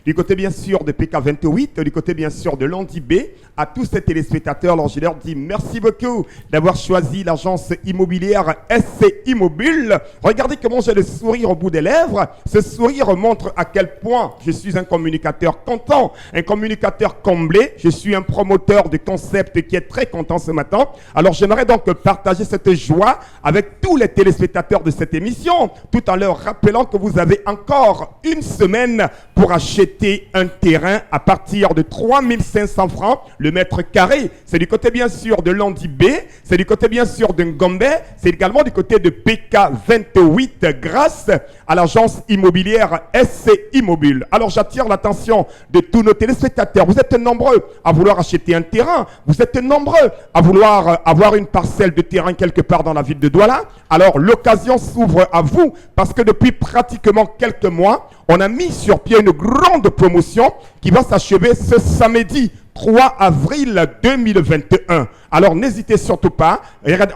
du côté bien sûr de PK28, du côté bien sûr de Landibé. À tous ces téléspectateurs, alors je leur dis merci beaucoup d'avoir choisi l'agence immobilière SCI Mobile. Regardez comment j'ai le sourire au bout des lèvres. Ce sourire montre à quel point je suis un communicateur content, un communicateur comblé. Je suis un promoteur de concept qui est très content ce matin. Alors j'aimerais donc partager cette joie avec tous les téléspectateurs de cette émission, tout en leur rappelant que vous avez encore une semaine pour acheter un terrain à partir de 3500 francs le mètre carré. C'est du côté bien sûr de Landibé, c'est du côté bien sûr de Ngombe, c'est également du côté de PK28 grâce à l'agence immobilière SCI Mobile. Alors j'attire l'attention de tous nos téléspectateurs. Vous êtes nombreux à vouloir acheter un terrain, vous êtes nombreux à vouloir avoir une parcelle de terrain quelque part dans la ville de Douala. Alors l'occasion s'ouvre à vous parce que depuis pratiquement quelques mois, on a mis sur pied une grande promotion qui va s'achever ce samedi 3 avril 2021. Alors n'hésitez surtout pas.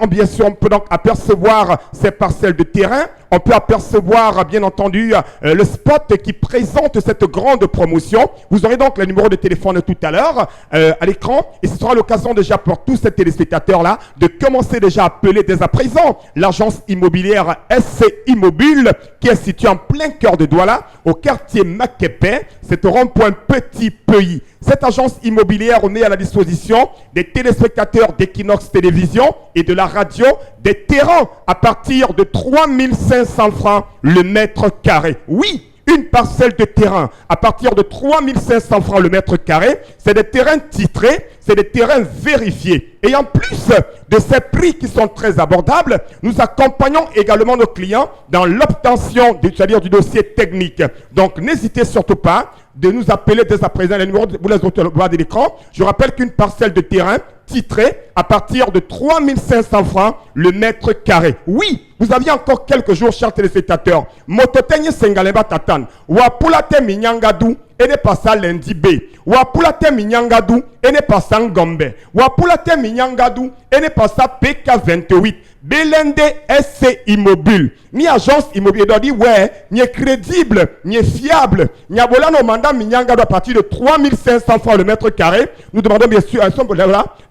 Bien sûr, on peut donc apercevoir ces parcelles de terrain. On peut apercevoir, bien entendu, le spot qui présente cette grande promotion. Vous aurez donc le numéro de téléphone tout à l'heure à l'écran. Et ce sera l'occasion déjà pour tous ces téléspectateurs-là de commencer déjà à appeler dès à présent l'agence immobilière SCI Mobile qui est située en plein cœur de Douala, au quartier Makepe. C'est au rond-point Petit Pays. Cette agence immobilière met à la disposition des téléspectateurs d'Equinox Télévision et de la radio des terrains à partir de 3500 francs le mètre carré. Oui, une parcelle de terrain à partir de 3500 francs le mètre carré, c'est des terrains titrés, c'est des terrains vérifiés. Et en plus de ces prix qui sont très abordables, nous accompagnons également nos clients dans l'obtention, c'est-à-dire du dossier technique. Donc n'hésitez surtout pas de nous appeler dès à présent. Les numéros, vous les avez au bas de l'écran. Je rappelle qu'une parcelle de terrain titrée à partir de 3500 francs le mètre carré. Oui, vous aviez encore quelques jours, chers téléspectateurs. Mototenye Sengalemba Tatan. Wapulate Minyangadu. Et ne pas ça lundi B. Wapulate Minyangadu. Et ne pas ça Ngombe. Wapulate Minyangadu. Et ne pas ça PK28. Belende SCI Mobile. Ni agence immobilière doit dire ouais, ni est crédible, ni est fiable. Ni a volé nos mandats Minyangadu à partir de 3500 francs le mètre carré. Nous demandons bien sûr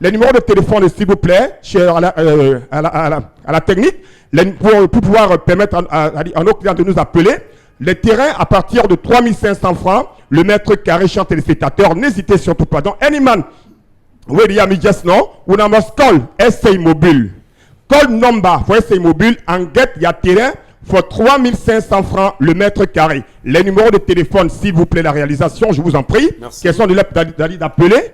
les numéros de téléphone s'il vous plaît, à la technique, pour pouvoir permettre à nos clients de nous appeler. Les terrains à partir de 3500 francs le mètre carré, chers téléspectateurs. N'hésitez surtout pas. Donc, anyman, oui, il y a just non, on a call SCI Mobile. Call number pour SCI Mobile, en get, il y a terrain pour 3500 francs le mètre carré. Les numéros de téléphone, s'il vous plaît, la réalisation, je vous en prie. Merci. Question de d'appeler.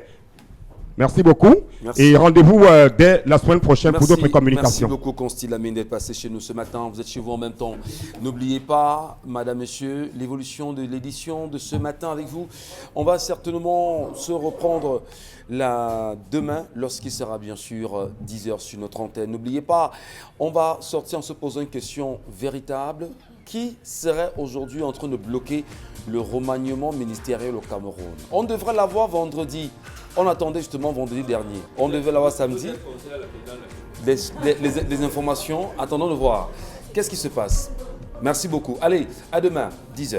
Merci beaucoup. Merci. Et rendez-vous dès la semaine prochaine pour d'autres Merci communications. beaucoup, Consti Lamine, d'être passé chez nous ce matin. Vous êtes chez vous en même temps. N'oubliez pas, madame, monsieur, l'évolution de l'édition de ce matin avec vous. On va certainement se reprendre demain, lorsqu'il sera bien sûr 10h sur notre antenne. N'oubliez pas, on va sortir en se posant une question véritable. Qui serait aujourd'hui en train de bloquer le remaniement ministériel au Cameroun? On devrait l'avoir vendredi. On attendait justement vendredi dernier. On devait l'avoir samedi. Des informations. Attendons de voir. Qu'est-ce qui se passe? Merci beaucoup. Allez, à demain, 10h.